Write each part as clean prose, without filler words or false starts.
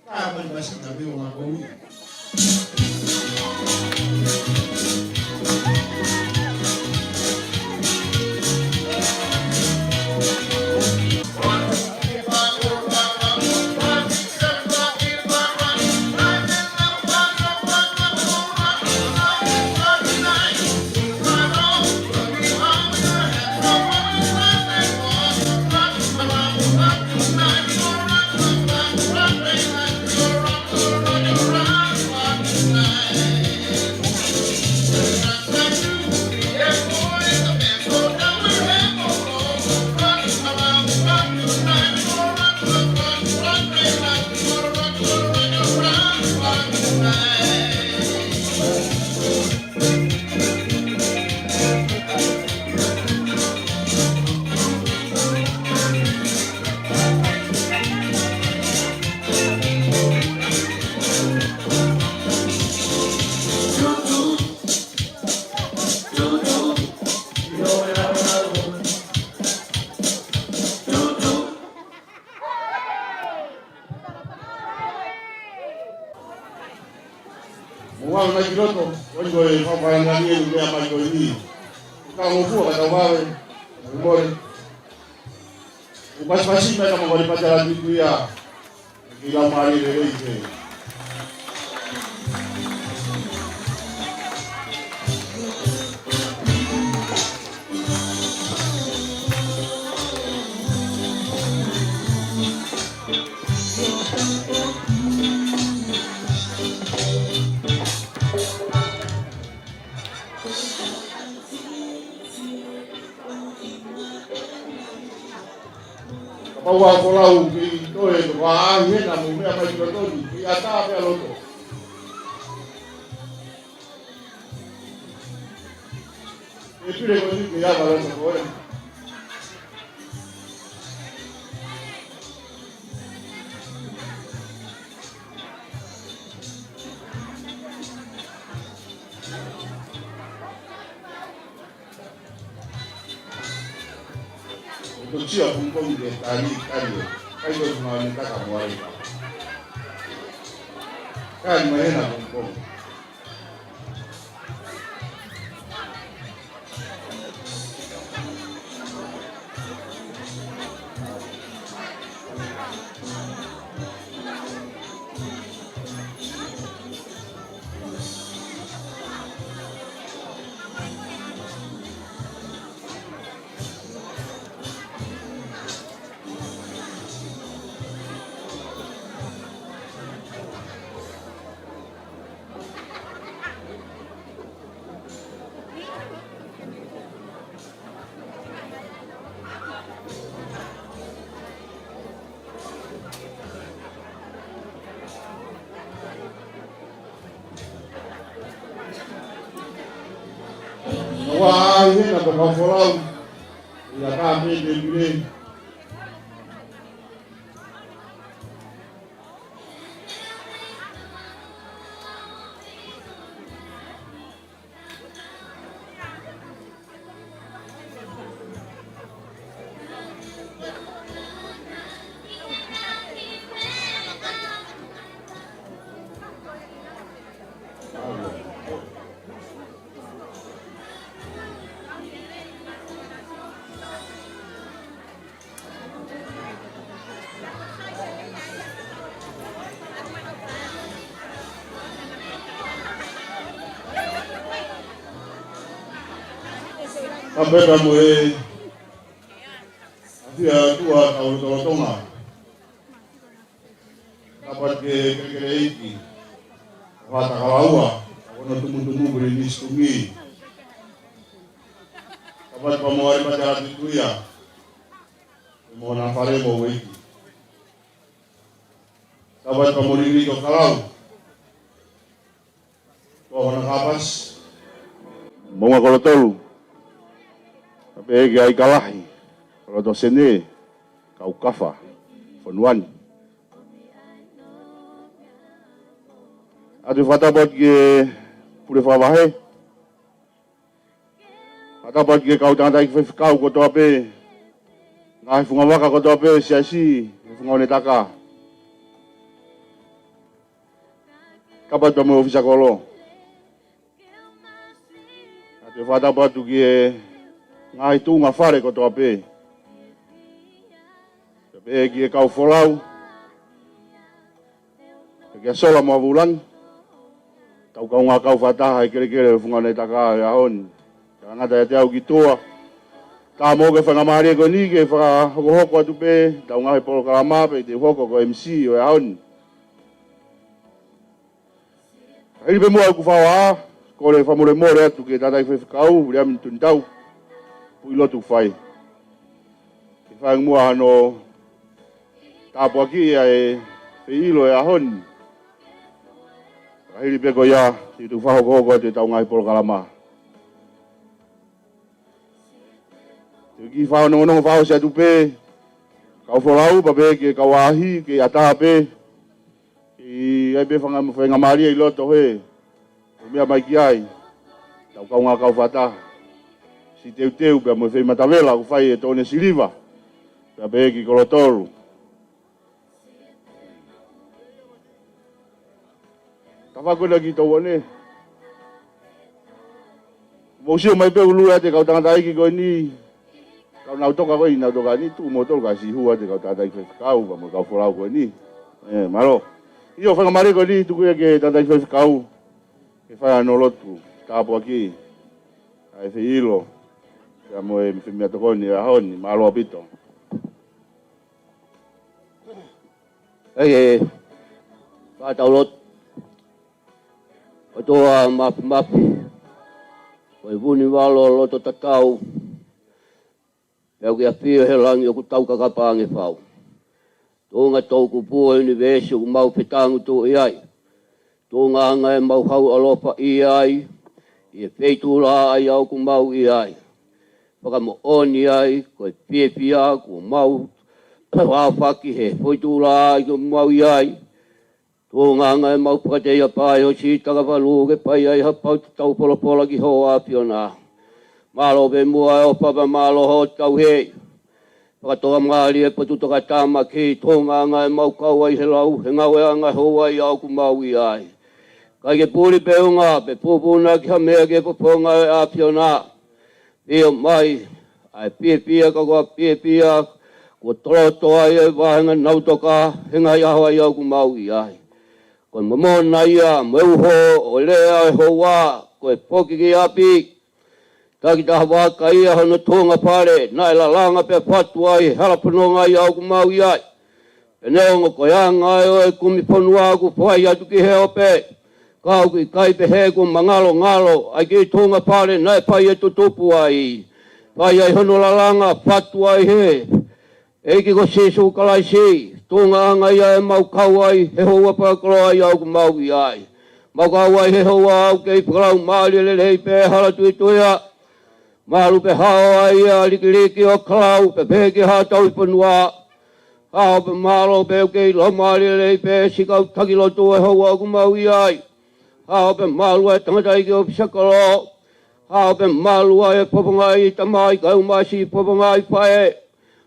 Kama basi na vile unakowi. Mwana na kiroto wengo papa ngani ndio hapa joni ukamuvua katawawe mbole ubashbashi kama walipata ratibu ya kila mali leo hivi Bawa kolau itu wah ini namu apa juga tu biasa apa lo tu. Itu dia kau ni biasa kalau sekolah. Kuchia kumkonge tali kayo tunaonekana mwali kali manena kumkonge wah ini nak berkolam ya kami di Sampai kamu dia tua tahun tonga dapat kira-kira iki kata kalawa kono tumu berini stungi dapat pamawari pacara itu ya mau nafare mau iki dapat pamuri itu kalau kau nak kapas mau kalau tahu tapi gay kalahi kalau dosen ni kau kafa Fonwan adu fata bot ke pure fawahe fata bot ke kau tanda kau ko tope ngai funga waka ko tope siasi funga netaka kapat pa mo ofisa kolo. At e whata patu ki e ngai tu ngā whare ko toa pē. Pē ki e kau wholau. Ki a sola mua vulang. Tau kau ngā kau whataha e kere kere whunga nei taka e ahon. Ka ngata e te au ki toa. Tā mō ke whangamari ko ni ke whakahoko atu pē. Tau ngahi polo kalama pē te hoko ko MC o e ahon. Hei pe mua ku whawa, ko le whamore more atu ke tatai whewhikau, rea min tuntau, pui lotu whai. Ke whai mua hano, tāpua ki e ilo e ahon. Hei pe ko ia, si tu whahoko atu e tau ngahi polo kalama. Te ki whao nongonongo whao se atu pē, kau wholau pa pē ke kau ahi, ke ataha pē, i ai pe whenga maria I loto he, o mea mai ki ai, tau kau ngā kau whata, si teu teu pia mo whei matawela ku whai e tōne siliva, pia pe ki kolotoru. Ta whakona ki tau ane, mōsio mai pe ulu te kau tangata iki koe ni, kau nau toka koe nau toka ni, tu mo toka si hua te kau tangata iki kau, pa mo kau wholau koe ni, maro. Iyo whangamare ko ni tuku e ke tatai whewhikau. Ke whai anō lotu, tāpua ki. Ai whi ilo. Kia mo e mwhimia tokoni e ahoni, māloa pito. Hei whātau lotu. O toa mapi. O e vuni walo loto tatau. Peo ki a pio he langi o ku tau kakapānge whau. Tōnga tōku pua universe ku mau petangu tō e ai. Tōnga anga e mau hau alopa I ai. I e wheitūra ai au ku mau I ai. Whaka mo oni ai, ko e piepia ku mau whawhaki he wheitūra ai ku mau I ai. Tōnga anga e mau pakateia pai o si takawalu ke pai ai hapau te tau polopola ki hoa apiona. Malo be mua e o papa malo ho tau hei. Pakatoa maari e patutoka tāma ki tōnga anga e mau kau ai he lau, he ngau e anga hoa I au ku mau I ai. Kai ke pūri peunga, pe pūpuna ki hamea ke poponga e apiona. Pio mai, ai pia ka kua pia, kua toloto ai e wahenga nautoka, he ngai aho ai au ku mau I ai. Koe mamona ia, meuho, o lea e hoa, koe poki ki api, Taki taha waka ia hana tōnga pare, nai la langa pe patu ai, halapanonga I au ku mau I ai. E neonga koe anga ai oe kumi ponua ku whai atu ki heo pe. Kau ki kai pe he ku ngalo, ai ki tōnga pare, nai pai e tutupu ai. Pai ai hono la langa, patu ai he. Eiki ko sisu kalai si, tōnga anga ia e mau kau ai, he hoa pakalo ai au ku mau I ai. Mau kau ai he hoa au kei pakalau maali le lei pe hala tuituia. Malu pe hao ai a likiliki o kalau pe peki hatau I panua. Hao pe malo pe ukei lomari lei pe sikau takilotu e hoa ku mau I ai. Hao pe malu e tangata iki o pisakalo. Hao pe malu ai e popongai tamai kaumasi popongai pae.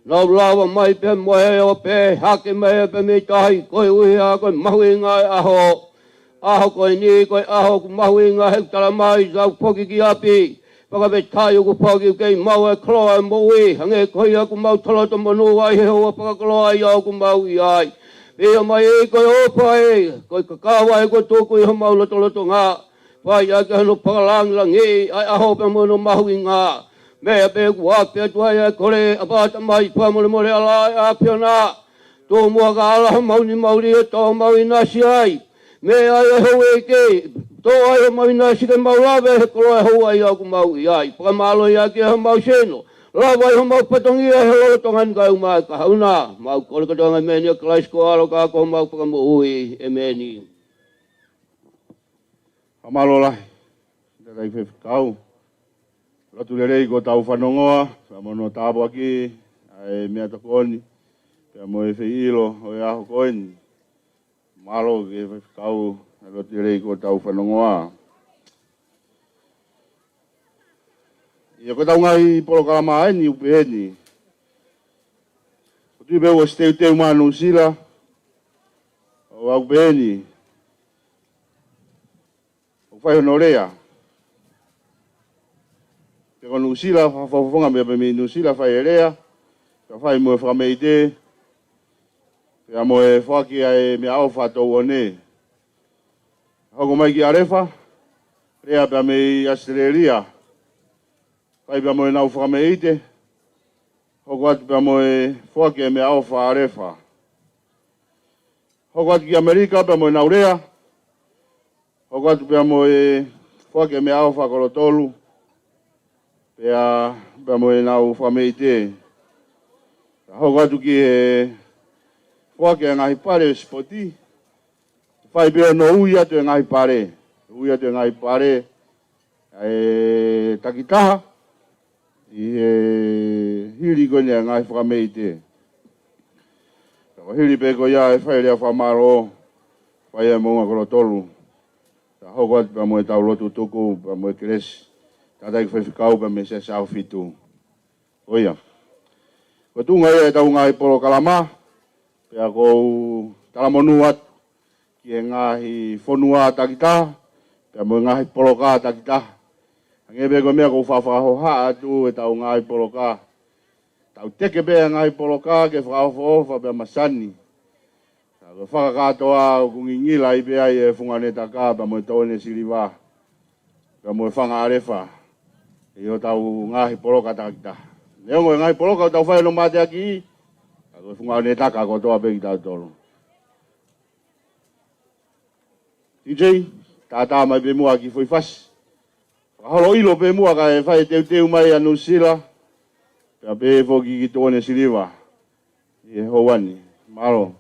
Nau lawa mai pe moe o pe hake mea pe mitahi koe uhiha koe mahuinga e aho. Aho koe ni koe aho ku mahuinga hektara mai zau poki ki api. Whakape tai uku pāki ukei mau e kloa e moe, hange koe aku mau taloto manu ai he hoa whakakaloa I au ku mau I ai. Pia mai e koe opa e, koe kakawa e koe tōku I ho mau loto ngā. Pai ake hano whakalangirangi ai aho pe mono mahu I ngā. Mea pe ku api atu ai e kore apata mai pāmole mole ala e apiona. Tō mua ka ala mauri e tō mau I nasi ai. Mea ai e hou e ke. Tō ai o mau nasi ke mau lawe he kolo e hou ai au ku mau I ai. Pakamalo I ake he mau seno. Lawa ai ho mau patongi e he lolo tongan kai umai ka hauna. Mau kore katonga meni o klaisko alo ka ako mau pakamo ui e meni. Hamalo lahi, tatai whewhikau. Ratu le rei ko tau whanongoa, whamono tāpua ki, ai mea takoni. Pea mo e whiilo o e aho koeni. Malo ke whewhikau. Roti rei ko tau whanongoa. Ia ko tau ngai polo kalama aini upe eni. Ko tui beo steu teu manu sila. O au upe eni. fai no rea. Te ko nusila fafonga me nusila fai rea. Ka fai mo fa meite. Te amo e faki ai me au fa to one. Hago mai ki arefa. Rea pa me Australia. Fai pa mo na fa meite. Hago at pa mo e faki me au fa arefa. Hago at ki Amerika pa mo na urea. Hago at pa mo e faki me au fa kolotolu. Pea mo e na fa meite. Hago at ki e faki ngahi pare spoti. Fai bia no uia te ngahi pare. Uia te ngahi pare. Takitaha. Hiri ko nia ngahi whakameite. Hiri pe ko ia e whai rea whamaro. Whai e maunga koro tolu. Hoko atu pa mo e tau lotu tuku. Pa mo e keresi. Tatai ki whaiwhikau pa me se sao fitu. Oia. Ko tunga e tau ngahi polo kalama. Pea kou talamonu atu. Ki e ngahi whonua takitaha. Pea mo e ngahi poloka takitaha. Angebe ko mea kou whawhahoha atu e tau ngahi poloka. Tau teke bea ngahi poloka ke whakahofa pea masani. Tau whakakatoa o kungingila i bea i e whunganeta ka pea mo e tauene siliwa. Pea mo e whanga arefa. E o tau ngahi poloka takitaha. Neongo e ngahi poloka o tau whae no mate aki. Tau e whunganeta ka kotoa peki tau tolu. TJ, tata mai pe mua ki foi fas. Halo ilo pe mua ka e fai teu mai anu sila. Pe pe foki ki tone siliva. E hoani, malo.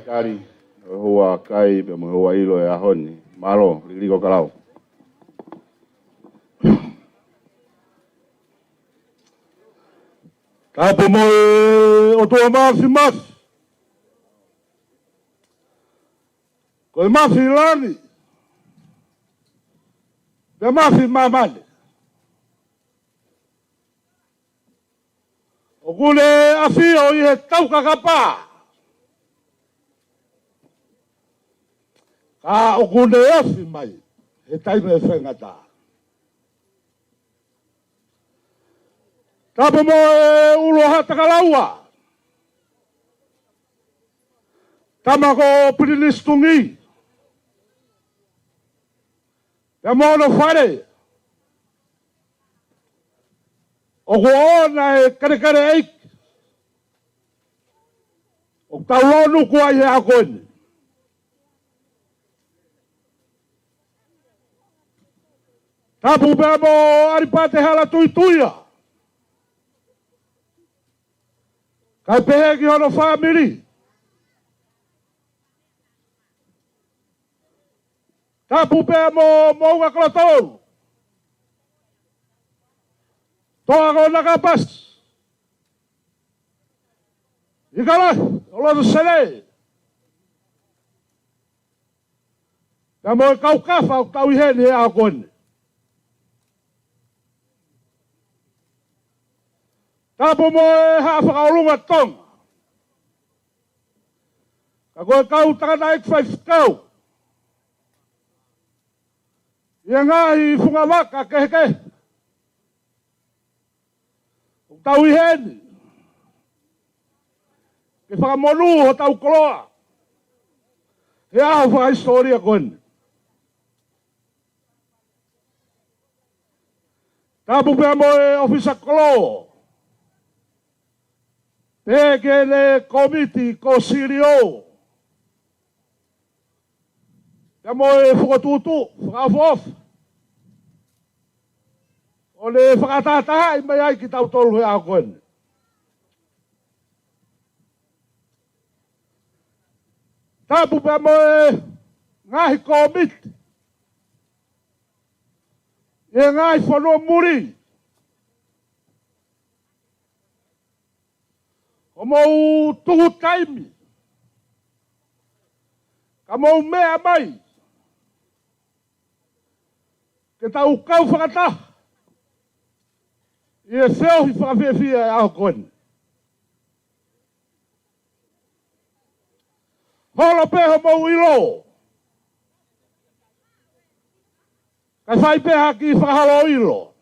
Kari, hoa kai, pe mo hoa ilo e ahoni. Malo, ligo kalau. Kapo mo o tua mafi mafi. Ko mafi lani. Pe mafi mamani. O kule afio i he tau kakapa. Ka o kune afi mai, he taime e whengata. Tapo mo e uloha takalaua. Tamako pirilistungi. Te mono whare. O kuona e kare eik. O taulonu kua i a koini. Tapu pea mo aripate hala tuituia. Kai pehe ki hono family. Tapu pe mo unga klotoru. Toa ko nakapas. Ikala, olo sele. Ta mo kau kafa kau iheni e a kone. Tapu mo e hafa kaulunga tonga. Ka koe kau takana ek fai kau. Ia ngahi funga waka keheke. Tau iheni. Ke whakamonu ho tau koloa. He aho whaka historia kone. Tapu pia mo e ofisa kolo. Peke le komiti ko sirio. Pia mo e whakatutu, whakafof. O le whakatataha i mai ai ki tau tolu he aho kone. Tapu pia mo e ngahi komiti. E ngahi whanua muri. O mau tuhu taimi. Ka mau mea mai. Ke tau kau whakataha. I e wheo hi whakawhiawhia e aho kone. Holo peho mau ilo. Kai whai peha ki whakahalo ilo.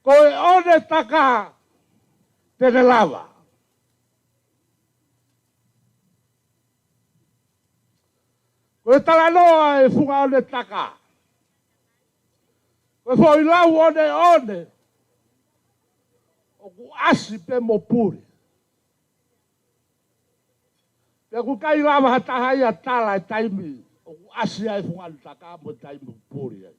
Koe one taka tene lava. Koe talanoa e funga one taka. Koe fo ilau one. O ku asi pe mo puri. Pe ku kai lava hataha ia tala e taimi. O ku asi ai funga one taka mo taimi puri ai.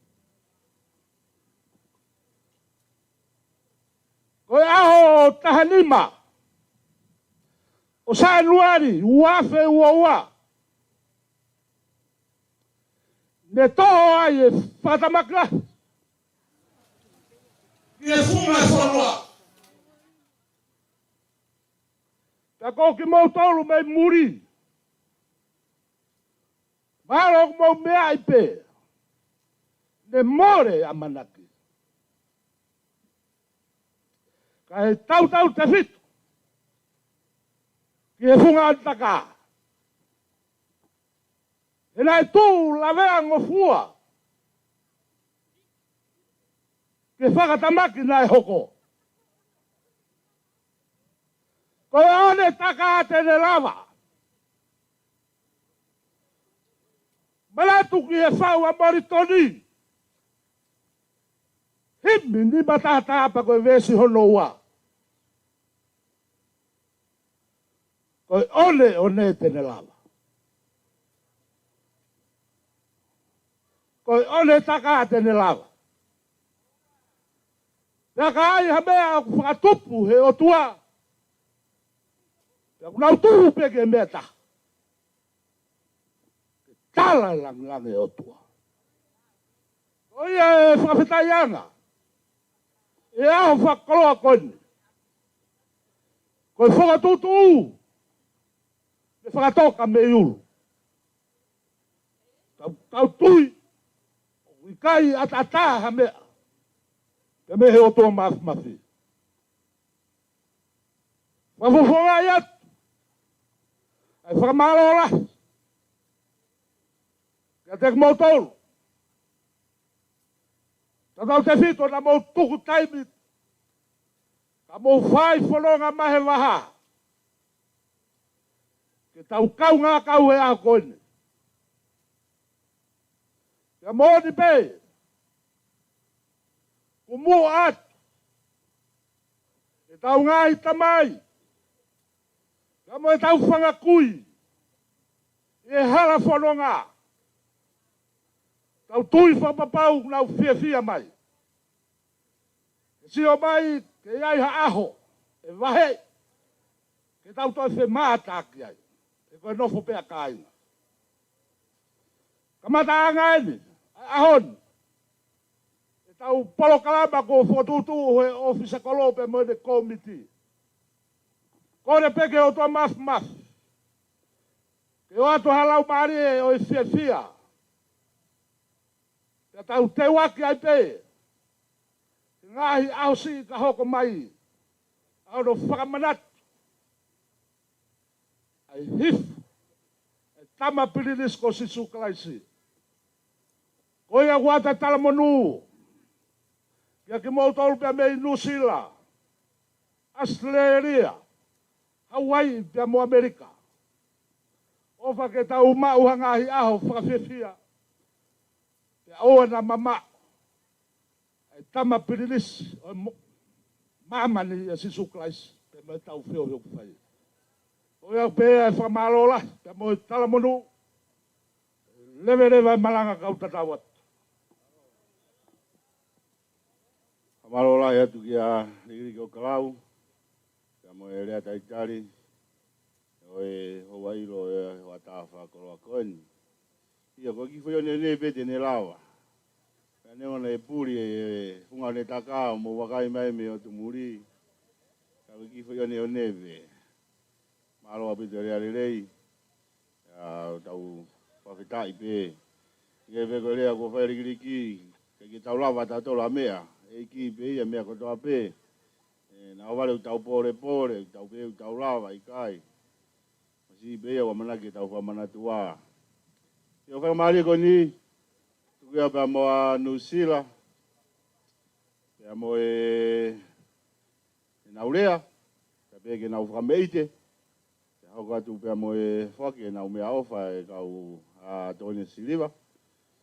Koe aho tahanima. O sa nuari, uafe ua. Ne toho ai e whatamakra. I e funga e whanua. Ta koki mau tolu mei muri. Maro mau mea i pe. Ne more a manaki. Ka he tau te fitu. Ki e funga antaka. E nai tū lavea ngofua. Ke whakatamaki nai hoko. Ko e one taka tene lava. Malatu ki e whau a moritoni. Himi ni matata apa koe vesi hono ua. Koe one tene lava. Koe one taka tene lava. Pea ka ai ha mea ku whakatupu he o tua. Pea ku nau tuhu peke mea ta. Tala lang e o tua. Koe e whakawhitai anga. E aho whakoloa kone. Koe whakatutu u. Me whakatoka me iuru. Tau tui. I kai atata ha mea. Te me he o tō mafi. Wafufonga i atu. Ai whakamaro la. Kia te kumau tōru. Tatau te whito na mau tuku taimi. Ka mau whai whanonga mahe waha. Ke tau kau ngā kau he a kone. Kia mōni pēi. Kumu at. E tau ngai tamai. Kamo e tau whangakui. E hala whanonga. Tau tui whapapau nau fia mai. Si o mai, ke iai ha aho, e wahe, ke tau toi whe mātaki ai, e koe nofo pēa kāinga. Kamata anga eni, ahon, e tau polo kalama ko whotutu he ofisa kolope mo de komiti. Kore peke o tua maf. Ke o atu halau maari e o i fia. Te tau te waki ai pe. Ngahi au si ka hoko mai. Au no whakamanat. Ai hif. E tama pirinis ko si sukalaisi. Ko ia wata tala monu. Kia ki mou tolu pia mei Nusila. Australia. Hawaii pia mo Amerika. Ofa ke tau mau hangahi aho whakawhiwhia. Pia oa na mama. E tama pirinis. Mamani a sisu klais. Pia me tau whio whai. Oia pia e whamalola. Pia mo tala monu. Lewe malanga kau tatawat. Whamalola e atu ki a Rigiri o Kalau. Ka mo e rea taitari. O e Hawaii-ro e watafa koroa koeni. Ia ko ki whaione ne pete ne lawa. Ka neona e puri e funga ne takao mo wakai mai me o tumuri. Ka ki whaione o neve. Maroa pete rea rei. Tau whawhitai pe. Ia wheko rea ko whai Rigiriki. Ka ki tau lawa tatola mea. E ki pe ia mea kotoa pe. Na wale u tau pore, u tau pe, u tau lawa i kai. Si pe ia wa manake tau whamanatua. Ia whakamari ko ni, tukia pa mo a Nusila. Pea mo e naurea. Pea pe ke nau whakameite. Pea hau katu pea mo e whake nau mea ofa e kau a Tone Siliva.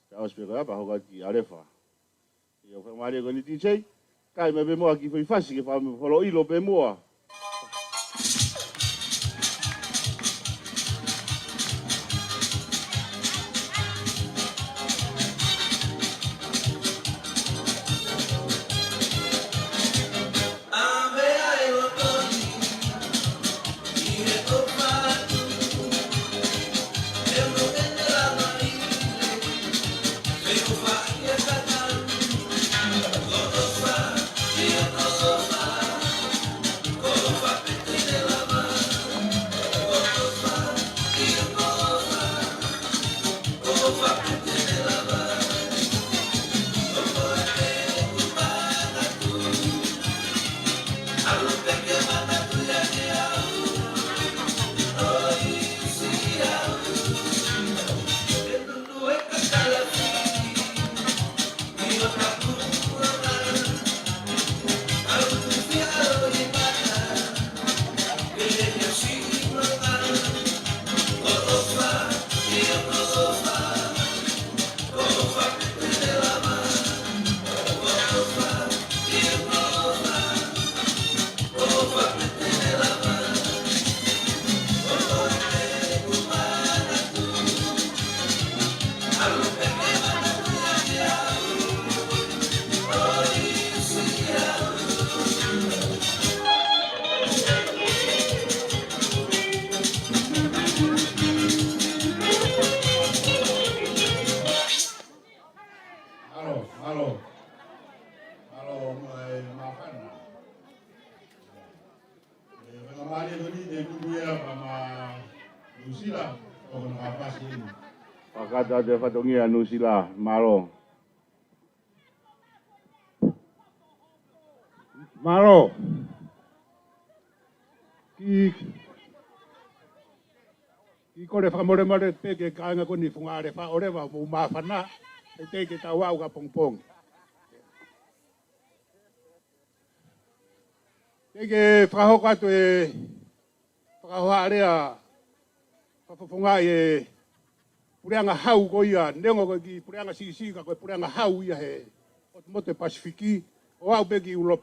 Pea ospe ko apa hau katu ki arefa. Ia whakamari ko ni TJ. Kai me be moa ki foi fasi ke fa me folo ilo be moa. Pakata te whatongi a Nusila, Maro. Maro. Ki kore whakamore peke kāinga koni whungare wha orewa mo mawhana. E teke tau au ka pongpong. Teke whakahoko atu e whakahoarea whawhungai e pureanga hau ko ia, nengo ko ki pureanga sisi ka ko pureanga hau ia he mote Pasifiki o au peki ulop.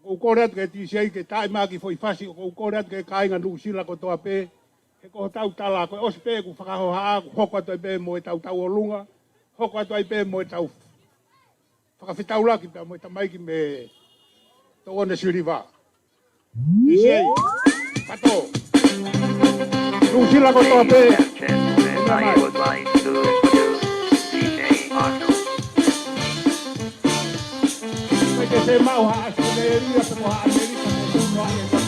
Ko koreat ke tisiai ke tai maki foi fasi ko koreat ke kāinga Nusila ko toa pe he ko tau tala ko ospe ku whakahoha ku hoko atu pe mo e tau o lunga, hoko atu pe mo e tau whakawhitaulaki pe mo e tamaiki me Tōne siriva. Isei. Pato. Nusila ko tope. I would like to introduce DJ Arnold. Que se mau ha asumeria pero ha Amerika mo no ha.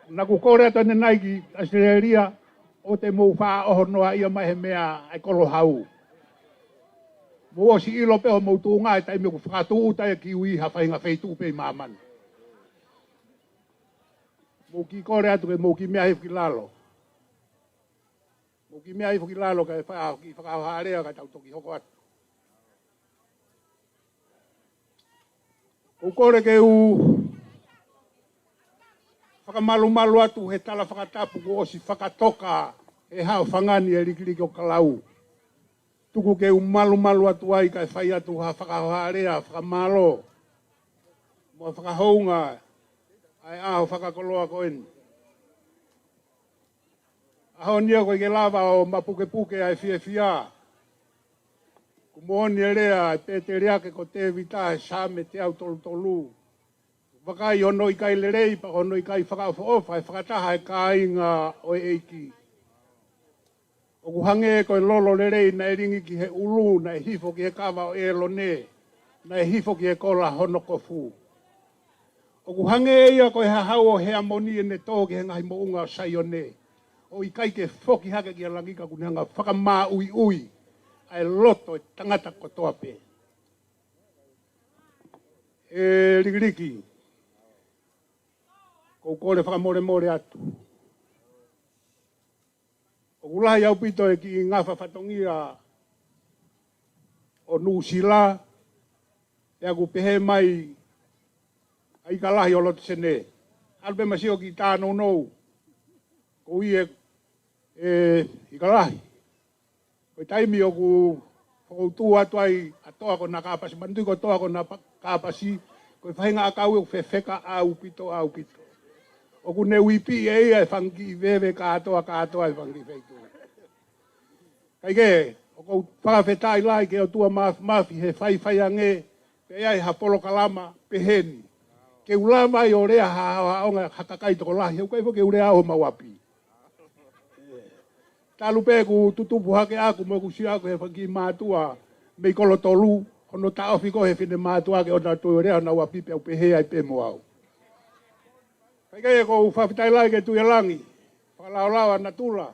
Naku kore tane nai ki Australia o te mou wha oho noa ia mai he mea ai kolo hau. Mo si ilo pe o mou tu ngai tai me ku whakatu utai ki ui ha whainga wheitu pe maman. Mo ki kore atu ke mo ki mea hifu ki lalo. Mo ki mea hifu ki lalo ka ki whakaharea ka tau toki hoko atu. Ko kore ke u whakamalu atu he tala whakatapu ko o si whakatoka he hao whangani e rikiriki o Kalau. Tuku ke malu atu ai kai whai atu ha whakaharea, whakamalo. Mo whakahounga ai aho whakakoloa koeni. Aho nia koe ke lava o mapuke ai fia. Kumoni e rea e pete reake ko te vita he same te au tolu. Wakai hono i kai lerei, pa hono i kai whakawhaofa, e whakataha e kāinga o e eiki. O kuhange koe lolo lerei na e ringi ki he ulu, na e hifo ki he kawa o e lone, na e hifo ki he kola hono kofu. O kuhange ia koe hahau o he amoni e ne tō ki he ngahi mo unga o sai o ne. O i kai ke whoki hake ki a langika kunihanga whakamā ui, ai loto e tangata kotoa pe. E rikiriki. Ko kore whakamore atu. O kulahi au pito e ki ngawha whatongia o Nusila, e aku pehe mai ai kalahi o loto sene. Alpe masio ki tānou nou, ko i i kalahi. Ko taimi o ku whakautu atu ai atoa ko na kāpasi, manutui ko toa ko na kāpasi, ko whainga akau e whewheka au pito. O ku ne wipi e ia e whangi vewe kātoa e whangi wheitu. Kai ke, o kou whakawhetai lai ke o tua mafi he whai ange, pe ai ha polo kalama peheni. Ke ulama i o rea haonga hakakai toko lahi, au kai ke urea o mawapi. Talu pe ku tutupu hake aku mo ku si aku he whangi mātua mei kolo tolu, hono taofi ko he whine mātua ke o na tui rea na wapi pe au pehe ai pe mo au. Kai ko whawhitai lai ke tui alangi, whakalao na tula.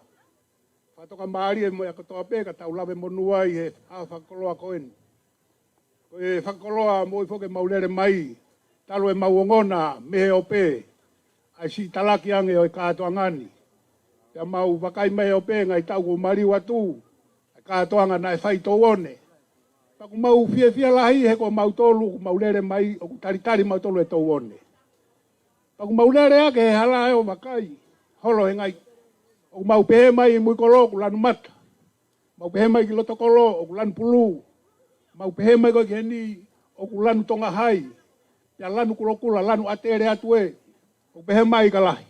Whatoka maari e mo ia katoa peka, tau lawe monuai he hao whakoloa koen. Ko e whakoloa mo i whoke maulere mai, talo e mauongona mehe o pe, ai si talaki ange o i kātoa ngani. Pea mau wakai mehe o pe ngai tau ko mari watu, ai kātoa ngana e whai tō one. Paku mau fia lahi he ko mau tolu, maulere mai, o taritari mau tolu e tō one. Paku maulere ake he hala e o wakai, holo he ngai, o mau pehe mai mui koloku lanu mata. mau pehe mai ki loto kolo o ku lanu pulu mau pehe mai ko ki ni o ku lanu tonga hai ya lanu kulokula lanu atere atue o pehe mai ka lahi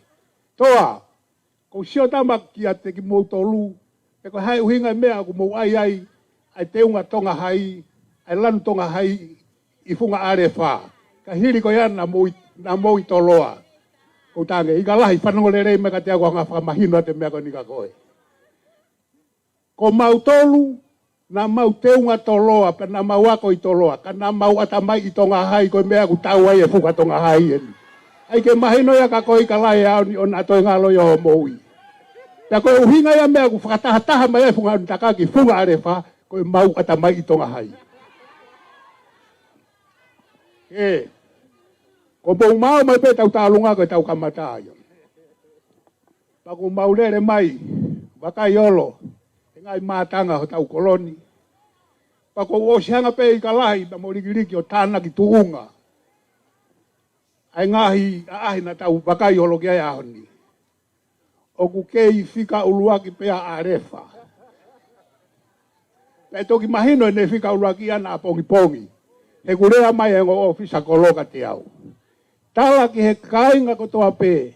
toa ko sio tama ki ate ki mo tolu e ko hai uhinga mea ku mo ai ai te unga tonga hai ai lanu tonga hai i funga arefa ka hiri ko ya na mo i toloa ko tange i ka lahi whanongole rei me ka te agua ngā whakamahino te mea ko ni ka koe ko mau tolu na mau te unga toloa pe na mau ako i toloa ka na mau atamai i tonga hai ko mea ku tau ai e funga tonga hai en ai ke mahino ya ka koe ka lahi au ni on atoe ngalo yo moui ta koe uhinga ya mea ku whakataha mai e funga takaki funga arefa ko mau atamai i tonga hai ko bong mau mai pe tau talunga ko tau kamata yo pa ko mau lere mai waka yolo ngai matanga ho tau koloni pa ko o sianga pe ka lahi pa mo ligiliki o tana ki tuunga ai ngahi ahi na tau waka yolo kia ya honi o ku kei fika uluaki pe a arefa pe toki mahino ne fika uluaki ana pongi pongi he kurea mai ngo ofisa koloka te au tala ki he kainga ko toa pe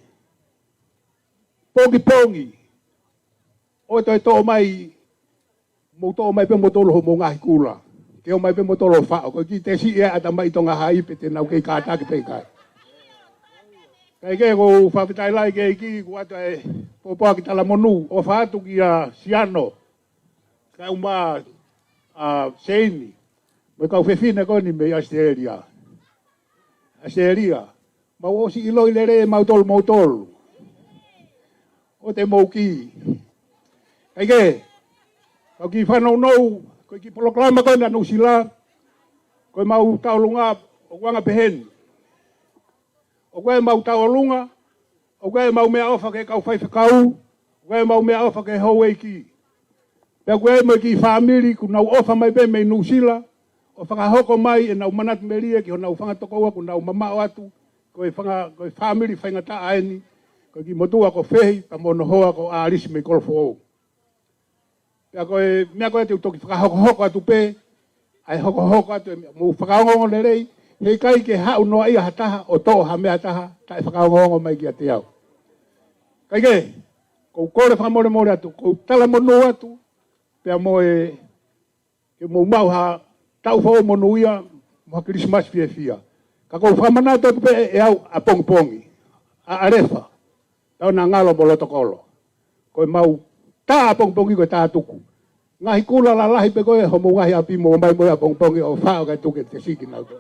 pongi pongi o to mai mo to mai pe mo to lo mo ngai kula ke o mai pe mo to lo fa ko ki te si e ata mai tonga hai pe te nau ke ka ta ke pe kai kai ke ko fa vitai lai ke ki ko ata e po ki tala monu o fa tu ki a siano ka uma a seini me ka fefina ko ni me asteria ma o si ilo ilere ma tol o te mo ki kai ke ko ki whanau nou ko ki proklama ko na nusila ko mau taulunga o wanga pehen o koe mau taulunga o koe mau mea ofa ke kau fai whakau o koe mau mea ofa ke hou eiki pe koe mo ki family ku nau ofa mai pe me nusila o whakahoko mai e nau manat meria ki ho nau whangatoko ku nau mamao atu koe family whaingata aeni ko ki motua ko fehi pa mono hoa ko arisi me kolfo o pia koe mea koe te utoki whakahoko atu pe ai hoko atu mo whakaongongo le rei hei kai ke hau noa ia hataha o toa ha mea taha tai whakaongongo mai ki a te au kai ke ko kore whamore more atu ko tala mono atu pia mo ke mo mau ha tau fo mono ia mo Christmas fia ka ko whamana to pe e au a pongpongi a arefa tau na ngalo boloto kolo ko mau ta pongpongi ko ta tuku ngahi kula la lahi pe ko e homo ngahi api mo mai mo a pongpongi o fa o ka tuke te siki na to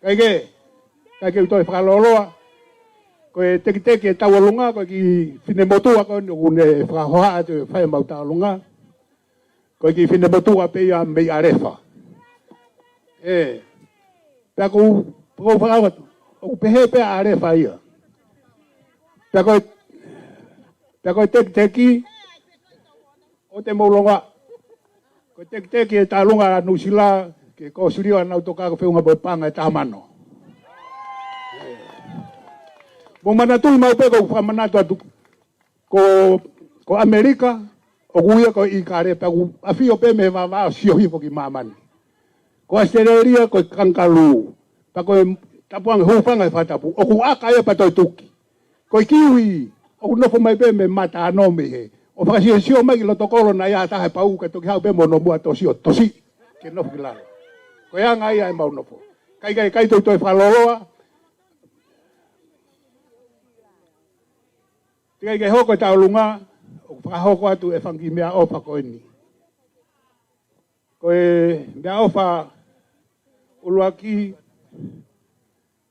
kai ke to fa loloa ko e teki tau lunga ko ki fine motua ko ne fa hoa te fa mau ta lunga ko ki fine motua pe ya me arefa pe ko fa o pe arefa ia pe ko teki o te molonga ko teki e talunga nusila ke ko surio na toka ko feunga bo panga e tamano mo mana tu mau pe ko fa mana tu ko Amerika o guia ko i kare pe ko afio pe me va sio hi ki mamani ko Australia ko kankalu pa ko tapuang hufanga fa tapu o ku aka e pa to tuki ko kiwi o no fo mai pe me mata no me he o fa sio mai lo tokolo na ya ta pa u ka to ha pe mo no mua to sio tosi ke no fila ko ya ngai ai mau no fo kai to fa loloa kai ke hoko ta lunga o fa hoko atu e fangi mea o fa ko ni ko e mea o fa uluaki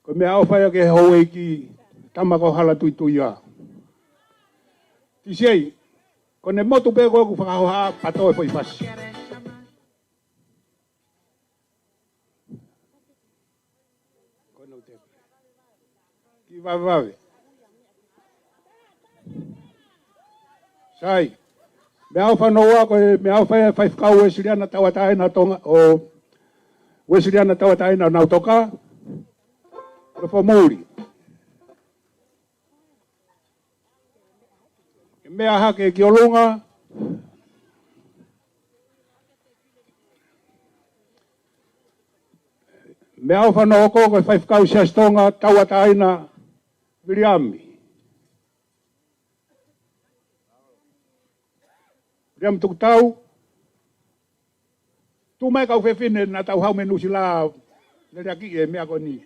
ko mea o fa ya ke hoe ki tama ko hala tu ya ti sei ko ne motu pe ko fa ha pato foi fas ko no te ki va sai me alfa noa ko me alfa fa kau e siriana tawata na tonga o we siriana tawata na toka ko fo muri me aha ke kiolunga Me au whanau ko koe whaifkau siastonga taua taina Viliami. Viliam tuk tau. Tu mai kau whewhine na tau hau menu sila le raki e mea ko ni.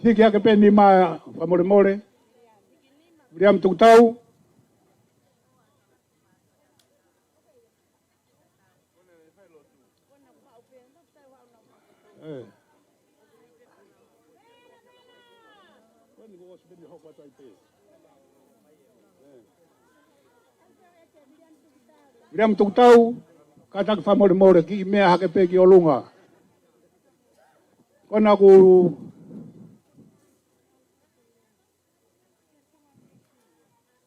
Hiki hake peni ma whamore more. Viliam tuk tau. Viliam tuk tau. Katak whamore more ki mea hake pe ki o lunga. Kona ku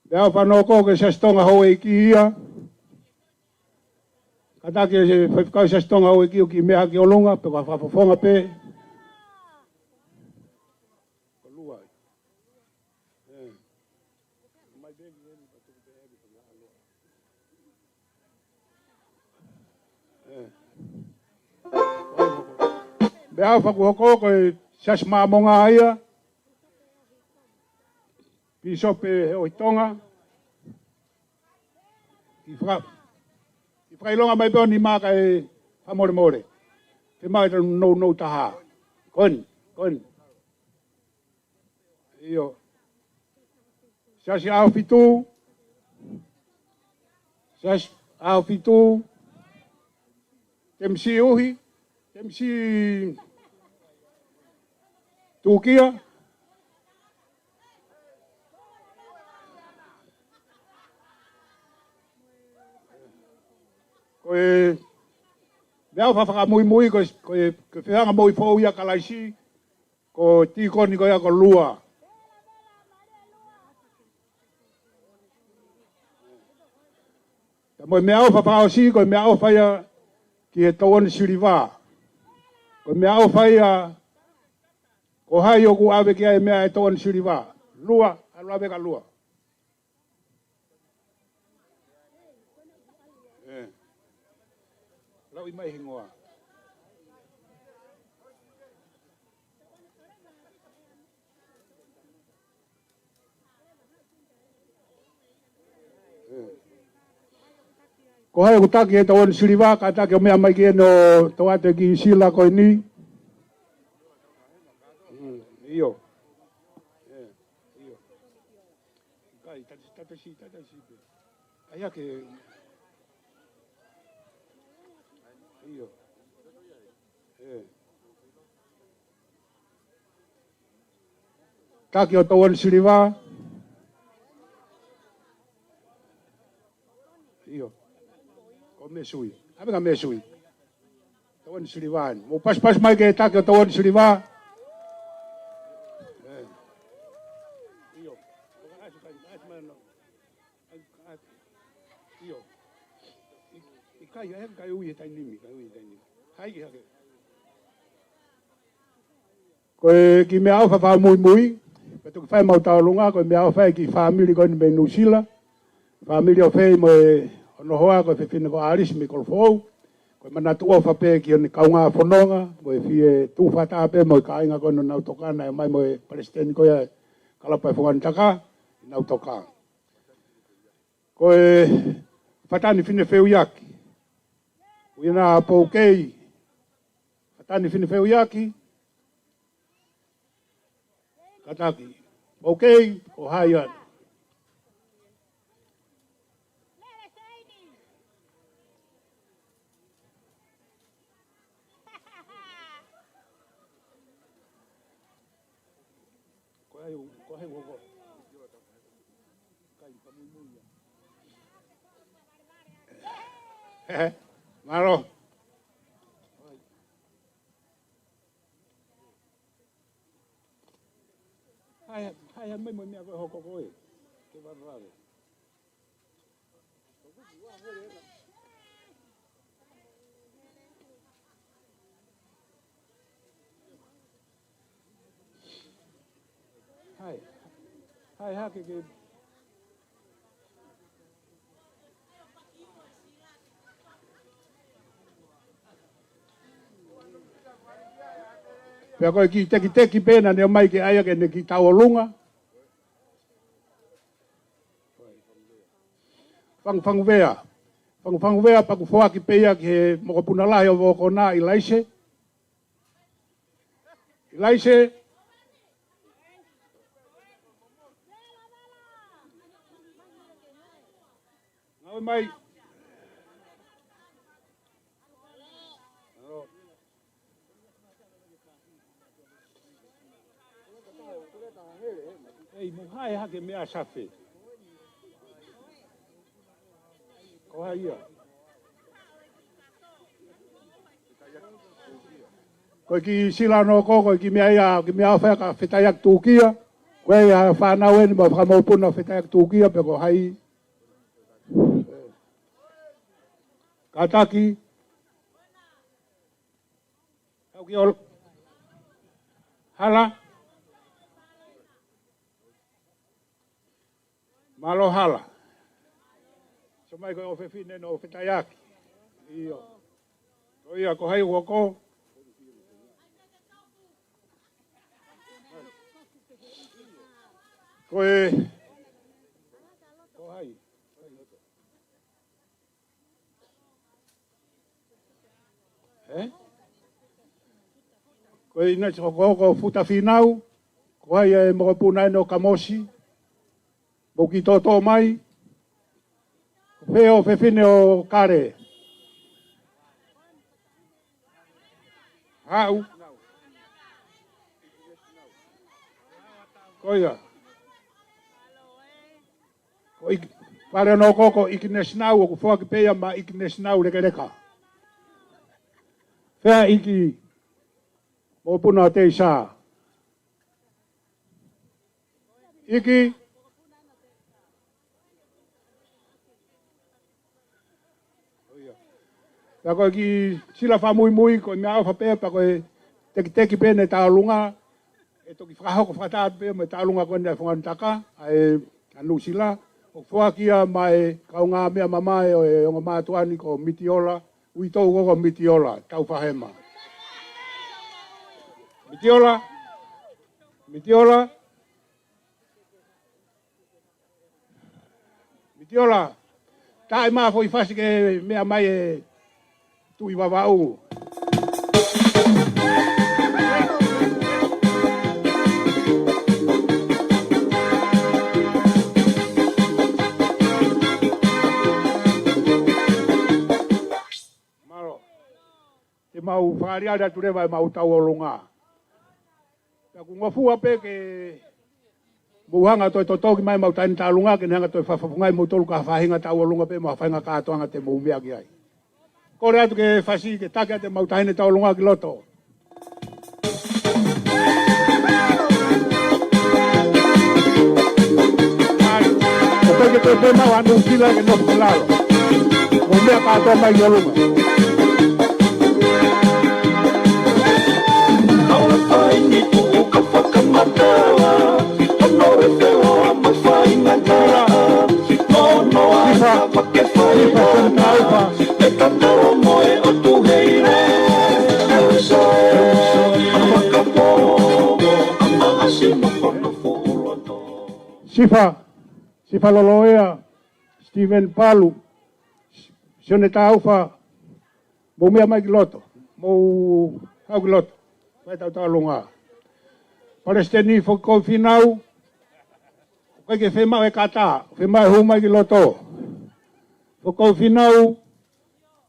Dea whanau ko ke siastonga hau e ki ia. Katak e whaifkau siastonga hau e ki o ki mea hake o lunga. Pe kwa whafafonga pe. Bea whakuhoko koe sias maamonga aia. Pisope he o hitonga. I whakailonga mai peo ni maka e whamore more. Te mai tanu nou taha. Kon. Iyo. Sias i au fitu. Sias au fitu. Temsi uhi. Temsi Tukia. Koe Lea whawhaka mui koe whianga mui fōu ia kalaisi. Ko tīkoni koe ako lua. Moe mea o whawhao si koe mea o whaia ki he tauan siriwā. Koe mea o whaia ko hai o ku awe ki ai mea e tauan siriwā. Lua, alawe ka lua. Lau I mai hingoa. Ko hai ku taki e tauan siriwā, ka taki o mea mai ki e no tawate ki sila koe ni. Iyo. Iyo. Kai, tatasi. Ai ake... Iyo. Taki o tauan siriwā. Iyo. Ko mesui. Ape ka mesui. Tauan siriwā. Mo pas mai ke taki o tauan siriwā. Iyo. Iyo. Kai ai kai ui tai nimi. Hai ki hake. Koe ki mea au whawha mui. Petu ki whai mau taurunga, koe mea au whai ki whamiri koe ni me Nusila. Whamiri o whai mo e ono hoa koe whiwhina ko Aris mi kolfou. Koe manatu o whape ki o ni kaunga whanonga. Koe whie tū whatape mo i ka inga koe no nau tokana e mai mo e Palestine koe e kalapai whongani taka. Nau toka. Koe whatani whine wheu iaki. Uina poukei. Whatani whine wheu iaki. Kataki. Poukei, ko hai anu. Ko hai woko. Kai pamumuia. Maro. Hai mai mo mea koe hoko koe. Ke warare. Hai hake ke Pea koe ki teki pena ne mai ke aia ke ne ki tau lunga. Fangu vea. Fangu vea pa ku foa ki peia ke moko puna lahi o voko na i laise. I laise. Ngau mai. Ei, muhai hake mea safi. Ko hai ia. Ko ki sila no ko ki mea ia, ki mea fa ka fetayak tukia. Ko ia fa na wen ma fa mo puna fetayak tukia pe ko hai. Kataki. Au ki ol. Hala. Malo hala. Somai ko ofe fine no fetayaki. Iyo. Ko ia ko hai woko. Ko hai. Ko ina ko futa finau. Ko hai mo puna no kamosi. Boki toto mai. Feo fefine o kare. Hau. Koia. Ko ik pare no koko iknesnau ko fo ki peia ma iknesnau reka. Fea iki. Mo puna te sa. Iki ta ko ki sila fa muy ko me fa pe pa ko teki pene ta lunga e to ki fra ko fra ta pe me ta lunga ko ne fonga taka ai anu sila o fo ki mai ka nga me mama e o ma tuani ko mitiola ui to go mitiola tau fa hema mitiola tai ma foi fasi ke me mai e tu iba bau. Malo. Te mau faria da tu vai mau tau longa. Ta ku ngofu ape ke buhanga to ki mai mau tan ta longa ke hanga to fa ngai mo tolu ka fa hinga tau longa pe ma fa nga ka to anga te mo mea ki ai. Kore atu ke fasi ke take te mautahine tau longa ki loto. O peke te pema o anu sila ke no kulalo. O mea kato mai yolunga. Aula pai ni tu ka whakamatawa. Ono e te hoa ma whai ngata. No a whake whai ngata. E tata moe o tu heire. Sifa loloea, Steven Palu, sione taufa, mo mea mai ki loto, mo hau ki loto, vai tau tau longa. Palestini fo ko finau, koe ke whemau e kata, whemau hu mai ki loto. Fo ko finau,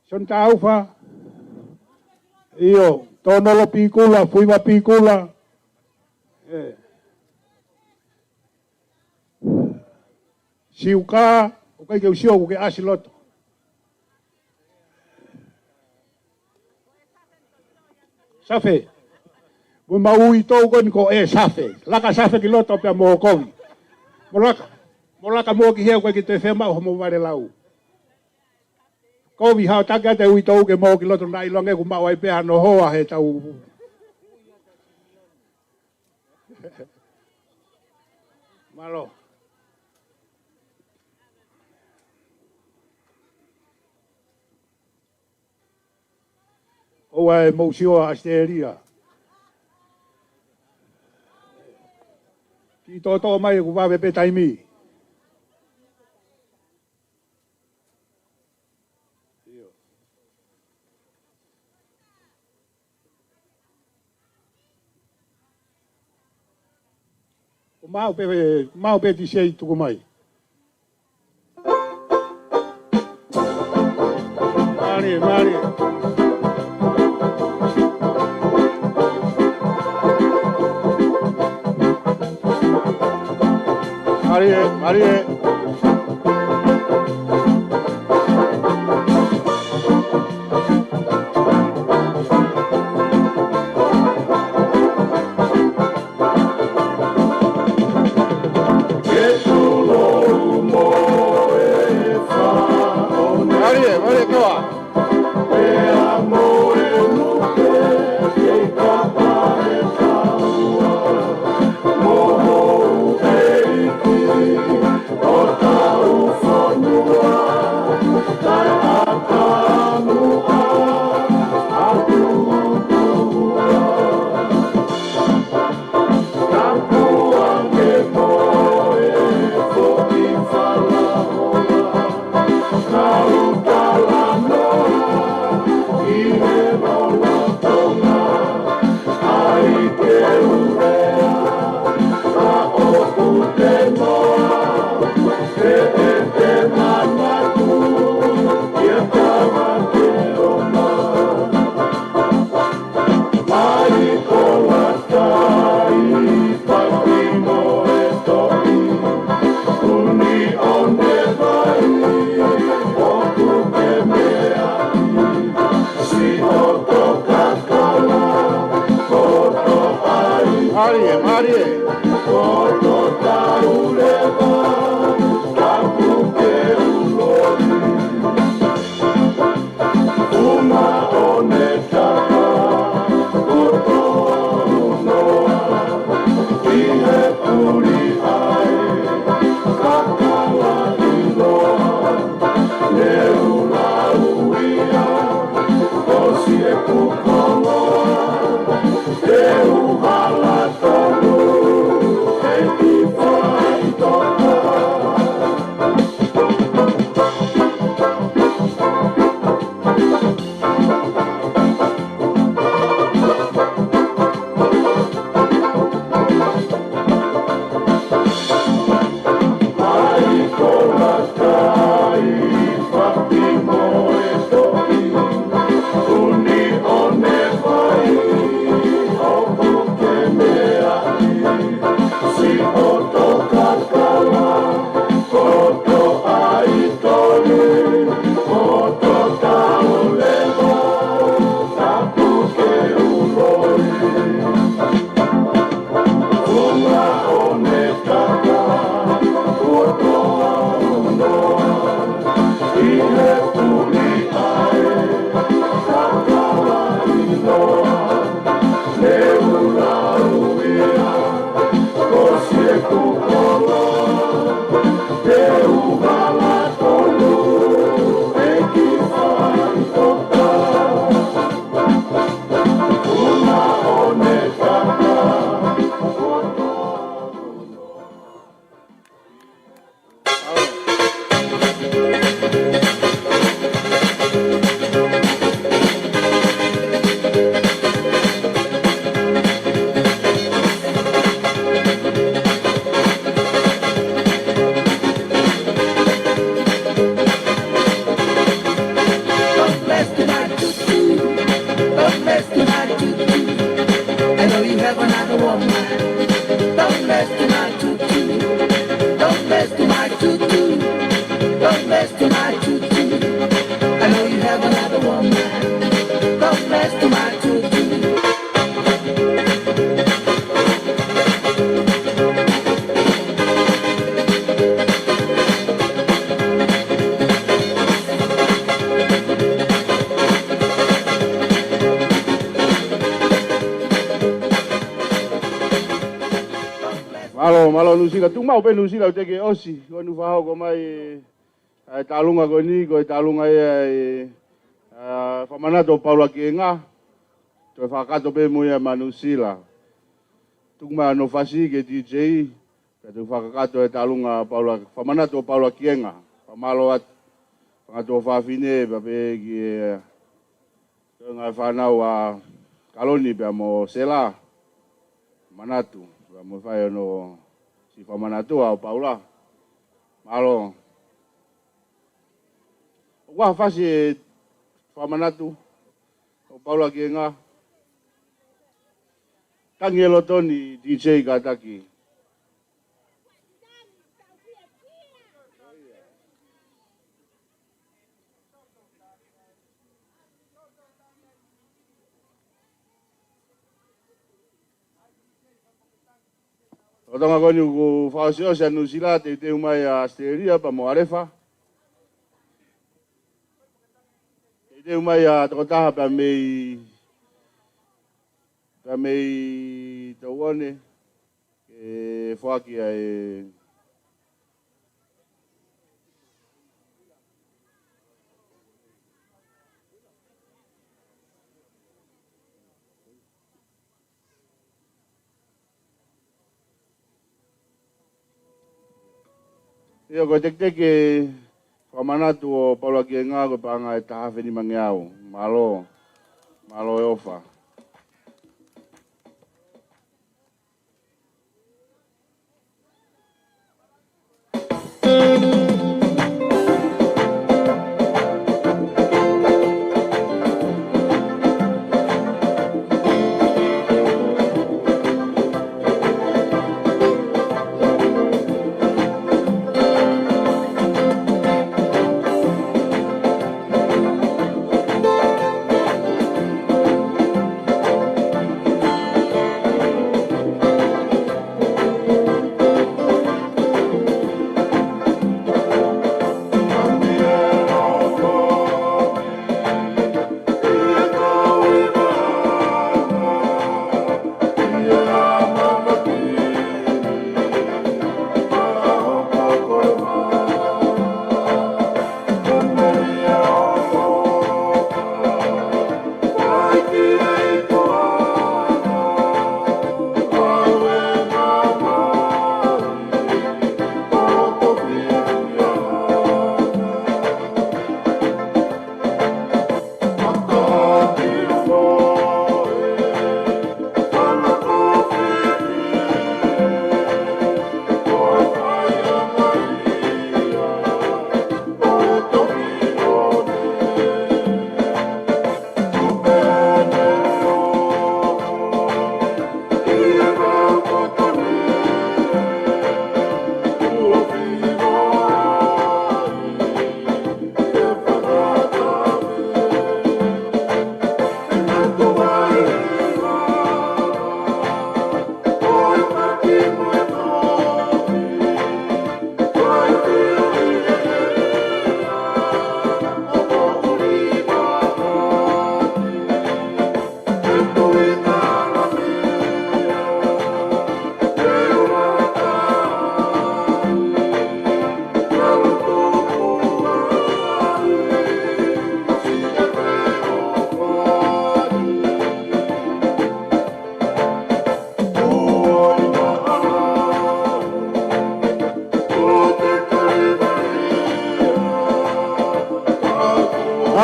sione taufa, iyo, tonolo pikula, fuiwa pikula, siuka, o kai ke usio ke asiloto. Safe. Mo maui to ko safe. Laka safe ki loto pe mo kovi. Molaka mo ki heo ke te fema o mo vale lau. Kovi ha taka te ui to ke mo ki loto nai longe ku ma wai pe no hoa he tau. Malo. O ai mo sio asteria. Ki toto mai ku wawe pe taimi. Mau pe ti sei tu mai. Mari. Mari. Mari, kawa. Mari. Malo nusila tu mau pe nusila te ke osi ko nu fa ko mai talunga ko ni ko talunga fa manato Paula Kenga to fa ka to pe mo ya manusila tu ma no fasi ke DJ tu whakakato e talunga Paula, whamanatu o Paula Kienga, whamalo at, whangato whawhine, pape ki e, ngai whanau a kaloni pia mo sela, manatu, pia mo whai no si whamanatu o Paula, malo. Wah whasi e whamanatu o Paula Kienga, tangi e lotoni DJ Kataki. O tonga koni ku whaosio se anu sila te umai a Asteria pa mo arefa. Te umai a tokotaha pa mei tauone e whakia e Ia ko teke whamanatu o Paula Kienga ko panga e tahawheni mangiau. Malo e ofa.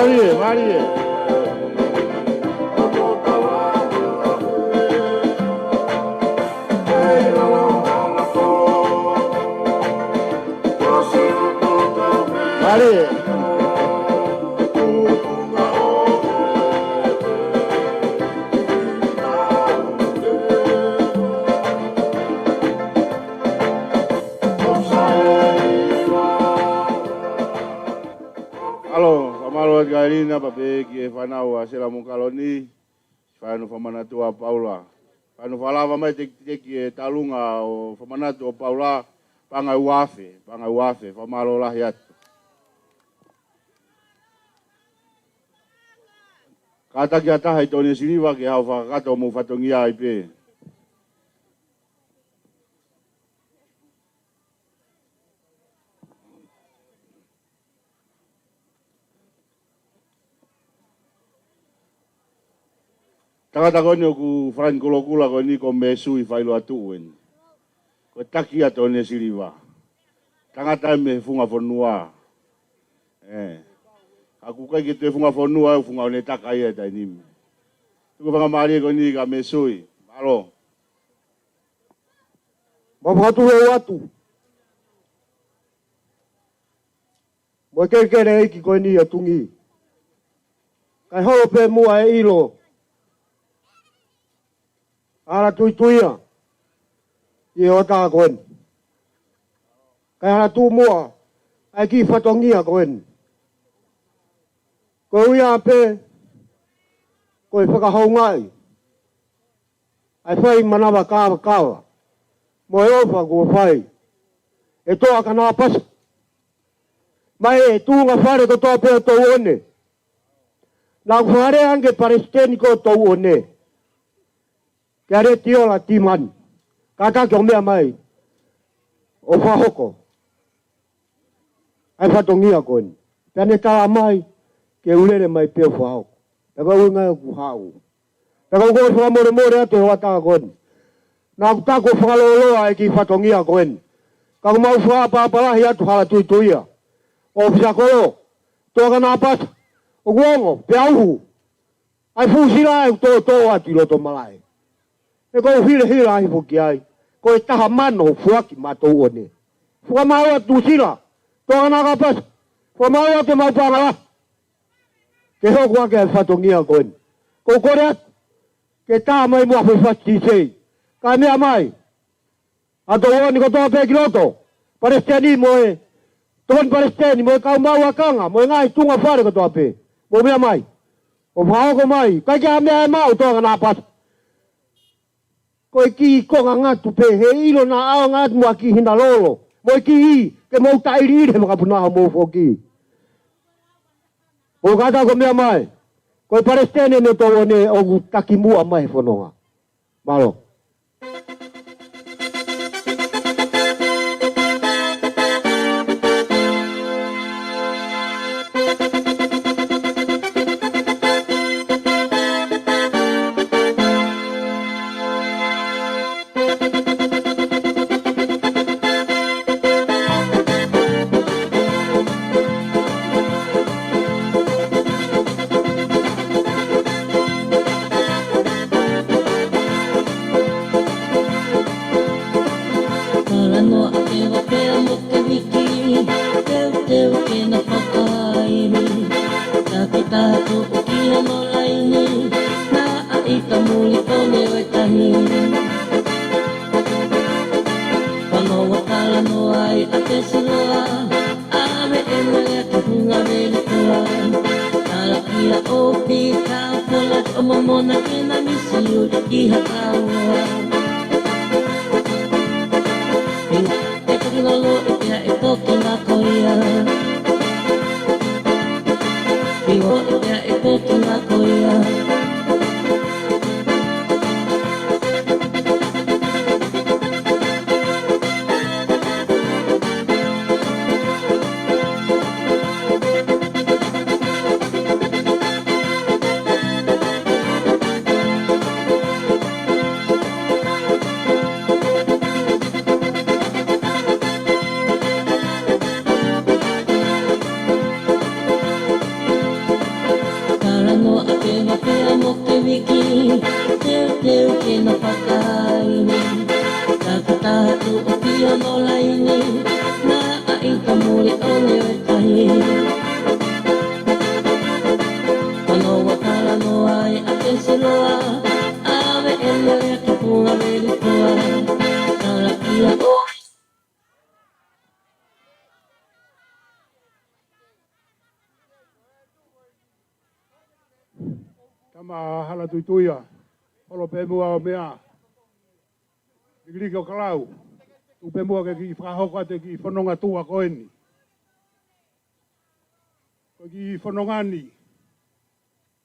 Marie. Marie. Karina pape ki e whanau a sera mukaloni, whanu whamanatu a Paula. Whanu whalawa mai te ki e talunga o whamanatu o Paula, panga uafe, whamaro lahi atu. Kātaki a taha i tōne siriwa ki hau whakakato mo whatongia ai pē. Takata koni o ku Frank Kulokula koni ko me sui whailu atu uen. Ko taki ato ne siliva. Tangata me funga fonua. Aku kai ki te funga fonua funga o ne taka ia tai nimi. Tuko whanga maari ko ni ka me sui. Malo. Mapatu e watu. Mo kere iki ko ni atungi. Kai ho pe mua e ilo. Ara tuituia. I o ta koen. Kai ara tu mua. Ai ki whatongia koen. Ko uia pe. Ko i whakahau ngai. Ai whai manawa kawa kawa. Mo e ofa kua whai. E toa ka nā pasa. Mai e tūnga whare ko toa pēo tau one. Nā whare ange Palestini ko tau one. Kia re tiola timani. Kaka ki o mea mai. O whahoko. Ai whatongia koen. Pēne tā mai. Ke ulere mai pēo whahoko. Taka ui ngai ku hau. Taka ui koe whamore more atu hoa tā koen. Nā kutako whakaloloa e ki whatongia koen. Ka kumau whapapalahi atu hala tuituia. O whiakolo. Toka nā pata. O guongo. Pe auhu. Ai fusira e tō atu i loto malai. E kou hira ahi fuki ai. Ko e taha mano fuaki mātou one. Whamau atu sira. Toka nā ka pata. Whamau atu maupangala. Ke hoku ake e whatongia koen. Ko kore atu. Ke tā mai mua whiwhati sei. Kai mea mai. Ato oni ko toa peki loto. Palestini moe. Ton Palestini moe kau mau akanga. Moe ngai tunga whare ko toa pe. Mo mea mai. O whaoko mai. Kai kia mea e mau toa ka nā pata. Ko e ki konga ngatu pe. He ilo na ao ngatu mua ki hina lolo. Mo e ki i. Ke mou tairi ire makapunaha mou foki. O kata ko mea mai. Ko e Palestini me toa one o taki mua mai whanonga. Malo. Tama hala tuituia. Holo pe mua o mea. Igiri o kalau. Tu pe mua ke ki whahoko te ki whanonga tua koeni. Ko ki whanongani.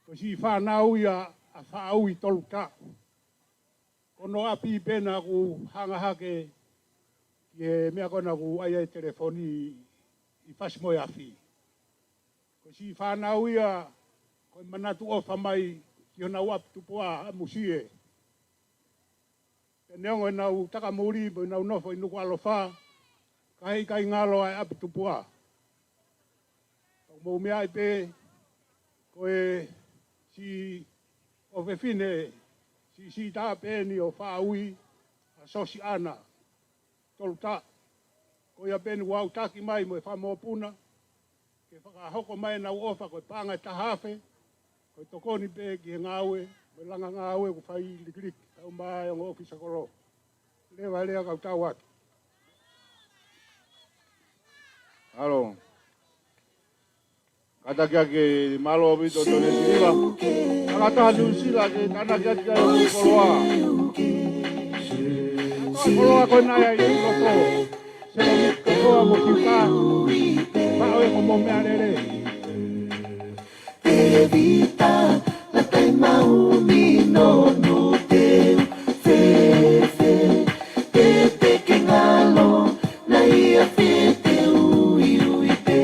Ko si whanau ia a whaau i tolu ka. Kono api pena ku hanga hake. Ki he mea kona ku aia e telefoni i whasmoe afi. Ko si whanau ia ko manatu o whamai ki hona wap tupua musie. neongo nau taka muri bo nau nofo inu kwa lofa kai ngalo ai api tupua mo mea pe koe si o fine si ta pe ni o fa ui a sosi ana toluta koe a peni wau taki mai mo e fa mo puna ke whakahoko mai na uofa koe panga ta hafe koe tokoni pe ki ngawe mo langa ngawe ko fai liklik tau mai ang ofisa koro lewa lea kau tau atu. Alo. Kata kia ke malo bito tone sila. Kata hadu sila ke tana kia kia yung koloa. Koloa koe naya yung loko. Selo mit koloa mo kita. Pao yung mo mea lere. Evita la tema umino no teu fe te pequeno alo na ia fe teu ui te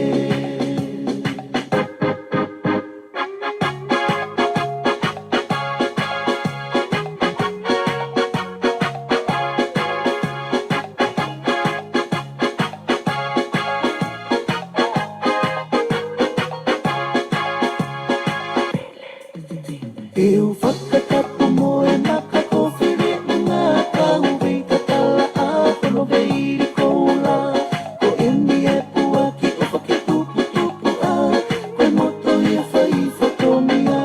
eu whakatapu mo e maka ko whiri ngā kauwi katala a whano veiri koula ko eni e pua ki o whake tupu a koe moto i a whai whatomia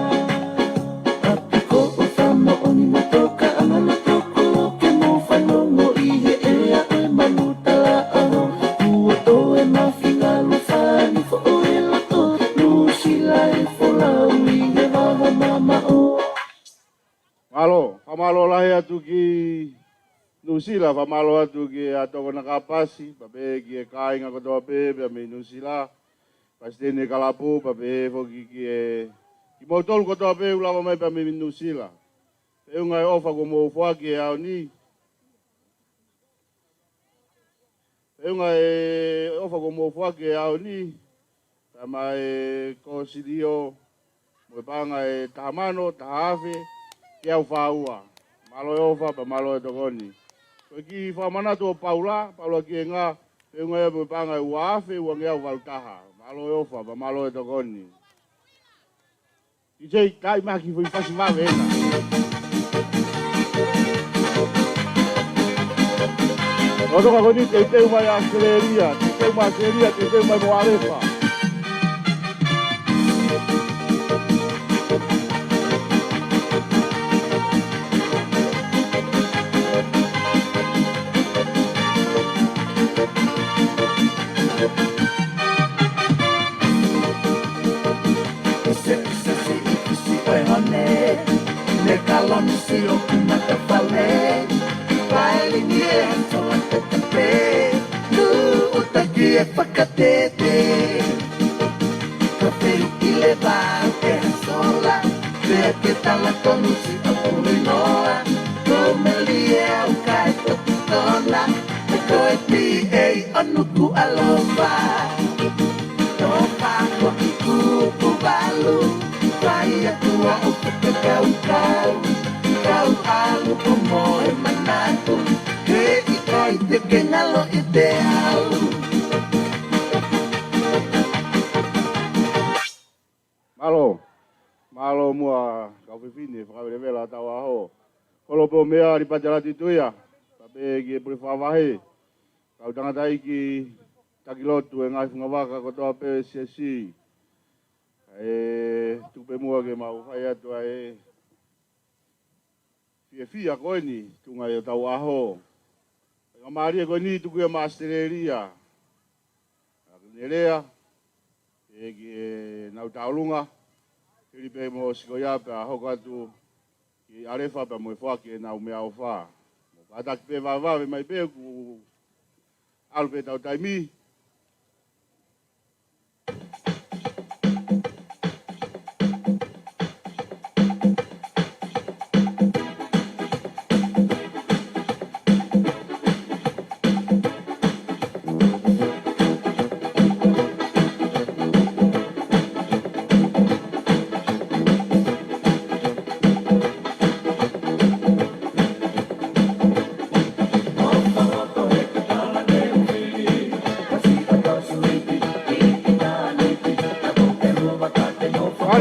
api ko o whama oni motoka angana toko ke mo whanongo i he ea koe manutala aho ua to e mawhinga lufani fo o e lato nusila e wholau i he waha mama o Malo, pamalo lahi atu ki Nusila, pamalo atu ki atoko na kapasi, pape ki e kainga kotoa pe, pe me Nusila, pastene kalapu, pape foki ki e ki motol kotoa pe ulama mai pa me Nusila. Pe unga e ofa ko mo fuaki e au ni. Pe unga e ofa ko mo fuaki e au ni, tama e ko sidio, mo panga e tahamano, tahafe, kia ufaua, malo e ofa pa malo e tokoni. Koe ki whamana tō Paula ki e ngā, e ngā e panga e uafe ua ngea uvaltaha, malo e ofa pa malo e tokoni. I sei, kai maki fui pasi mawe ena. Rotoka koni te teu mai a Seleria, te teu mai Seleria, te teu mai Moarefa. Ne kalon si o kumata fale Paeli ni e hantola te tape Nu utaki e whakatete Ka wheu ki le vāu e hansola Pea ke tala tonu si a puli noa Ko me li e au kai toku tona E ko e pi e onu ku alofa No pako ki kupu balu Vai a tua o que kau alu como e manatu que i kai te kenalo ideal Malo mua kau fifine whakawere vela tau aho. Kolo po mea ri pajarati tuia, tape ki e puri whawahe. Kau tangatai ki takilotu e ngai whangawaka kotoa pe siasi. Tupe mua ke mau whai atua e fia koe ni, tunga e tau aho. Ngā maari e koe ni tuku e Mastereria. Nerea, e ki e nau taulunga, kiri pe mo sikoia pe a hoko atu ki arefa pe mo e whaki e nau mea o wha. Mo pataki pe wawawe mai pe ku alu pe tau taimi.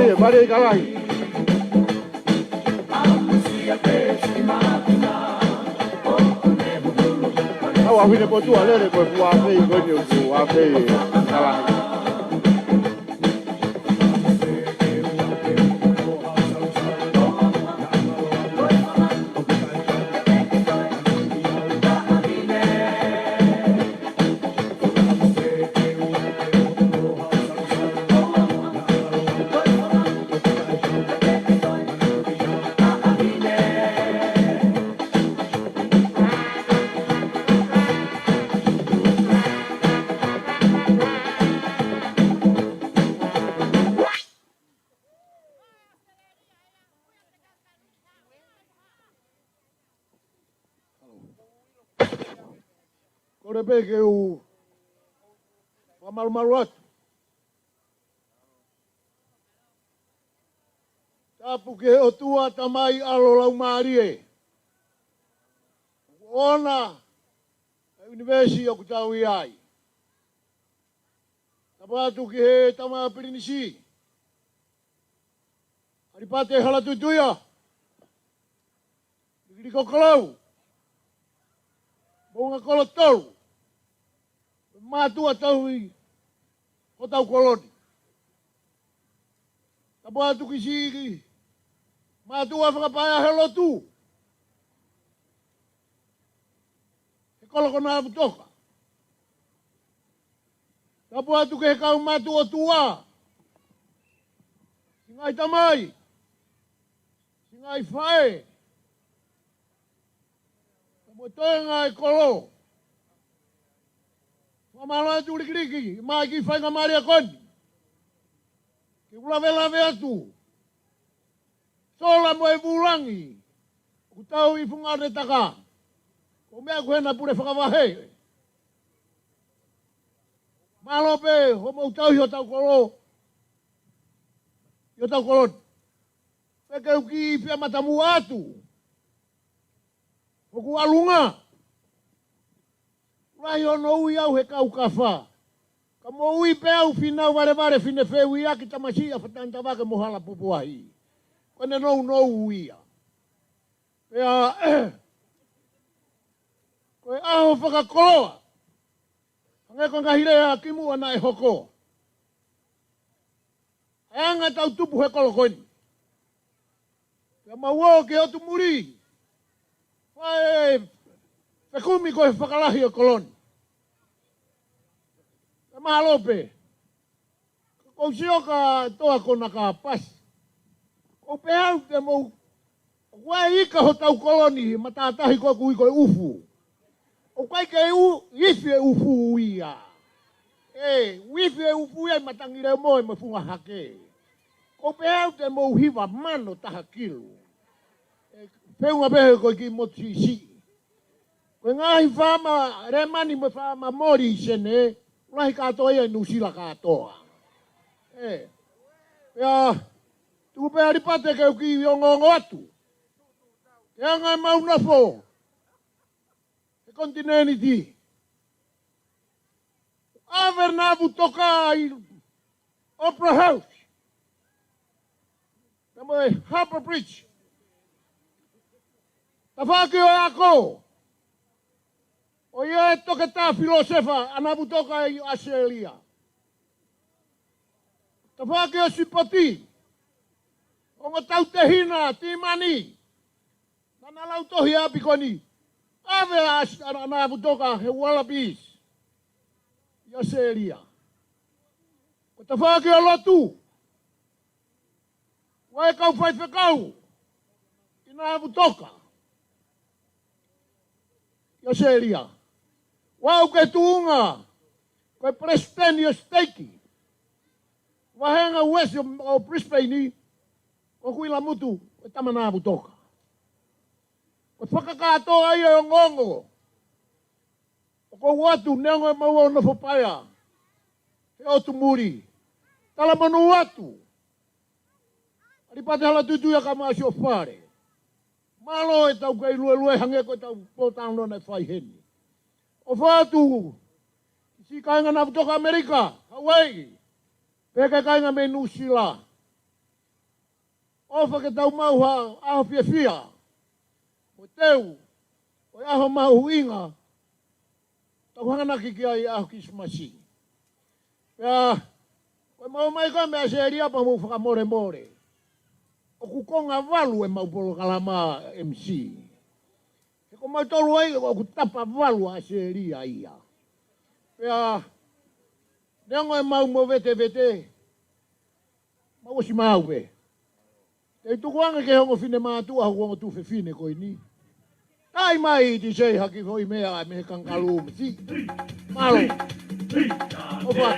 e mare kalai. Au awine po tu alere ko fu afe ko ni fu afe kalai. Kore pe ke u wamarumaru atu. Tapu ke o tua tamai alo lau maarie. Ona University o kutau iai. Tapatu ke he tama pirinisi. Aripate hala tutuia. Dikiri kokolau. Bunga kolo tolu. Matua tau i o tau koloni. Tapatu kisi matua whakapaya helo tu. He kolo kona apu toka. Tapatu ke kau matua tua. Singai tamai. Singai whae. Motonga e kolo. Mamala tu riki mai ki fai ngamaria kon. Ki ula vela atu. Sola mo e bulangi. Utau I fungare taka. Ko mea kuhena pure whakavahe. Malo pe homo utau hi o tau kolo. I o tau kolon. Peke uki pia matamu atu. Oku alunga. Rai ono ui au he kau kawha. Ka mo ui pe au finau vare fine feu ia ki tamasi a whatanta wake mohala pupuahi. Kone no ia. Pea, koe aho whakakoloa. Hange ko ngahirea kimu ana e hoko. Anga tau tupu he kolokoni. Pea mauo ke otu muri. Vai, whekumi koe whakalahi o koloni. E mahalope. Kou sio ka toa kona ka pasi. Kou pehau te mou. Koe ika ho tau koloni, matatahi koe kui koe ufu. O kai ke wifi e ufu uia. Wifi e ufu ia matangire moe me funga hake. Kou pehau te mou hiva mano taha kilu. Peunga behe koe ki moti si. Koe ngahi whama remani me whama mori sene, ulahi katoa ia nusila katoa. Pea, tuku pea ripate keu ki ongongo atu. Kea ngai mauna fo. E kontineniti. Aver nabu toka I Opera House. Tamo e Harbour Bridge. Tafaki o ako. O ia e toke tā filosefa anabu toka I Australia. Tafaki o sipoti. O ngā tau te hina, timani. Nana lau tohi api koni. Ave anabu toka he wallabies. I Australia. O tafaki o lotu. Wai kau whai whekau. I anabu toka. I Australia. Wau ke tuunga, koe Preston o Steiki. Wahenga West o Brisbane, ko kuila mutu, koe tamanabu toka. Koe whakakatoa ia o ngongo. O ko watu neongo e maua no whapaya. He otu muri. Tala manu watu. Aripate hala tutuia ka maasi o whare. Malo e tau kei lue hange koe tau potano na whai heni. O whātu, si kainga na toka Amerika, Hawaii, peke kainga me New Zealand. Ofa ke tau mau ha aho pia fia. O teu. O aho mau inga. Tau hanga ki ai aho kismasi. Ya. Ko mau mai ka me seria pa mo whakamore more. O kukonga walu e mau polo kalama MC. E ko mau tolu ai o kutapa walu a seria ia. Ya. Nengo e mau mo vete. Mau si mau be. Te tukuanga ke hongo fine mātua hongo tu fe fine koi ni. Tai mai ti sei haki hoi mea me kankalu si. Malo. Opa.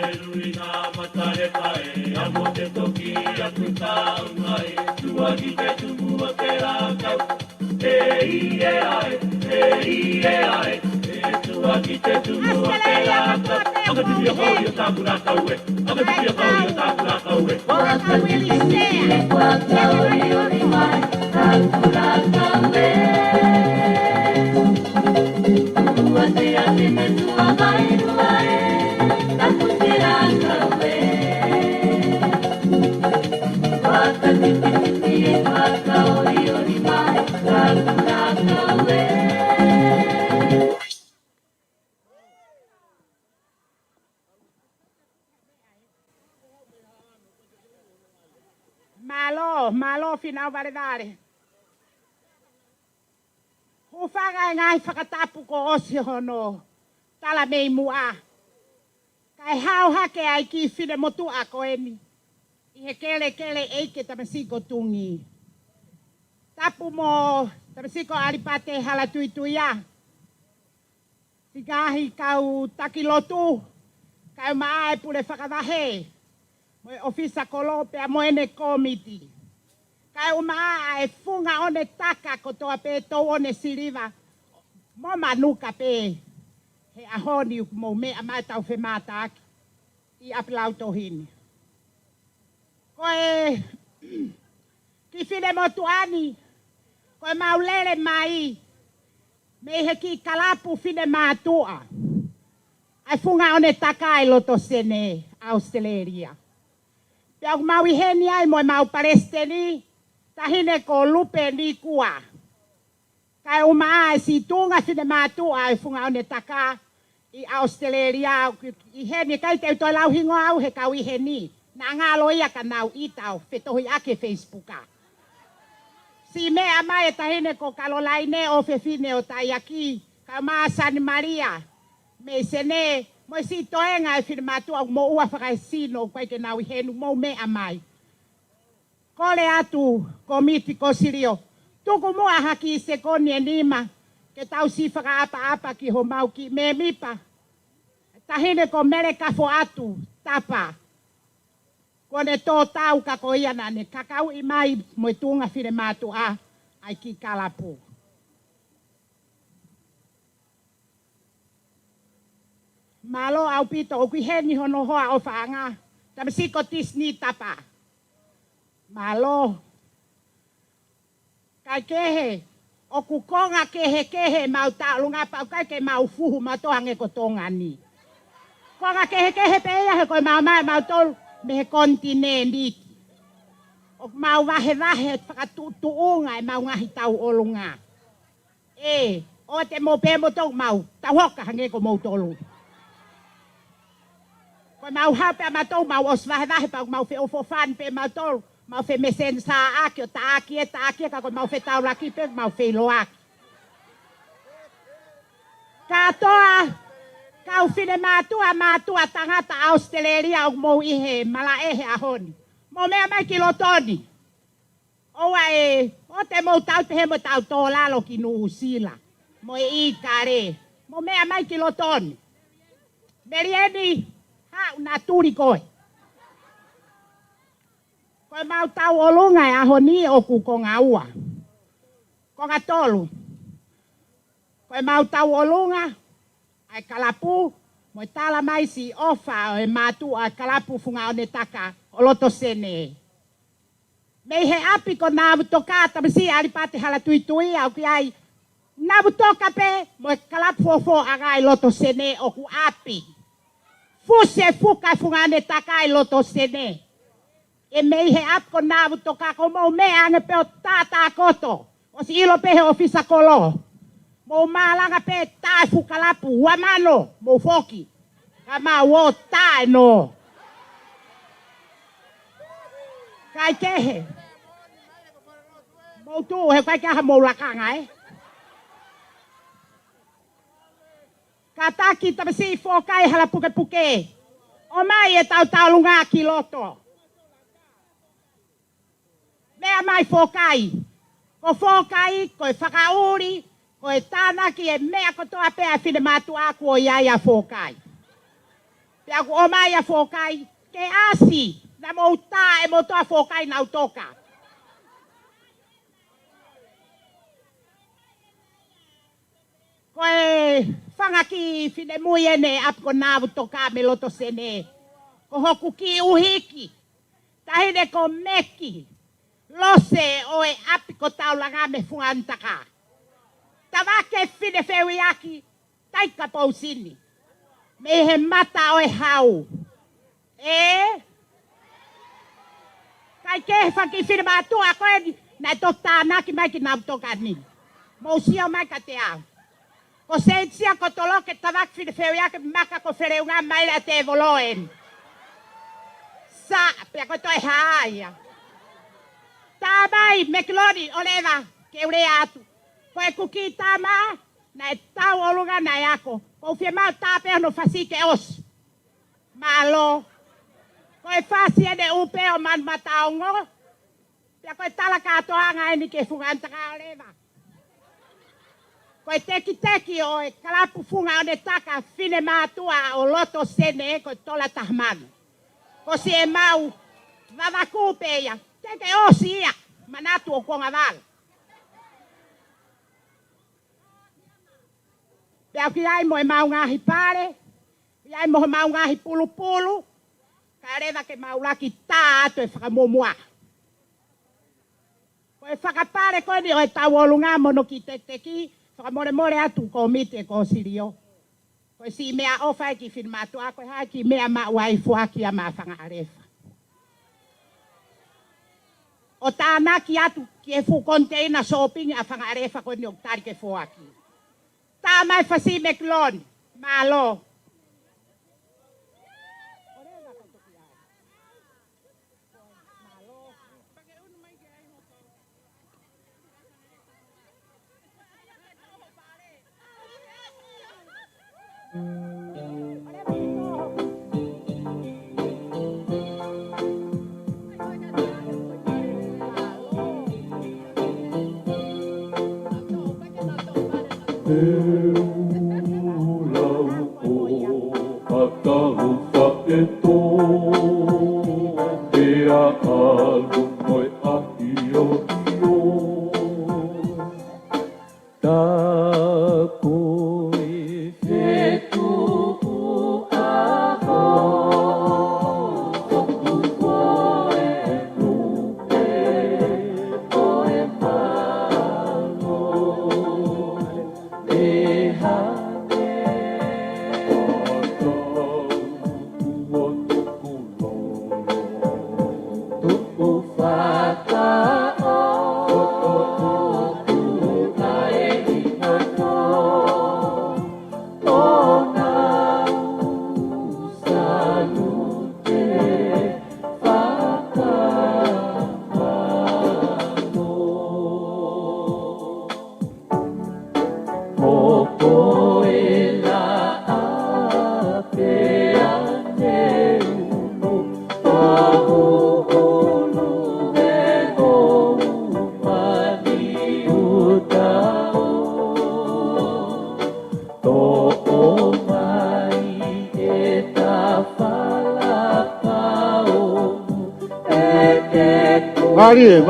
Malo final validade. Hufaga ngai whakatapu ko osi hono. Tala mei mua. Kai hau hake ai ki whine motu a koeni. I he kele eike tamasiko tungi. Tapu mo tamasiko aripate hala tuituia. Tikahi kau takilotu. Kau maa e pule whakadahe. Moe ofisa kolopea moene komiti. Kai umaa e funga one taka ko toa pe tau one siriva. Mo manuka pe. He ahoni mo me amai tau fe mata aki. I aplau tohini. Koe ki fine motuani. Koe maulele mai. Me he ki kalapu fine matua. Ai funga one taka i loto sene Australia. Pea mau i heni ai mo mau palestini. Tahine ko lupe ni kua. Kai umaa si tunga fine matua i funga one taka i Australia. I heni kai te utoi lau hingo au he kau i heni. Na ngalo ia ka nau i tau fetohi ake Facebooka. Si mea mai tahine ko kalolaine o fefine o taiaki. Ka maa San Maria. Me sene mo si toenga e fine matua mo ua whakaisino kwai ke nau i henu mo mea mai. Kole atu komiti ko sirio. Tuku mua haki se koni e nima. Ke tau si whakaapa ki ho mau ki me mipa. Tahine ko mere kafo atu tapa. Kone tō tau kako iana ne kakau i mai mo tunga fine matua ai ki kalapu. Malo au pito o kui heni hono hoa o whaanga. Tamasiko tisni tapa. Malo. Kai kehe. O kukonga kehe mau taulunga pau kai ke mau fuhu mau tohange ko tonga ni. Konga kehe peia he koi mau mai mau tolu me he kontinenti. O mau vahe whakatuunga e mau ngahi tau olunga. E, o te mo pe mo tau mau. Tau hoka hange ko mau tolu. Koi mau hape ma tau mau os vahe pau mau fe ofofan pe mau tolu. Mau fe mesen sa aki o ta aki ka koi mau fe tau laki pe mau fe loaki. Katoa kau fine matua tangata Australia o mo ihe mala ehe ahoni. Mo mea mai kilotoni. Oa e o te mo tau te he mo tau tō lalo ki Nuusila. Mo e i kare. Mo mea mai kilotoni. Merieni ha una turi koe. Koe mau tau olunga e ahoni o kukonga ua. Konga tolu. Koe mau tau olunga. Ai kalapu. Mo tala mai si ofa e matu ai kalapu funga o ne taka. O loto sene. Mei he api ko nāvu toka tamasi aripate hala tuitui au ki ai. Nāvu toka pe mo kalapu fofo agai loto sene o ku api. Fuse fuka funga ne taka ai loto sene. E mei he apko nāvu toka ko mau me ange peo tātā koto. O si ilo pehe ofisa kolo. Mau mālanga pe tāe fukalapu, wamano, mau foki. Ka mā wō tāe no. Kai kehe. Mau tū he kai keha mau lakanga Ka taki tamasi fōkai hala puke puke. O mai e tau lunga ki loto. Mea mai fōkai. Ko fōkai, ko e whakauri, ko e tānaki e mea kotoa pēa whine mātu aku o iaia fōkai. Pea ko o mai a fōkai, ke asi, na mou tā e motoa fōkai nau toka. Ko e whangaki whine mui ene apko nāvu toka me loto sene. Ko hoku ki uhiki, tahine ko meki. Lose o e api ko taulanga me fuantaka. Tawake whine whiaki, taika pausini. Me he mata o e hau. Kai ke whaki whine mātua koe, nai tō tānaki mai ki nāu toka ni. Mōsia mai ka te au. Ko sentia ko toloke tawake whine whiaki maka ko whireunga mai la te voloen. Sa, pia ko toi haia. Tā mai, mekloni, oleva, ke ure atu. Ko e kuki tā mā, na e tau olunga nai ako. Ko uwhia mau tā pēo no whasike os. Mālo. Ko e whasi ene upeo man mataongo. Pia ko e tala kātoanga eni ke whungantaka oleva. Ko e teki o e kalapu whunga o ne taka whine mātua o loto sene ko e tola tahmanu. Ko si e mau, vavakupeia. Teke osi ia, manatu o konga wala. Pea ki ai mo e mau ngahi pare, ki ai mo e mau ngahi pulu, ka rewa ke mau laki tā ato e whakamomua. Ko e whakapare koe ni o e tauolunga mono ki te teki, whakamore atu ko mite ko sirio. Ko e si mea ofa e ki whinmatu a koe hai ki mea mauai fuaki a maa whanga arefa. O tānaki atu ki e fu container shopping a whangarefa koe ni o tari ke fuaki. Tā mai whasi mekloni, mālo.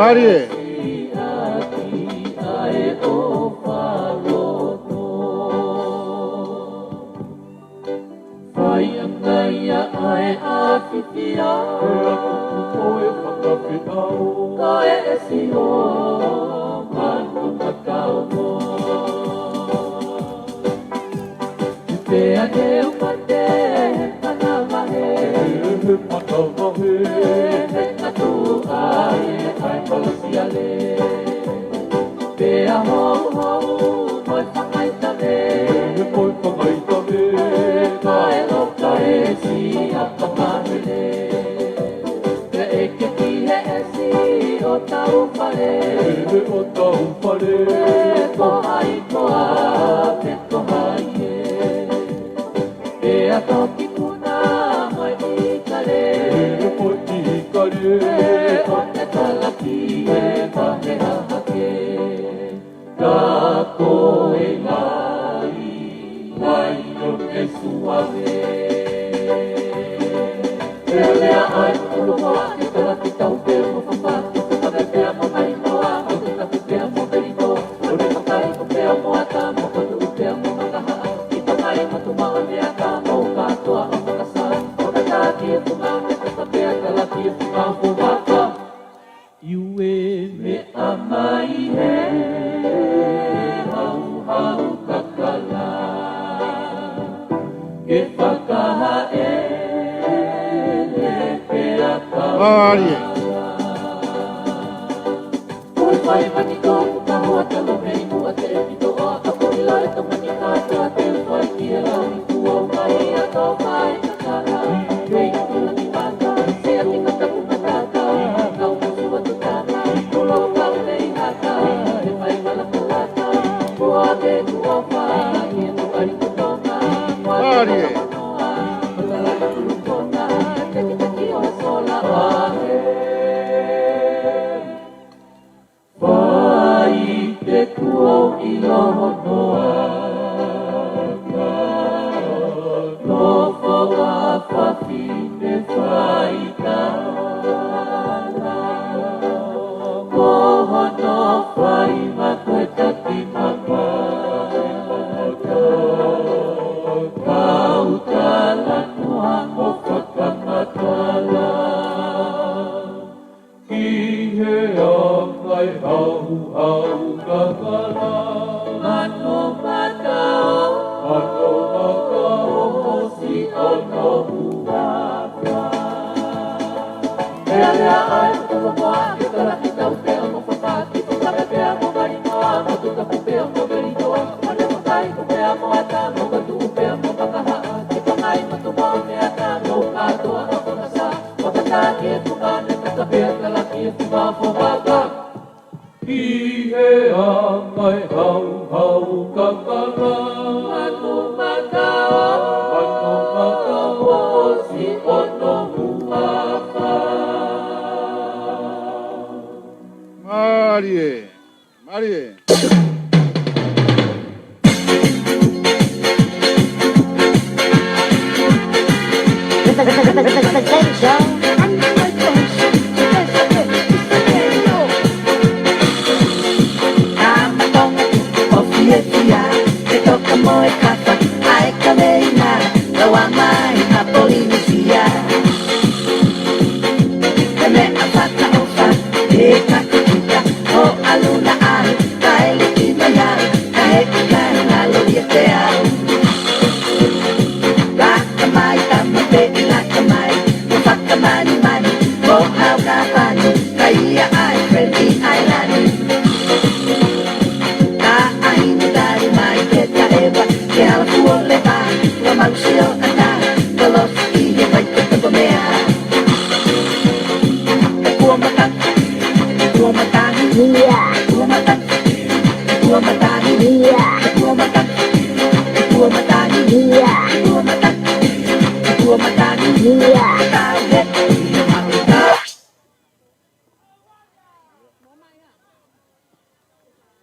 Marie. Thank you. whare, o tau whare, ko hai koa, te ko hai e. E a toki puna mai I kare, o I kare, o te talaki e wahera hake. Ka koe mai, mai o te suave. Lea lea ai kuru moa, ke tala ki tau te mo whawhatu, ka me pea mo mai noa, ka tuka ku pea mo merito, o re makai ko pea mo ata, mo katu u pea mo makahaa, ki ta mai matu maa mea ka mo katoa o makasa, o me tā ki e whunga, me ka pea tala ki e whunga o waka. Iue me a mai he, hau hau kakala, ke whakaha e, Marie. Oi vai mani ko ka hoa te lo mei mua te pito o ka pori lai to mani ka ta te whai ki e la ni ku o mai a ka mai ka kara Hei ku ni mata, se a tika tapu matata Ka o kusu atu tata, kulo ka nei hata He whai wala kulata, kua te ku o whai Ki e tu kari kutona, Marie. Matala ki kulukona, te ki o sola ahe Vai te kuo I loho noa No whawa whawhine whai tāna Koho no whai ma koe tati mamata Kautala noa o whakamatala Ki he amai hau hau kakala Mano matao o si ono huaka Lea lea ai o tolo moa ke tala ki tau te ono whapaki Ka me pea mo mari noa, mo tuka pu pea mo meri noa Mane mo kai ko pea mo ata, mo katu pea mo makahaa Ki pa mai matu mo me ata, mo katoa a whakasa Mo kata ki e tumane, kata pea tala ki e tumafo waka Ki he amai hau hau kakara Manu makao si ono huaka Marie. Marie.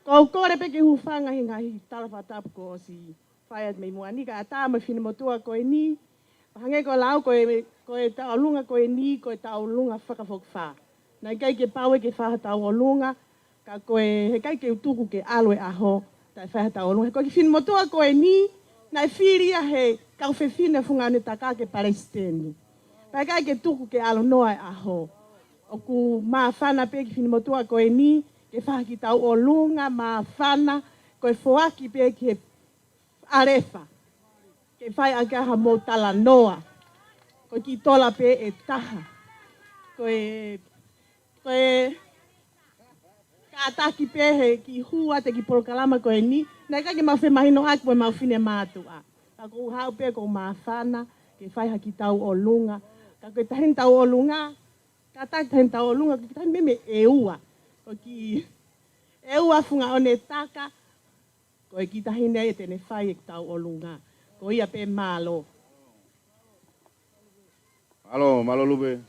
Kau kore peke hufanga hingahi talafa tapu ko si whaiat mei mua ni ka tā ma whina motua koe ni. Hange ko lau koe tau lunga koe ni, koe tau lunga whakawhokwha. Nai kai ke paue ke whahatau o lunga, ka koe he kai ke utuku ke aloe aho, tai whahatau o lunga. Koe ki whina motua koe ni, nai whiria he kau whewhina whungane taka ke Palestini. Pai kai ke tuku ke alo noa aho. O ku maa whana pe ki whina motua koe ni, ke whaki tau o lunga, maa whana, koe whoaki pe ke arefa. Ke whai agaha mō tala noa. Koe ki tola pe e taha. Koe kātaki pe he ki hua te ki porokalama koe ni. Nai kake mau whi mahino aki koe mau whine mātua. Ka kou hau pe kou maa whana, ke whai haki tau o lunga. Ka koe tahin tau o lunga, ka taki tahin tau o lunga, ka tahin meme e ua. o ki e ua funga o ne taka, ko e ki tahi nei e tene whai e tau o lunga. Ko ia pe malo. Malo lupe.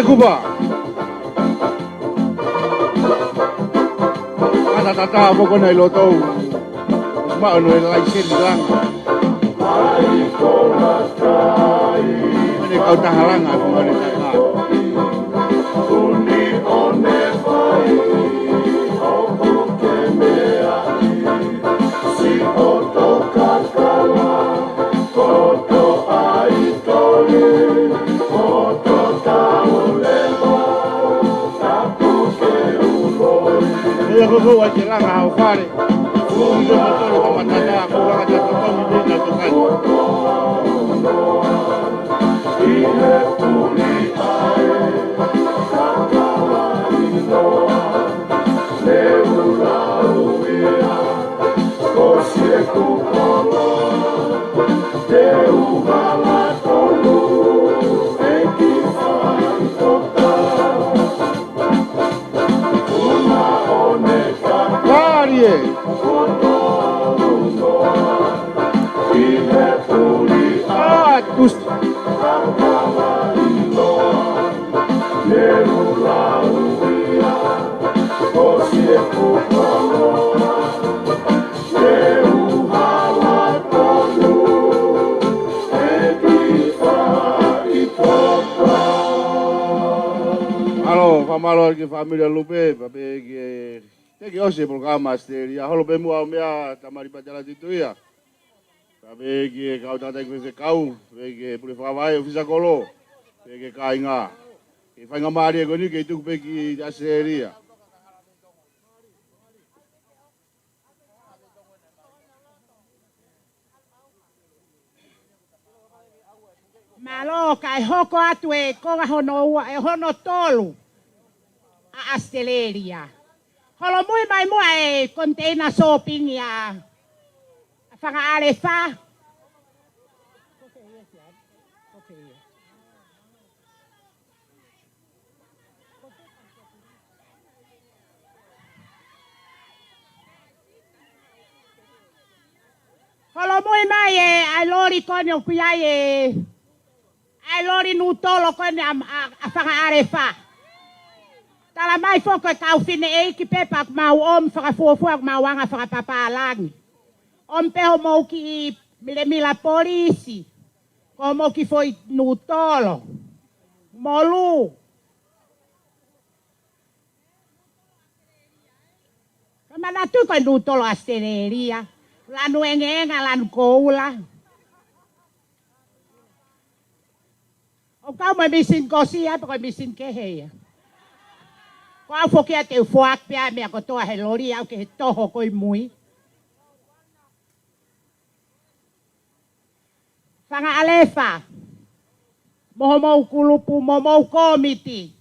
Cuba. Ada tata apa kau nak loto? Mak anu license lang. Ini kau tak halang aku ada tata. Aku buat jelang aku fare. Aku betul sama tata aku orang ada totong ini nak tukan. Malo ke família Lupe, pape que tem que hoje programa seria, holo pe mua mea tamari pajala itu ya. Pape que kau tata que se kau, que por favor eu fiz a colo, que cainga. Que fai ngamari ko ni que tu pe que a seria. Malo kai hoko atu e konga hono ua e hono tolu a Australia. Holo mui mai mua e container shopping ya whanga are wha. Holo mui mai e ai lori kone o kuia e ai lori nu tolo kone a whanga are wha. Tala mai foko e kau fine e ki pepa mau om whakafuafua mau wanga whakapapalangi. Om peho mau ki mile mila polisi. Ko mau ki foi nu tolo. Molu. Kamana tu ko nu tolo Australia. Lanu engenga lanu koula. O kau mai misin kosia pa ko misin keheia. Ko au foki a te ufuak pia mea ko toa he lori au ke he toho koi mui. Whanga alefa. Moho mau kulupu, moho mau komiti.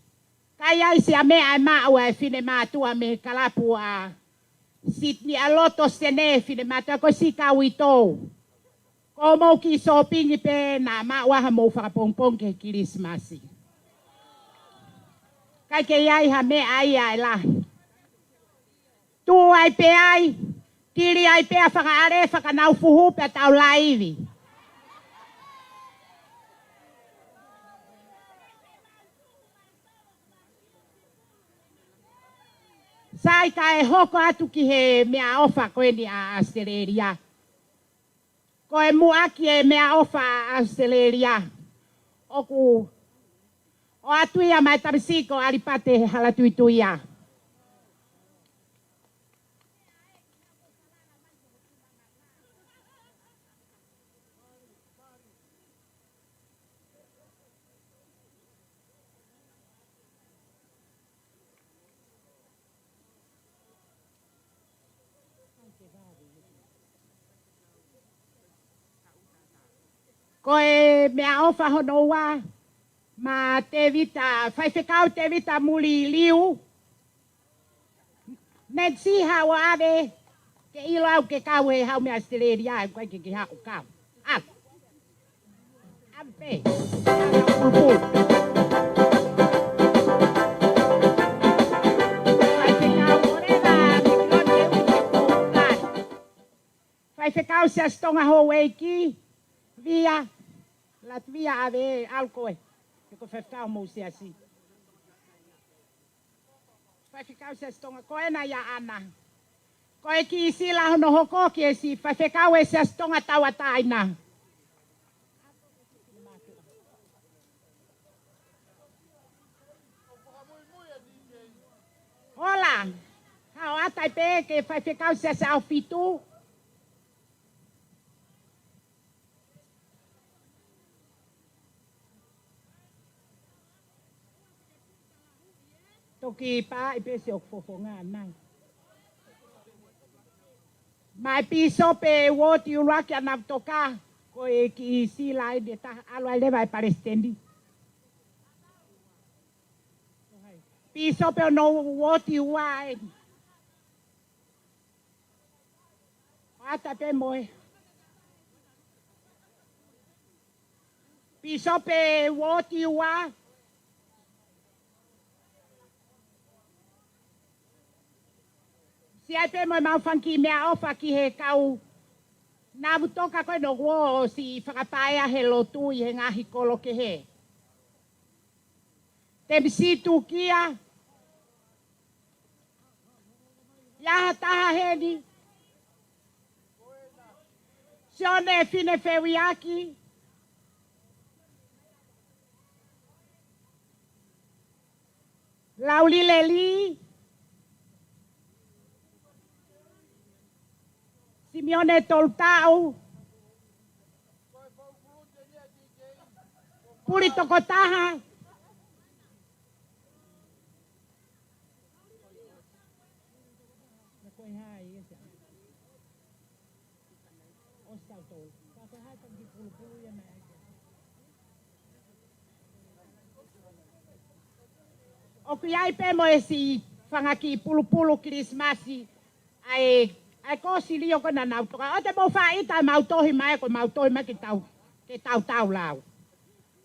Kai ai se a mea e maa ua e fine mātua me kalapu a Sydney a loto sene fine mātua ko si kau i tou. Ko mau ki sopingi pe na maa ua ha mau whakapongpong ke kirismasi. Kai ke iai ha me ai ai la. Tu ai pe ai. Tiri ai pe a whakaare whakanau fuhu pe tau laivi. Sai ka e hoko atu ki he mea ofa koe ni a Australia. Ko e muaki e mea ofa a Australia. Oku o atu ia mai tarisiko aripate halatuitu ia. Ko e mea ofa hono wa. Ma te vita, fai whekau te vita muli liu. Nen si hawa ave, ke ilo au ke kau he hau mea Australia, koe ke hau kau. Au. Ampe. Pulpul. Fai whekau oreva, me klone uke koukai. Fai whekau se astonga ho weiki, via, Latvia ave alkoe. Ko whewhau mou se asi. Whewhikau se astonga koe na ia ana. Koe ki isi la hono hoko ki esi. Whewhikau e se astonga taua taina. Hola. Hao atai pe ke whewhikau se asa au fitu. Toki pa i pese o fofonga nai. Mai piso pe woti uraki anam toka ko e ki si lai de ta alo ale vai palestendi. Piso pe no woti wai. Ata pe moe. Piso pe woti wai. Si ai pe mo mau fanki mea ofa ki he kau na butoka koe no wo si whakapaea he lotu i he ngahi kolo ke he. Te misitu kia. Iaha taha he ni. Sione fine fewiaki. Laulileli. Simeone Toltau. Puri Tokotaha. O kui ai pe mo esi whangaki pulu Krismasi ai kosi lio kona nautoka. O te mo whaita mautohi mai ko mautohi mai ke tau lau.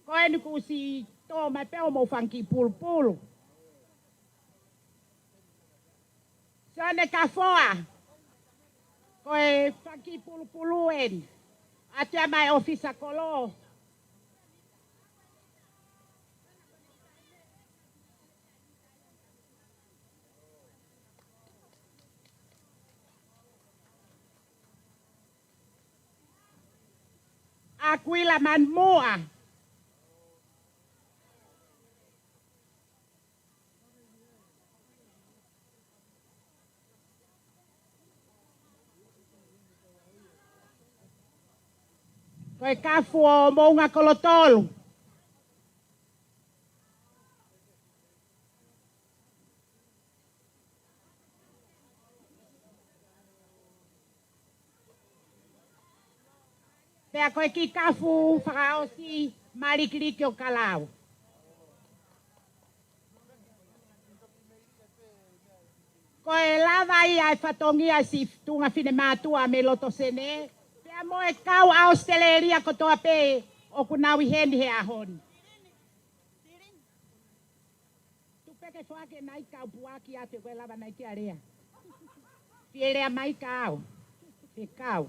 Ko enu kusi tō mai pe o mo whangi pulu. Sone ka foa. Ko e whangi pulu en. Atea mai ofisa kolo. Aquila man moa. Koe kafu o mounga kolotolu. Pea koe ki kafu whakaosi marikiriki o Kalau. Koe lava ia e whatongia si tunga whine mātua me loto sene. Pea mo e kau Australia ko toa pe o kunawi heni he ahoni. Tupeke whake nai kau puaki ate koe lava nai te area. Pierea mai kau. Pe kau.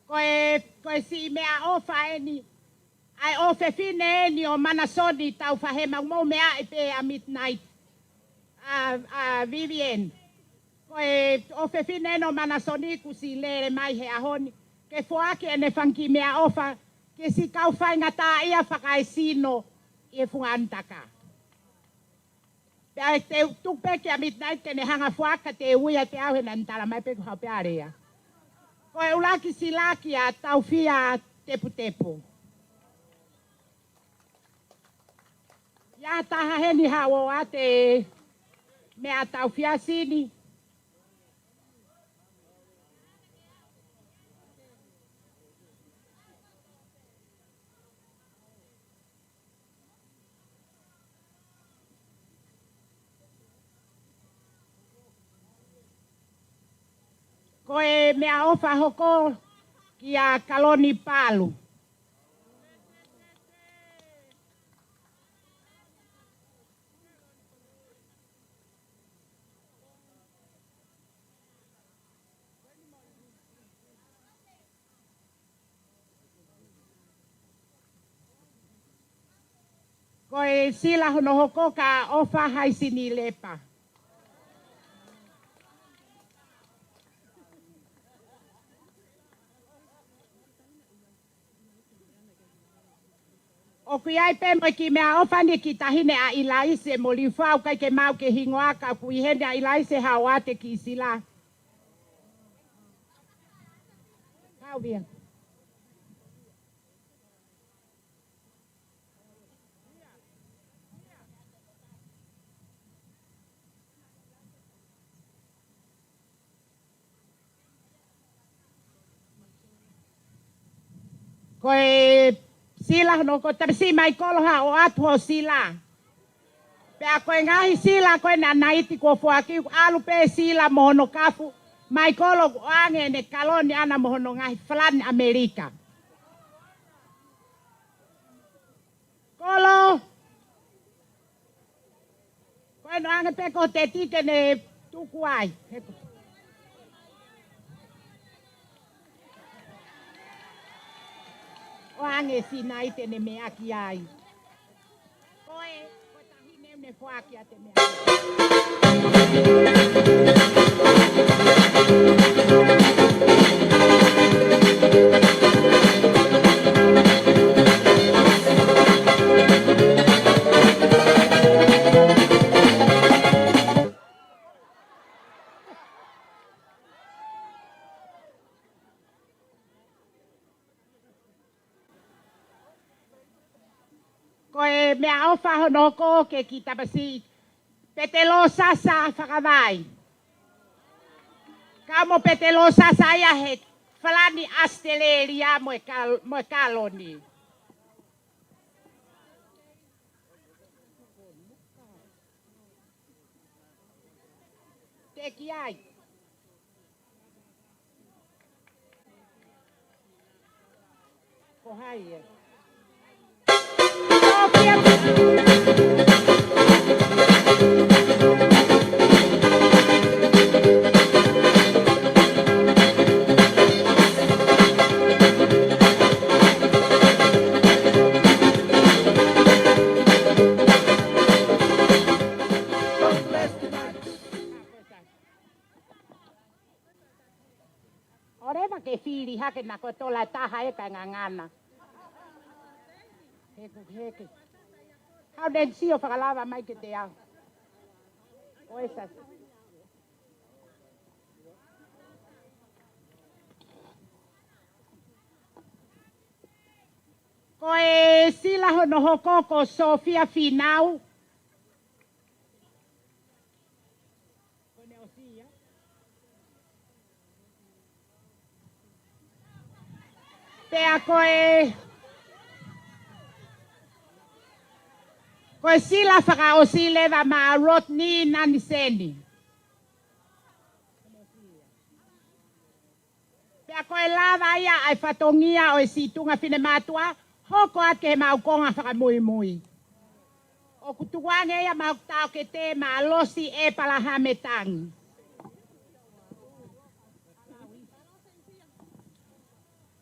Koe si mea ofa eni. Ai ofe fine eni o manasoni tau whahema mo mea e pe a midnight. Vivian. Koe ofe fine eni o manasoni kusi lere mai he ahoni. Ke fuake ene whanki mea ofa. Ke si kau whainga tā ia whakai sino i e whungantaka. Pea te tupeke a midnight kene hanga fuaka te uia te auhena ntala mai peku hau pe area. Koe ulaki silaki a tau fia tepu. Ia taha heni hao a te mea tau fia sini. Koe mea ofa hoko ki a Kaloni Palu. Koe sila hono hoko ka ofa haisini lepa. O kui ai pe mo ki mea ofani ki tahine a ilaise mo li whau kai ke mau ke hingoaka kui hene a ilaise hawate ki sila. Hau via. Koe sila no ko tarsi mai koloha o atu sila. Pea koe ngahi sila koe na naiti ko fuaki alu pe sila mohono kafu. Mai kolo ange ne Kaloni ana mohono ngahi flan Amerika. Kolo. Koe no ange pe ko te tike ne tukuai. O ange si nai te ne mea ki ai. Koe, ko tahi ne fuaki a te mea. Koe mea ofa honoko ke ki tapasi petelo sasa whakawai. Kamo petelo sasa ia he falani Australia mo Kaloni. te ki ai. Ko hai e. Oreva ke fili hake na kotola taha e ka ngangana. Heke. How did see of Alava make it there? Oisas. Koe sila hono hoko ko Sofia Finau. Pea koe sila whaka o sileva ma Rodney Naniseni. Pea koe lava ia ai whatongia o situnga whine matua, hoko ake maukonga whaka mui. O kutuange ia mautao ke te ma losi e palahametangi.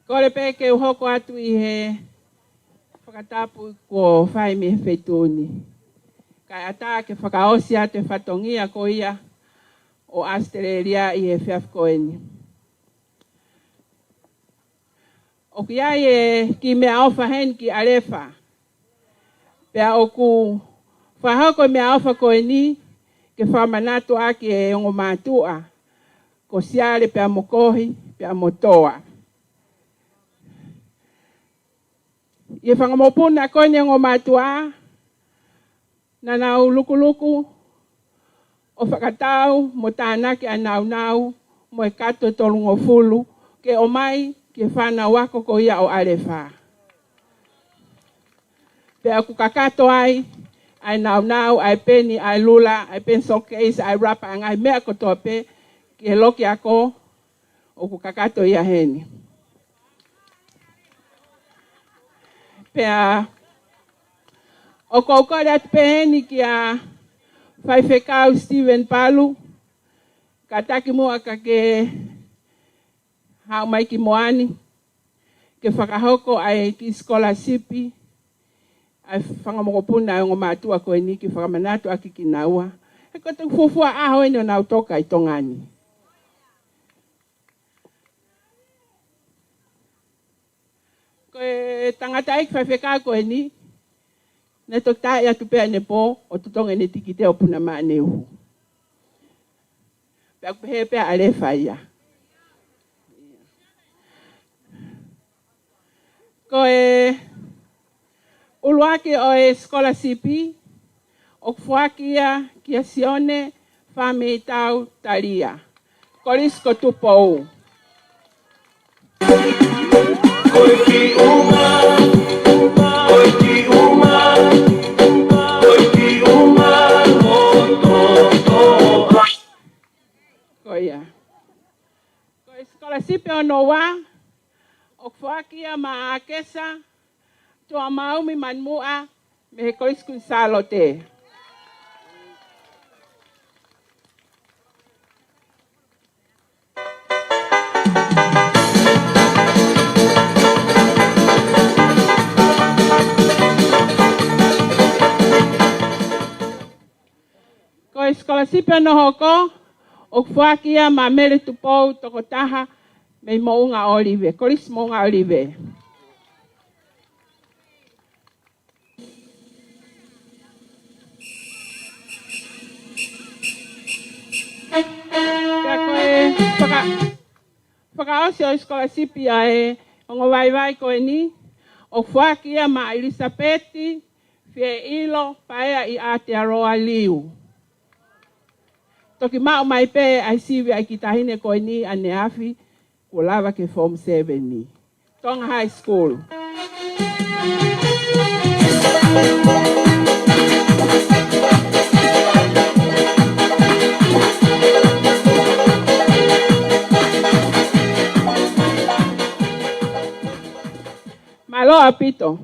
Kore pe ke uhoko atu I he whakatapu ko whai me whetuni. Kai ata ke whakaosi atu e whatongia ko ia o Australia I he whiafkoeni. O ki ai e ki mea ofa hen ki arefa. Pea o ku whahoko mea ofa koe ni ke whamanatu aki e ongo mātua. Ko siare pea mokohi pea motoa. Ie whangamopuna koe ni ongo mātua. Na nau lukuluku o whakatau mo tānaki a nau mo e kato tolungo fulu ke o mai ke whana wako ko ia o arefa. Pea ku kakato ai nau, ai peni, ai lula, ai pencil case, ai rapa, ai mea ko tope ke loki ako o ku kakato ia heni. Pea o koukore atu peheni ki a whaiwhekau Stephen Palu, ka taki mua ka ke hao mai ki moani, ke whakahoko ai ki scholarship, ai whangamokopuna ai ngō mātua koe ni ki whakamanatu aki ki naua. E ko te fufua aho ene o nau toka I tongani. Koe tangata ki whaiwhekau koe ni, ne tok tae atu pēa ne pō, o tutonga ne tiki te opuna maa ne uhu. Pēa kupehe pēa ale whaia. Koe uluaki o e scholarship, o kufuakia kia sione whame tau taria. Korisko tupou. Koe ki uma, koe ki uma, koe ki uma, o Koia. Koe scholarship o noa, o kufuakia ma akesa, tua maumi manmua, me he koriskun salo te. Koe scholarship no hoko, o kufuakia ma mere tupou toko taha, me mounga olive, koris mounga olive. Pea koe whakaosi o scholarship ai ongo vai koe ni, o kufuakia ma Elisabeti, fie ilo paea I Aotearoa liu. Toki mao mai pe ai siwi ai ki tahine koe ni ane afi, ko lava ke form 7 ni. Tonga High School. Malo apito.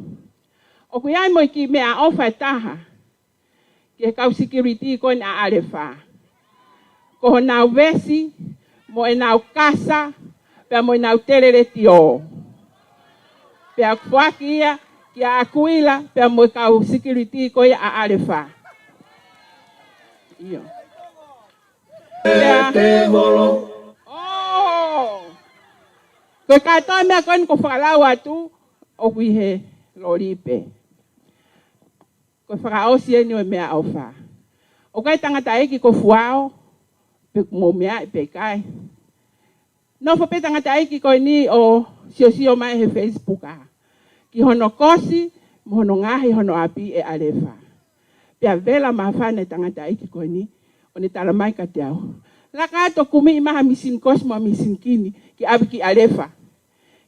O kuiai mo ki mea ofa taha. Ke kau security ko na alefa. Ko nau vesi, mo e nau kasa, pe mo e nau terere tio. Pe a kuakia, ki a akuila, pe mo e kau security ko a alefa. Iyo. Oh! Ko katoa mea kon ko whakalau atu, o kui he loripe. Ko whakaosi e niwe mea au wha. O kai tangata eki ko fuao, pe mo mea i pe kai. No fa pe tangata eki ko ni o sio mai he Facebook a. Ki hono kosi, mo hono ngahi hono api e alefa. Pea vela mahafane tangata eki ko ni, o ne tala mai ka te au. Laka ato kumi imaha misin kosmo misin kini, ki abi ki alefa.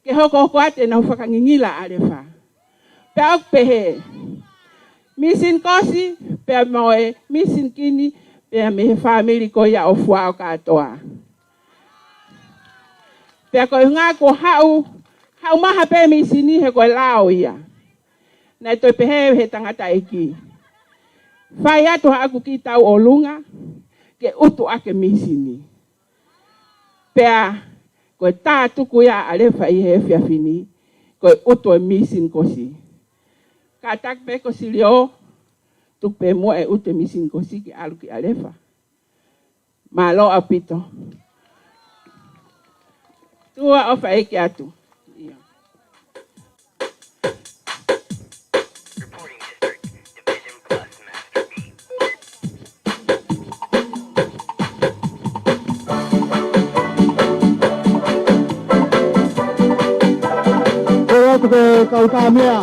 Ke hoko ate na whakangingila alefa. Pea au pehe. Misin kosi, pea moe, misin kini, pea mehe family ko ia o fuao katoa. Pea ko ngā ko hau maha pe misini he ko lao ia. Nai toi pehe he tangata eki. Whai atu haku ki tau o lunga, ke utu ake misini. Pea, koe tā tuku ia alefa i he whiawhini, koe utu e misin kosi. Ka tak pe kosi lio, tuk pe mua e utu e misin kosi ki alu ki alefa. Malo apito. Tua o whaeke atu. Reporting district, Division Plus Master B. Kau tu ke kau tamia.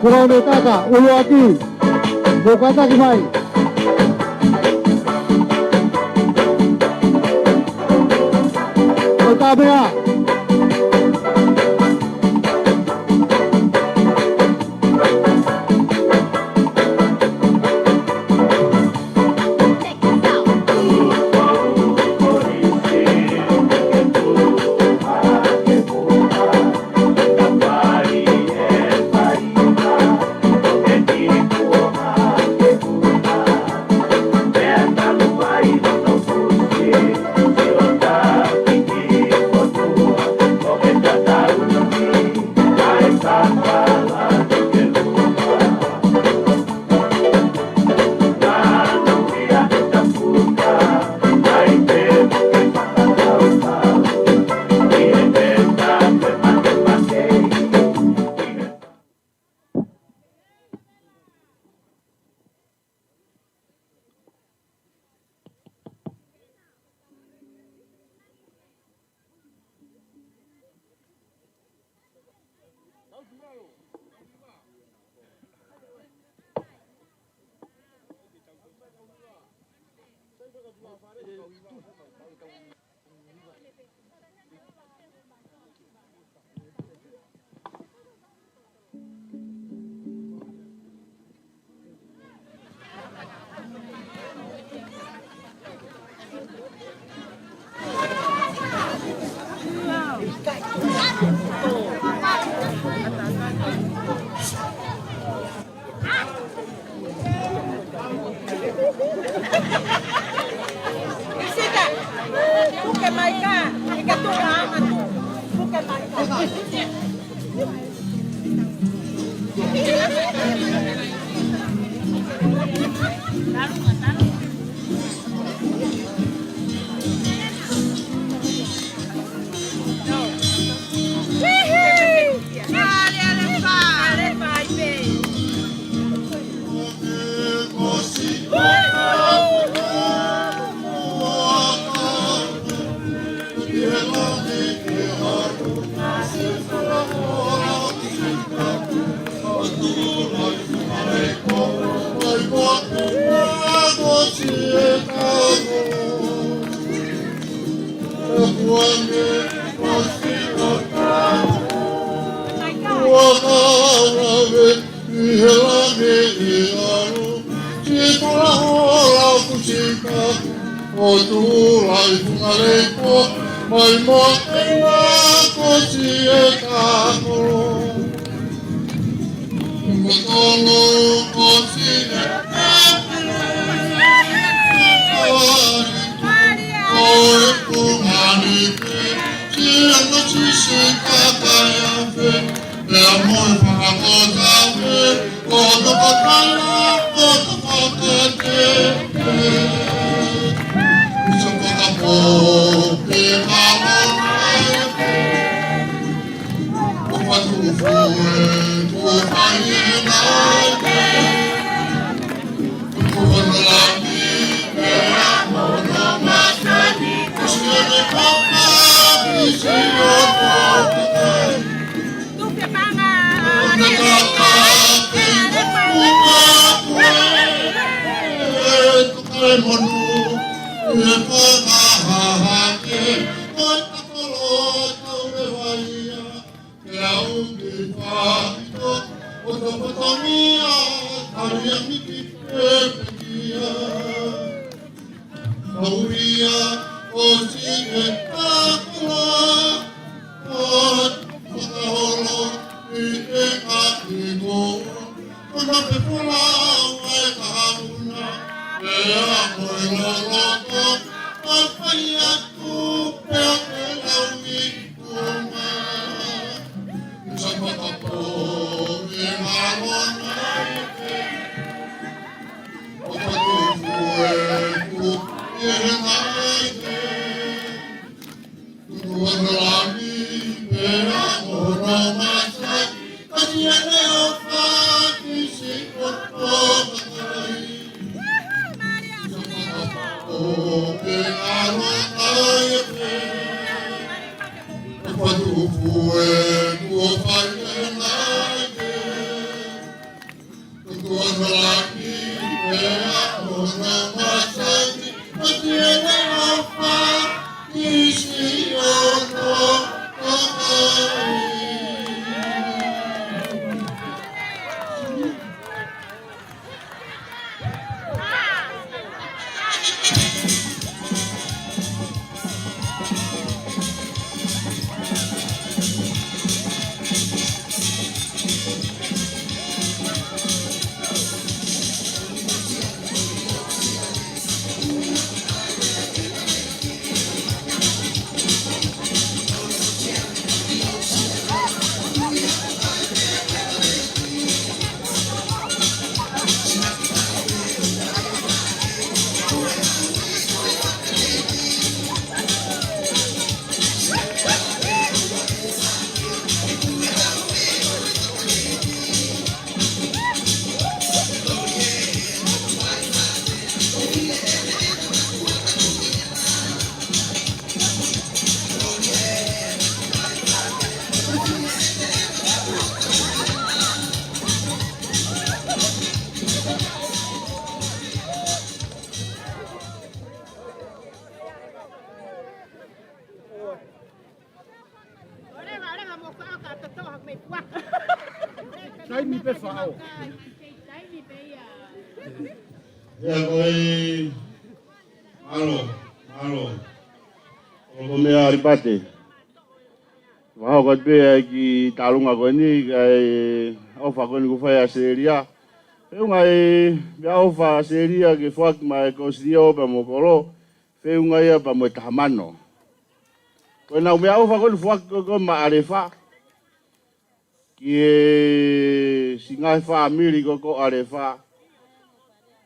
Kau ni kaka ulu aki. Kau kata kimai. Kau tamia. O tu lai funga leiko, mai mo te wā ko si Sai mi pe fao. Ya koi alo. O me aripate. Wahao ko be ki talunga ko ni kai ofa ko ni ko fa seria. Eu ngai ya ofa seria ke fuak mai ko sio pa mo kolo. Feu ngai pa mo tamano. Ko na me ofa ko fuak ko ma arefa. Ki singai family ko arefa.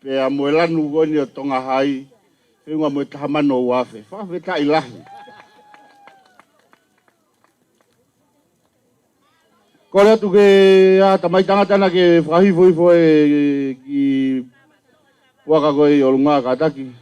Pe amoelanu ko ni tonga hai. Feu ngai mo tamano wafe. Fa fe ta ilahi. Kore tu ke a tamai tangata ke whahi foi ki waka koe o lunga kataki.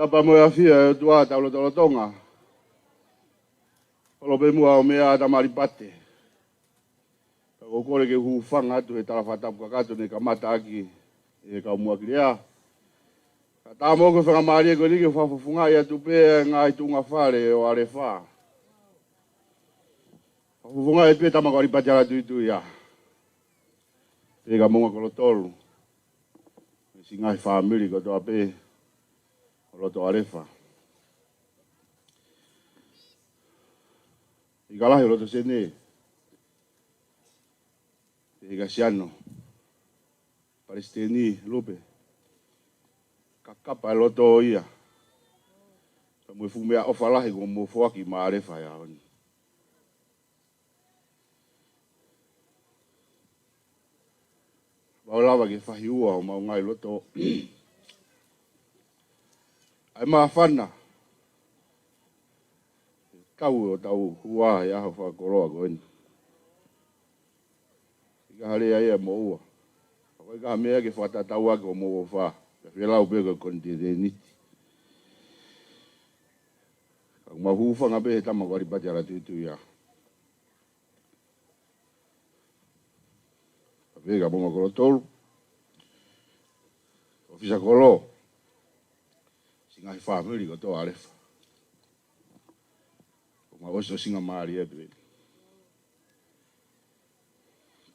Tapa mo afia tua taulo tonga. Polo be mua o mea tamari pate. Ko kore ke hu fanga atu e tala fata ka kato ne kamata aki e ka mua kirea. Ka ta mo ko fanga mari ko ni ke fa funga ia tu pe nga i tunga fare o are fa. Funga e pe tama ko ri pajara tu ia. Pe ka monga ko tolu. Singa family ko to ape lo to arefa. Igalahi lo to sene. Igasiano. Palestini lupe. Kakapa lo to ia. Mo fumea o falahi ko mo foaki ma arefa ya. Baulawa ke fahiua o maungai loto. Ai mafana. Tau o tau hua ya fa koroa ko ni. Ika hale ai mo ua. Ko ka mea ke fata tau ko mo fa. Ka fela o be ko kontinenti. Ka ma hufa ngabe tama ko ri pajara tu ya. Vega bonga ko tol. Ofisa kolo. Singa family ko to arefa. Ma oso singa mari e be.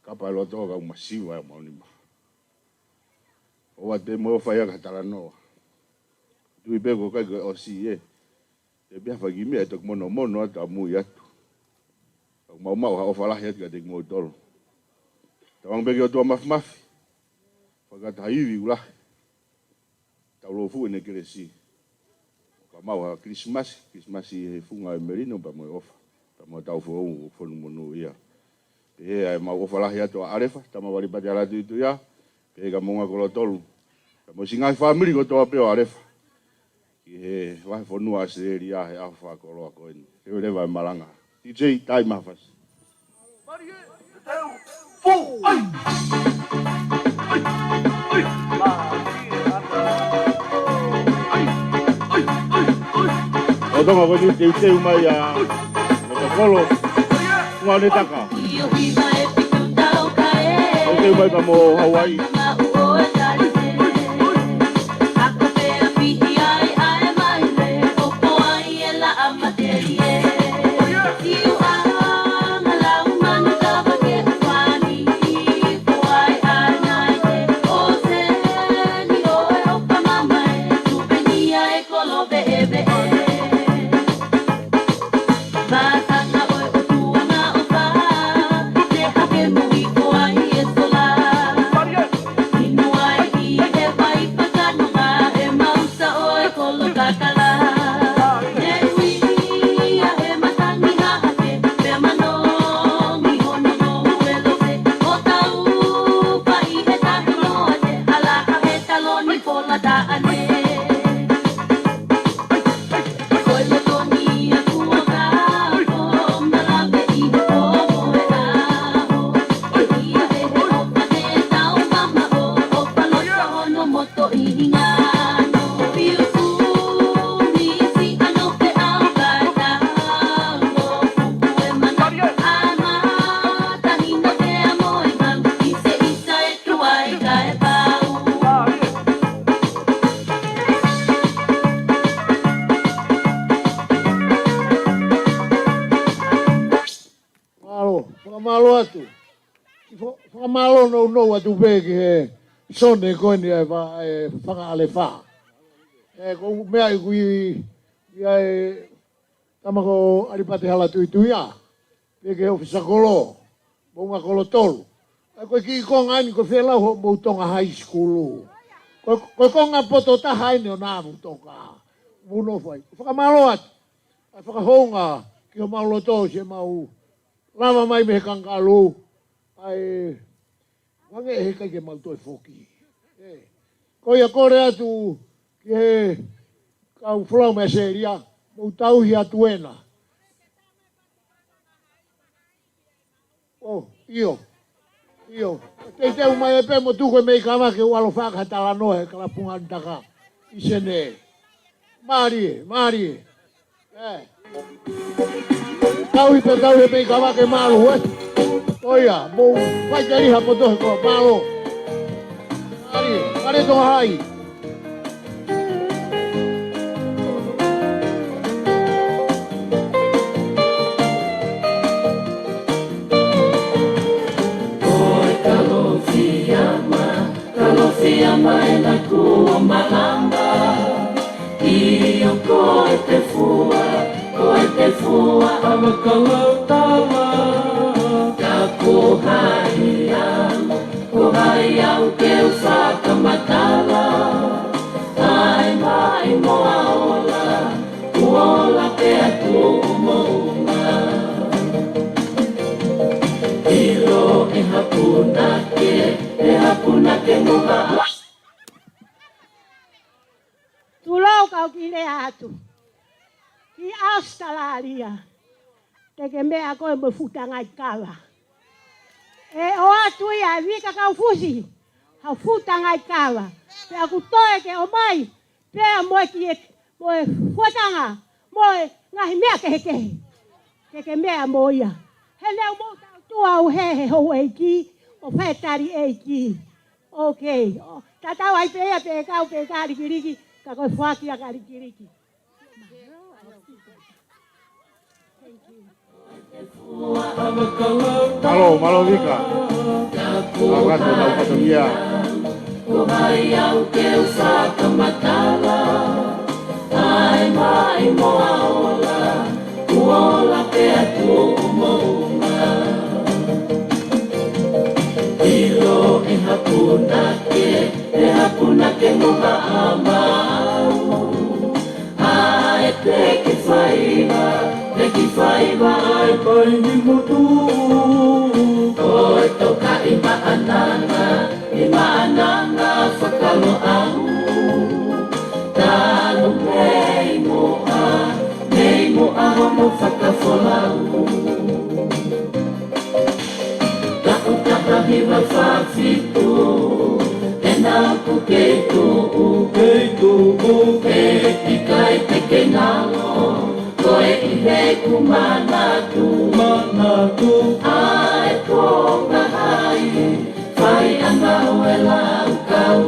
Kapa lo to ka masiva mo ni ma. O ate mo fa ya ka tala no. Tu ibe ko ka o si e. E bia fa gimi e to mono ata mu ya tu. Ma o fa la het ka de mo tol. Tawang begi o tua maf-maf. Whakata haiwi ulah. Tau lo fu ene keresi. Pa mau ha Christmas i he funga e merino pa mo ofa. Pa mo tau fu o fonu monu ia. Pe ai mau ofa lahi ato arefa. Tama wali pajara tu itu ia. Pe ka monga kolo tolu. Pa mo singai family ko toa peo arefa. Ki he wahe fonu a seeri a he afa kolo a koeni. Heo lewa e malanga. DJ Tai Mafas. O tonga ko ni te umai a mo kolo uma ne taka o te umai pa mo Hawaii Whakamalo no atu pēki he sone koini e whaka ale wha. Ko mea i kui e tamako aripate hala tui a. Pēki he ofisa kolo, bonga kolo tolu. Koe ki konga ani ko whela ho moutonga high school. Koe konga poto taha ine o nā moutonga. Muno whai. Whakamalo atu. Whakahonga ki ho maulo tō se mau. Lama mai me he kankalu. Ai wange he kai ke mal toi foki. Ko ia kore atu ki he kau flau me seria mo tau hi atuena. Oh, io. Te umai e pe mo tu ko me kama ke walo faka tala no he kala punga ndaka. Isene. Mari. Tau he pe kawa ke malu Oia, mo vai kari ha poto ko malu. Mari to hai. Kalau siama ela kua malamba Iyo koe te fua Awa kalau tawa Ka kohai au ke usaka matala Ai mai moa ola Kuola ke atu umounga Ilo e hapuna ke muha Tulau kau kile atu. Ki Australia. Teke mea koe me futangai kawa. E o atu ia vika kau fusi. Hau futangai kawa. Pe aku toe ke o mai. Pea moe ki moe futanga. Moe ngahi mea kehe. Teke mea moia. He leo mo tau tua au hehe hou eiki. O whetari eiki. Okay. Tatau ai pea pe kau pe karikiriki. Kako fuaki a karikiriki. Malo Vika. Agato na upatomia. Kohai au ke usaka matala Ai mai moa ola Kuola ke atu umounga Ilo e hapuna ke moha amau Ai te ki whaiva ai pai ni mutu Koe toka i maananga whakalo au Talo mei moa hono whakafolau Taku hiwa whawhitu E nāku keitu E tikai teke ngalo Koe i he kumanatu Ai konga hai Whai anga oe lau kau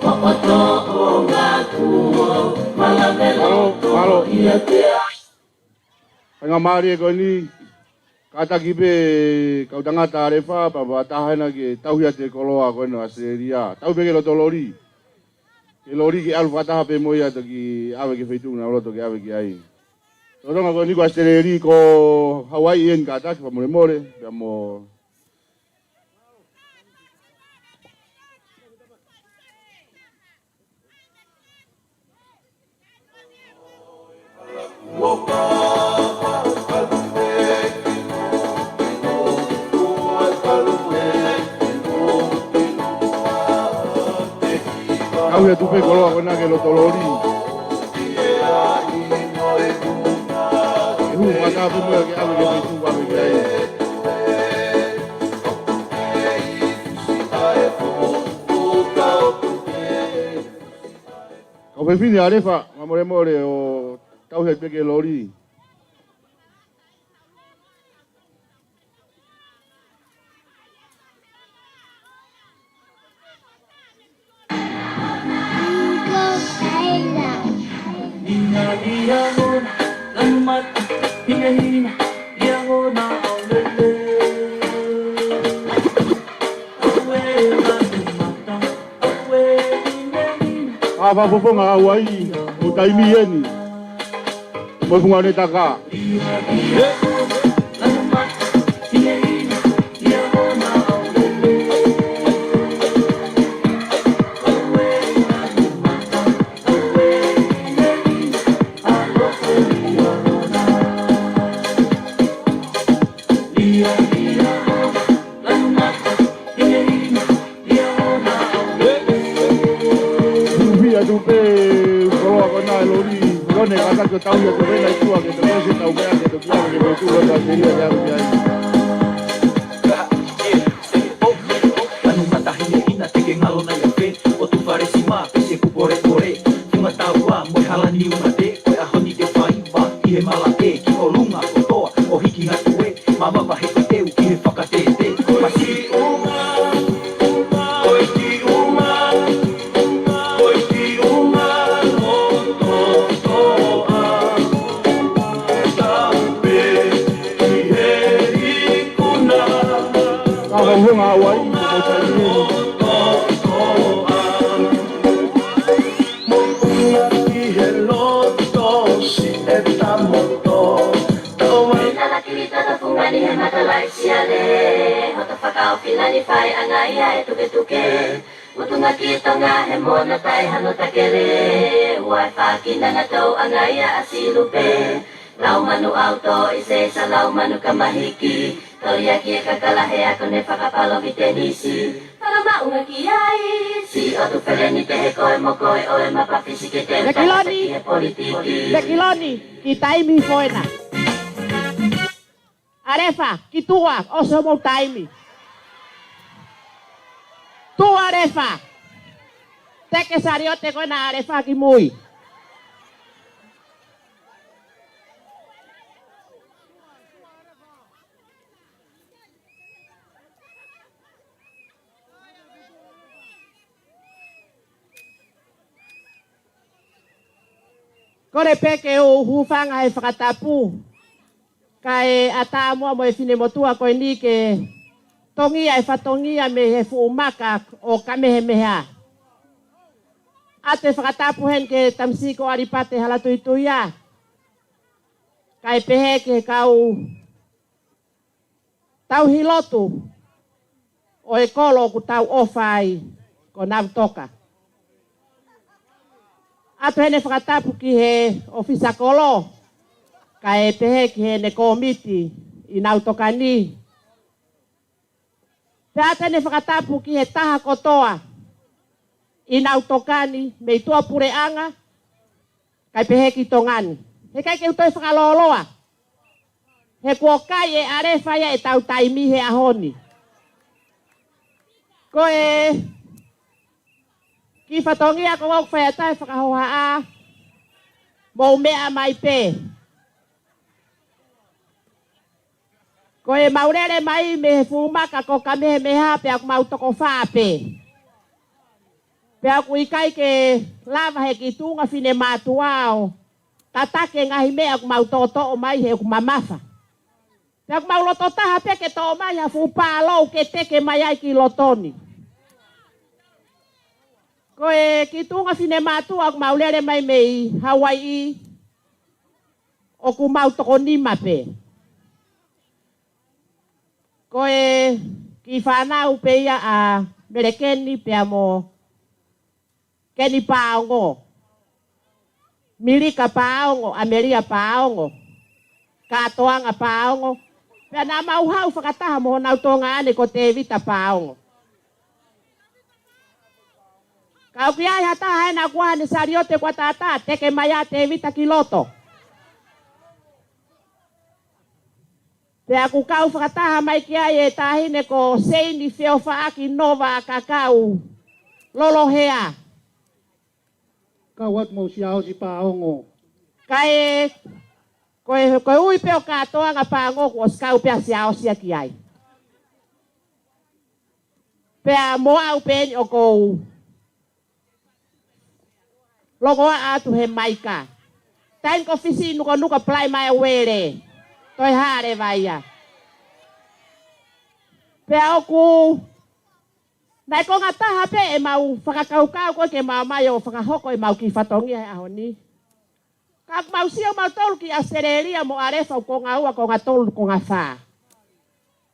O oto o ngā kuo Malamelo to ia te Panga mari e koe ni. Kataki pe kau tangata arefa pa tahana ke tauhia te koloa koe no Australia. Tau pe ke lo tolori. Ke lori ke alu fataha pe moia to ki ave ke feitu na loto ke ave ke ai. Toronga ko ni ko Australia ko Hawaii en kataki pa more pe mo Tauhia tu pe koloa koe na ke lo tolori. E hu fataha pe moia ke ave ke feitu pa ave ke ai. Kau pe fini arefa, more o tauhia pe ke lori. Ava fofonga Hawaii, o taimi eni. Mo funga ne taka. Kone kata ke tau ya kore na itua ke terus tau mea ke tu kia ke betu lo tau seria ya ku ai. Anu mata hine ina te ke ngalo na ya pe o tu pareci ma pe se ku pore pore tunga tau wa mai siale Hota whakao pinani whai angaia e tuke tuke Mutunga ki tonga he mona tai hano takere Uai whakina ngatau angaia asilupe Lau manu auto ise sa lau manu kamahiki Toria ki e kakalahe ako ne whakapalo vitenisi Whakamaunga ki ai Si o tu wheleni te he koe mo koe oe mapapisi ke te Dekiloni, politiki Dekiloni, ki taimi foena. Arefa, ki tua, o se mo taimi. Tu arefa. Teke sariote koe na arefa ki mui. Kore peke o hufanga e whakatapu. Kai ata mua mo e fine motua koe ni ke tongia e whatongia me he fuumaka o kamehemeha. Ate whakatapu hen ke tamsiko aripate halatuituia. Kai pehe ke kau tau hilotu o e kolo ku tau ofai ko navtoka. Ato hene whakatapu ki he ofisa kolo, ka e pehe ki he ne komiti i nautoka ni. Te ato hene whakatapu ki he taha kotoa i nautoka ni, me i tua pureanga, ka e pehe ki tongani. He kai ke utoi whakaloloa. He kua kai e arewhaia e tau taimi he ahoni. Ko e... Ki whatongia ko wau whaiatai whakahoha a mou mea mai pē. Ko e maurere mai me he fumaka ko kamehe meha pe aku mau toko whaa pē. Pe aku ikai ke lava he ki tunga fine mātuao. Tatake ngahi mea aku mau toto o mai he aku mamafa. Pe aku mau loto taha pe ke to mai ha fupalo ke teke mai ai ki lotoni. Ko e ki tunga fine mātua aku maulere mai mei Hawaii o ku mau toko nima pe. Ko e ki whanau pe ia a merekeni pe amo keni paongo. Milika paongo, Ameria paongo. Katoanga paongo. Pea na mau hau whakataha mo nau tonga ane ko te vita paongo. Kau ki ai hata hae na kua ni sariote kwa tata, teke maya te vita kiloto. Te aku kau whakataha mai ki ai e tahine ko seini whio whaaki nova kakau lolo hea. Kau at mo si ao si paongo. Kai koe ui peo katoa nga pango ko skau pea si ao sia ki ai. Pea mo au peni o kou. Logo atu he maika. Tain ko fisi nuka plai mai wele. Toi hare vaia. Pea oku. Nai ko ngataha pe e mau whakakaukau ko ke mau mai o whakahoko e mau ki whatongi he ahoni. Kak mau sio mau tolu ki Australia mo arefa ko ngaua ko ngatolu ko ngawha.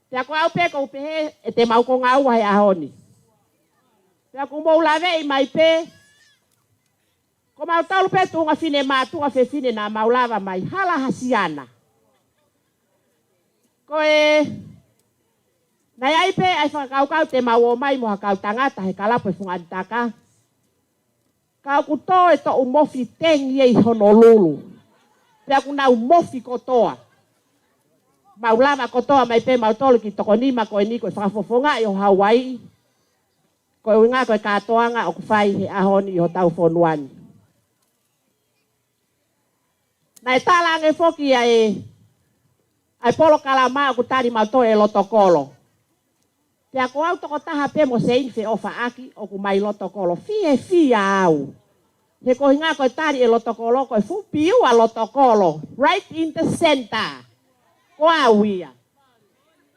Pea ko au pe ko pehe e te mau ko ngaua he ahoni. Pea ko mau lave i mai pe. Ko mau tolu pe tunga fine mātua fe fine na mau lava mai hala hasiana. Ko e... Nai ai pe ai whakaukau te mau o mai mo hakau tangata he kalapo e whungaditaka. Kau kuto e to umofi tengi e Honolulu. Pea ku nau mofi kotoa. Mau lava kotoa mai pe mau tolu ki toko nima ko e ni ko e whakafofonga i o Hawaii. Ko e ngā ko e katoanga o kuwhai he ahoni i ho tau whonuani. Nai talange foki ai polo kalama ku tari mauto e lotokolo. Pea ko au toko taha pe mo sein fe ofa aki o ku mai lotokolo. Fie au. He ko hinga ko tari e lotokolo ko fu piu a lotokolo. Right in the center. Ko au ia.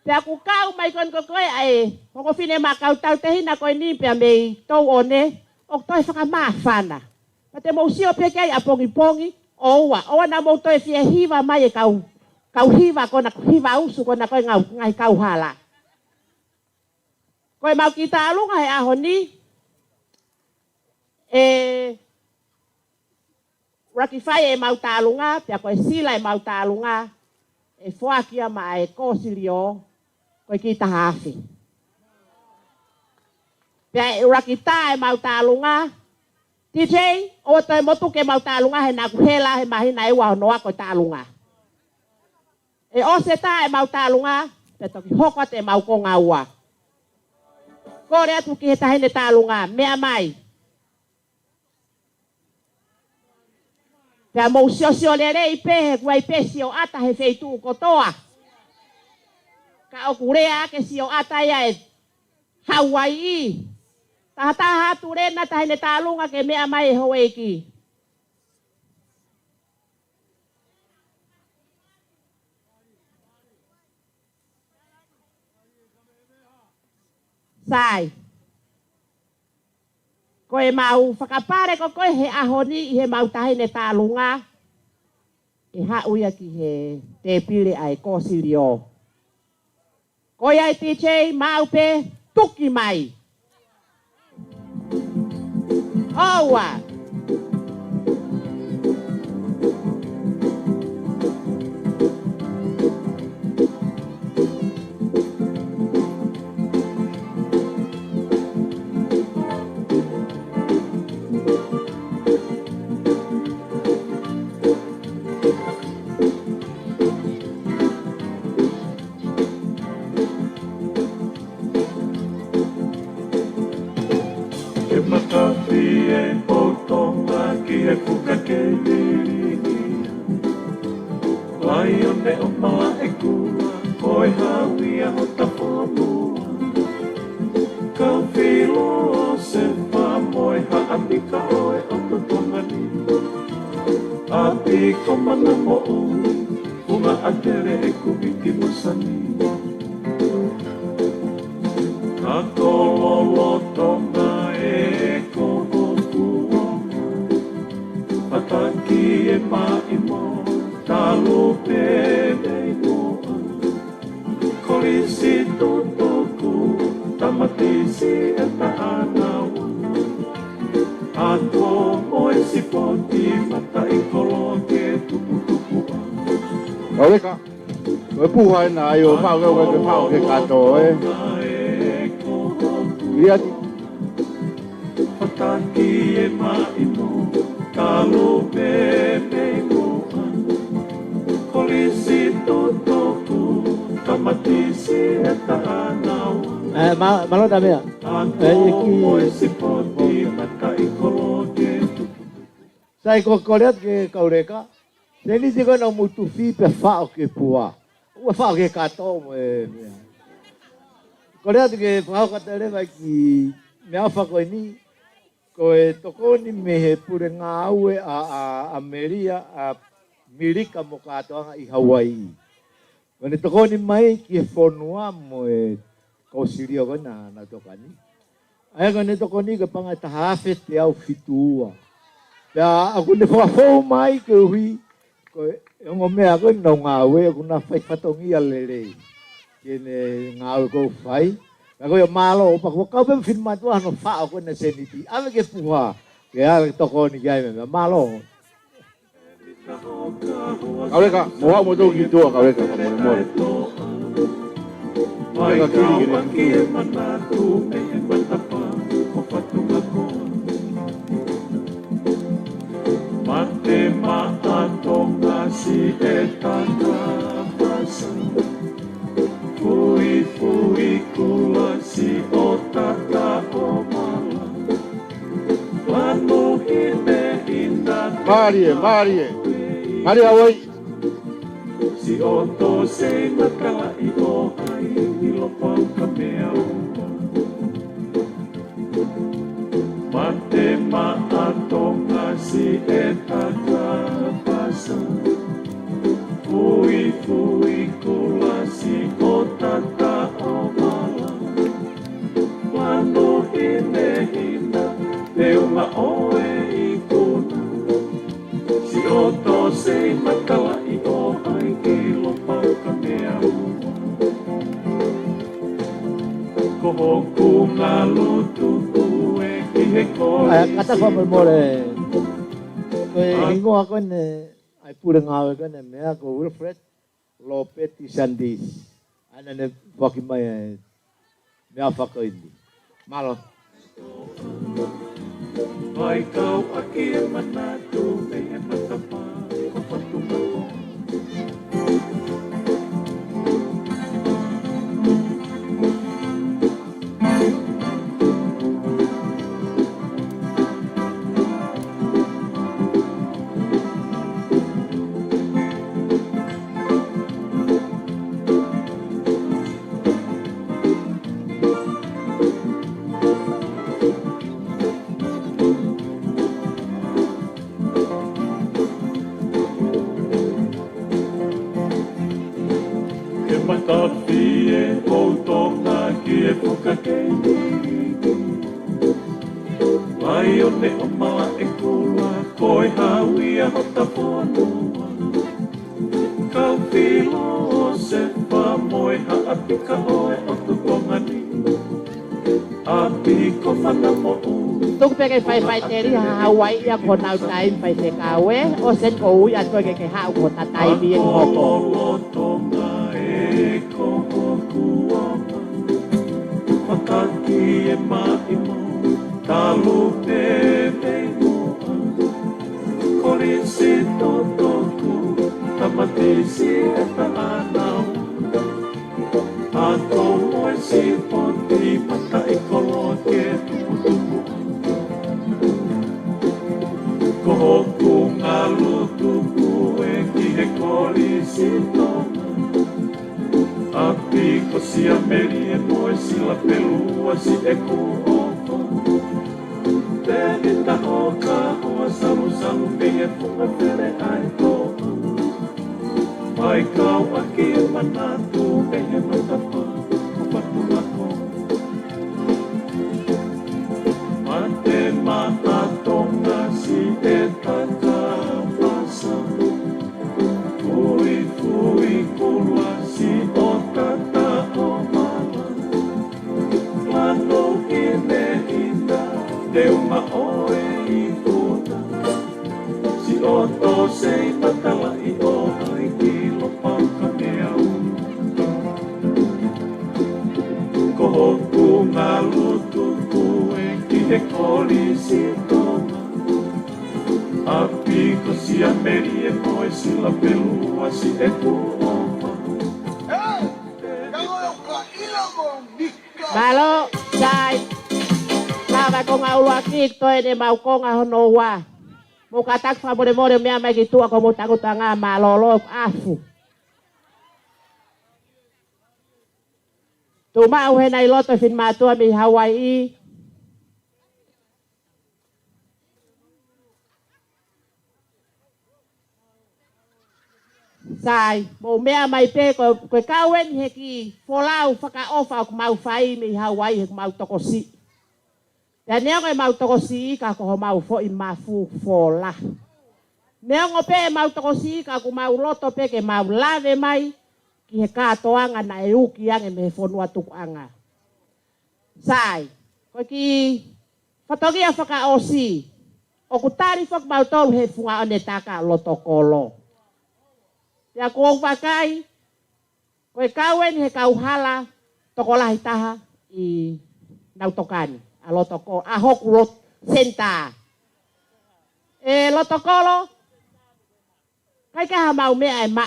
Pea ku kau mai kon ko koe ai. Ko fine makau tau te hina ko ni pea mei tou one. O toi whakamafana. Pate mo usio pe kai a pongi pongi. Oa na mo toi fie hiva mai e kau kau hiva kona hiva usu kona koe ngau ngai kau hala. Koe mau kita alunga he aho ni rakifai e mau tālunga, pia koe sila e mau tālunga, e whoakia ma e kōsirio, koe ki tahawhi. Pia e rakita e mau tālunga, TJ, o te motu ke mau tālunga he nā kuhela he mahina e wahonoa koe tālunga. E o se tā e mau tālunga, pia toki hoko te mau ko ngā ua. Kore atu ki he tahine tālunga, mea mai. Pea mou sio le rei pehe kua i pe sio ata he feitu kotoa. Ka oku rea ke sio ata ia e Hawaii. Tahataha atu rena tahine tālunga ke mea mai e hoe ki. Sai. Koe mau whakapare ko koe he ahoni i he mau tahine tālunga. E hauia ki he te pire ai kōsirio. Koe ai TJ mau pe tuki mai. Owa. Oleka, koe puhai nā i o pao keu ke pao ke kato e. Riati. Pataki e maimo, talo pepe moa. Kolisi totoku, tamatisi e tahanawa. Malota mea. Ako moe sipoti, mata i koloke tuku. Sai ko koreat ke kaureka. Teni te koe na mutu fi pe whao ke pua. Ua whao ke kato mo e mea. Korea te ke whao katarewa ki mea whako ni. Koe toko ni me he pure ngā aue a Ameria a Mirika mo katoanga i Hawaii. Kone toko ni mai ki e whonua mo e kōsirio koe na toka ni. Aia kone toko ni ke panga tahawhi te au fitua. Pea aku ne whawhau mai ke hui. Koe ngo mea koe nau ngā ue aku nā whai whatongi a lere. Kene ngā ue kou whai. Ka koe o mālo o pakua kau pēm whin matua hano whao koe na seniti. Ame ke puha. Ke ala toko ni kai me mea mālo. Kaureka, moha mo tau ki tua kaureka ka more more. Kaureka kiri Mate maatonga si etana pasa. Fui kula si otaka omala. Lanu hine inda. Marie Hawaii. Si oto se nakala i o hai ilopau ka mea ua. Mate maatonga si etaka pasa. Fui kula si otaka omala. Lanu hine te unga oe i kuna. Si oto se makala i o hai ki lopa. kata fa mo le ko ingo ako ne ai pura ngawe ko ne me ko Wilfred Lopeti Sandis ana ne waki mai me afa ko indi malo Vai kau aki e manatu me e matapa ko patuma ko Matafie o tonga ki e puka kei Mai o ne o maa e kua Koe haui a hota ponua Kau filo o se wha moe ha apika oe o tukonga ni Apiko whana mo u Tuk peke pai teri ha Hawaii ya ko nau tai pai te kawe o sen ko ui a koe ke hau ko tatai mi e hoko. Mataki e mai mo talu te moa Korisi totoku tamatisi e talanau Ato moe si poti mata i kolo ke tupu Kohoku ngalu tupu e ki he korisi tona Api ko si a meri e moe si la pelua si e kuofa Te nita hoka hoa salu salu me e funga pere ai toa Mai kau aki e manatu me e matapa ko patulako Mate mata tonga si e taka pasa Fui fui kulua si o tata o mama Lano ine ina Deu ma oe i tuna Si o to se i matala i o ai ki lo pauka me au Koho ku ngā lutu ku e ki he kori si tona Api ko si a meri e moe si la pelua si e kuofa Malo, sai. Lava ko ngā ulua kik toi ne mau ko ngā hono wa. Mo katak fa more more mea mai ki tua ko mo takuta ngā malolo afu. Tu mau he nei loto fin matua mi Hawaii. Sai, mo mea mai pe ko kawen he ki folau whaka ofa o mau whai mi Hawaii he mau tokosi. Te nea koe mau tokosi ka ko mau fo i mafu fola. Nea ngo pe mau tokosi ka ko mau loto pe ke mau lave mai ki he katoanga na e uki ange me fonua tuku anga. Sai, ko ki whatogia whaka osi. O kutari whak mau tolu he funga one taka loto kolo. Ia kong pakai, koe kawen he kauhala, tokolahi taha i nautokani, a lotoko, a hoku lot senta. E lotokolo, kai kaha mau mea e ma.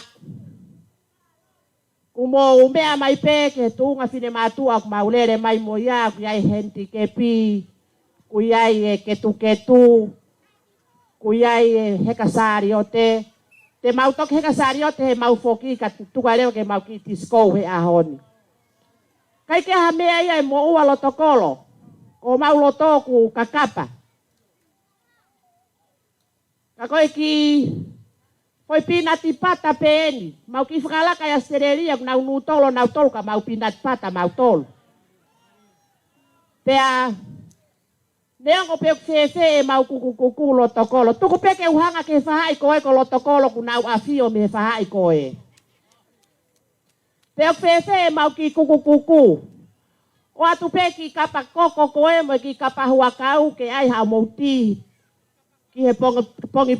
Kumo mea mai pe, ke tunga fine matua, ku mau lere mai moia, ku iai henti kepi, ku iai ketu, ku iai hekasari o te, Te mau toki heka sario te he mau foki ka tuka leo ke mau ki tiskou he ahoni. Kai ke ha mea ia e mo ua lotokolo. Ko mau lotoku kakapa. Ka koe ki Foi pinati pata peeni. Mau ki whakalaka ia stereria ku nau nutolo nau tolu ka mau pinati pata mau tolu. Pea Neango pe fefe mau kuku lotokolo. Tuku peke uhanga ke whahai koe ko lotokolo ku nau afio me whahai koe. Pe fefe mau ki kuku. O atu pe ki kapa koko koe mo ki kapa huakau ke ai hao mouti. Ki he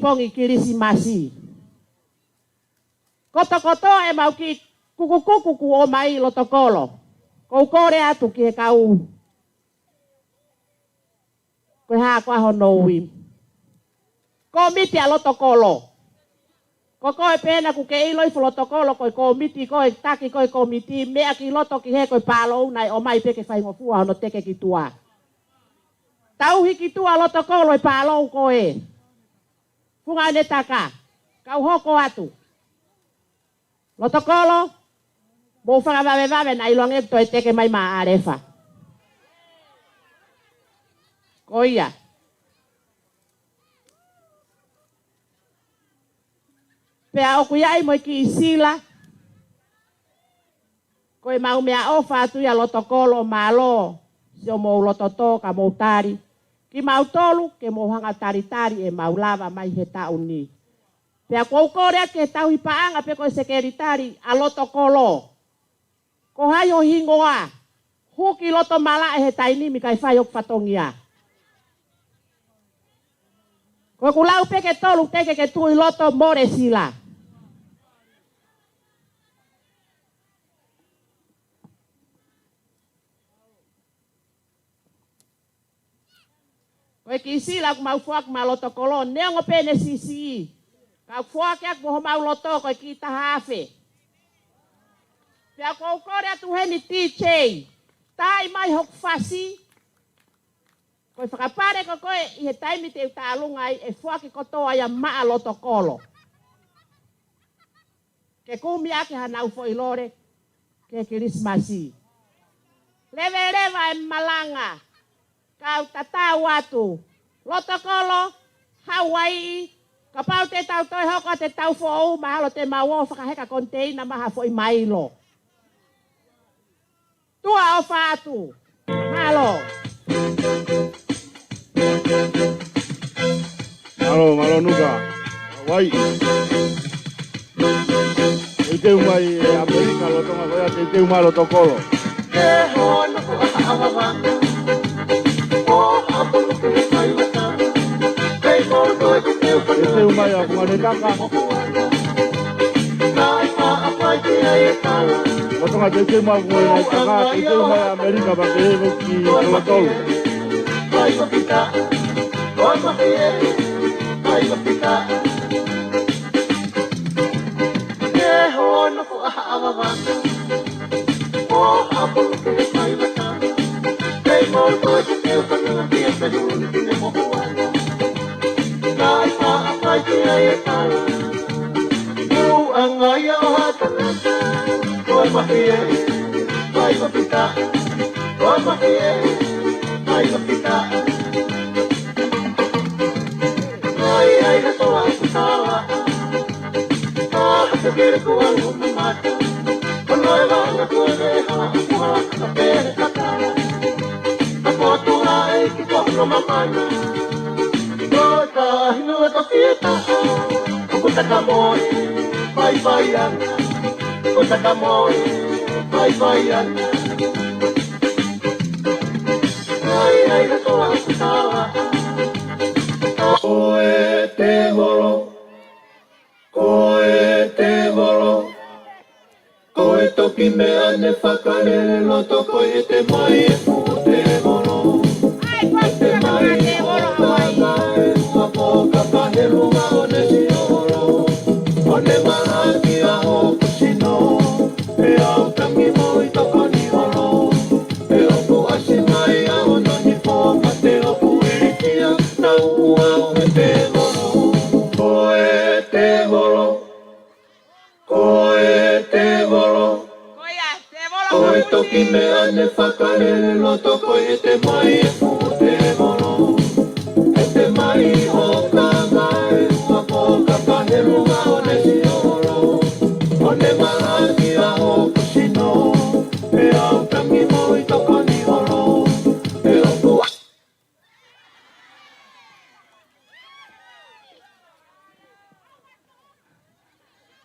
pongi kirisi masi. Koto e mau ki kuku o mai lotokolo. Kou kore atu ki he kau. Koe haa kwa honoui. Komiti a lotokolo. Ko koe pena ku ke iloi lotokolo koe komiti koe taki koe komiti mea ki loto ki he koe palo nai o mai peke whai ngofua hono teke ki tua. Tau hiki tua lotokolo e palo koe. Funga ne taka. Kau hoko atu. Lotokolo. Mo whanga vawe na iloange toi teke mai maa arefa. Koia. Pea oku iai mo ki isila. Koe mau mea ofa atu ia lotokolo malo. Sio mo lototo ka mo tari. Ki mau tolu ke mo hanga tari e mau lava mai he tau ni. Pea kou korea ke tau hipaanga pe koe sekeritari a lotokolo. Ko hai o hingoa. Huki loto mala e he taini mi kai whai ok whatongia. Koe kulau peke tolu teke ke tui loto more sila. Koe ki sila ku mau fuak ma loto kolon. Neongo pene sisi. Kau fuak yak mo mau loto koe ki tahafe. Pea kou kore atu heni TJ. Tai mai hok fasi. Koe whakapare ko koe i he taimi te utalungai e fuaki kotoa ia maa loto kolo. Ke kumi ake hanau fo ilore ke kirismasi. Leva e malanga. Kau tatau atu. Loto kolo, Hawaii. Kapau te tau toi hoko te tau fo ou mahalo te maua whakaheka konteina maha fo i mailo. Tua o fatu. Malo. Malo nuka. Hawaii. Te umai Amerika lo tonga koea te umai lo tokolo. Te umai a kumanetaka. Lo tonga te umai kumanetaka, te umai Amerika pa ke heko ki lo tolo.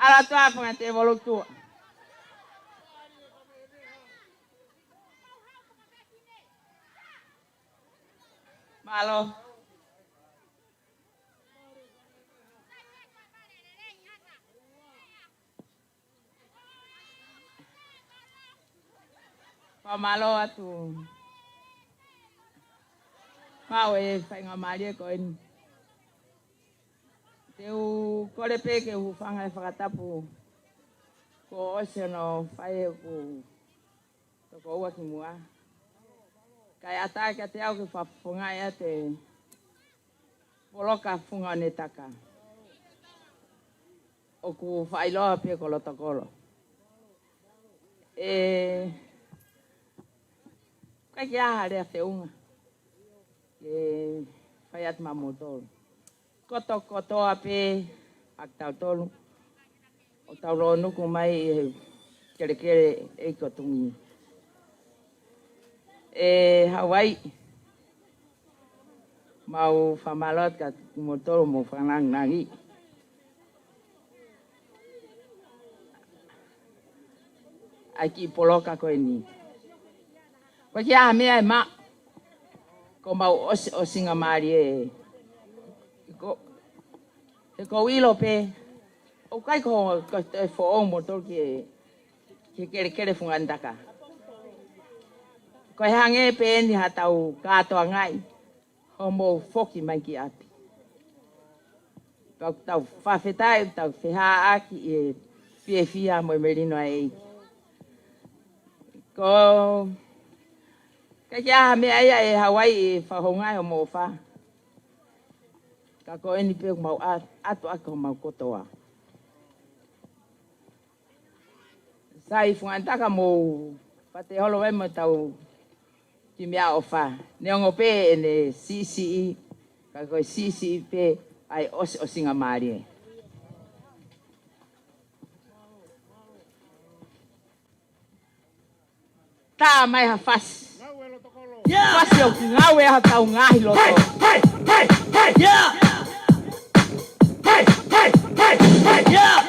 Ala tua pangate volutua. Malo. Pamalo atu. Mau e whainga maria ko en. Te u kore peke u whanga e whakatapu. Ko ose no whae ku. Toko ua ki mua. Kai ata ka te au ke whafunga ea te. Poloka funga ne taka. O ku whailoa pe ko lotokolo. Kai ki aha rea te unga. Ke whaiat mamotolo. Koto ape ak tau tolu. O tau roa nuku mai kere e kotungi. Hawaii. Mau whamalot ka motolo mo whanang nangi. Ai ki poloka koe ni. Koe ki aha mea e ma. Ko mau o singa maari e. Ko wilo pe. O kai ko e fo o motor ki kere fungandaka. Ko e hange pe ni hatau katoa ngai. Ho mo foki mai ki api. Tau whawhetai, tau whiha aki e fie fia mo merino e. Ko kai aha mea ia e Hawaii e whahongai o mo wha. Ka ko eni pe mau atu ako mau kotoa. Sai fungantaka mo pate holo wai mo tau ki mea o wha. Neongo pe ene CCE. Ka koe CCE pe ai o singa maari e. Tā mai ha fasi. Fasi au ki ngau e ha tau ngahi loto. Yeah! Yeah!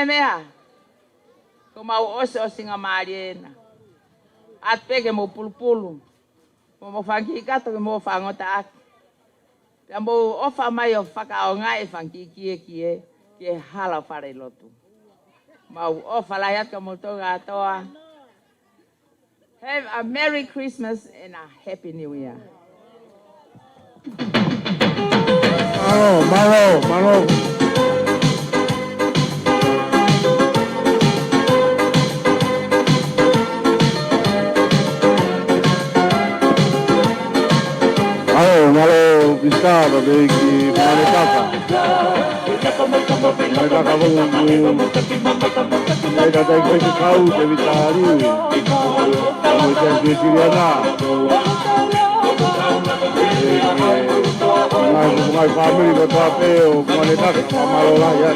Mea, ko mau o singa maari e na. At peke mo pulupulu. Mo whanki kato ke mo whangota aki. Pea mo ofa mai o whakao ngai whanki kie hala whare lotu. Mau ofa lai atka mo toga atoa. Have a Merry Christmas and a Happy New Year. Malo. Malo, Gustavo, de que Mereka kamu saya datang ke kau dari tadi. Kamu jadi Siliana. My family got up here. Mana tak Malolah ya.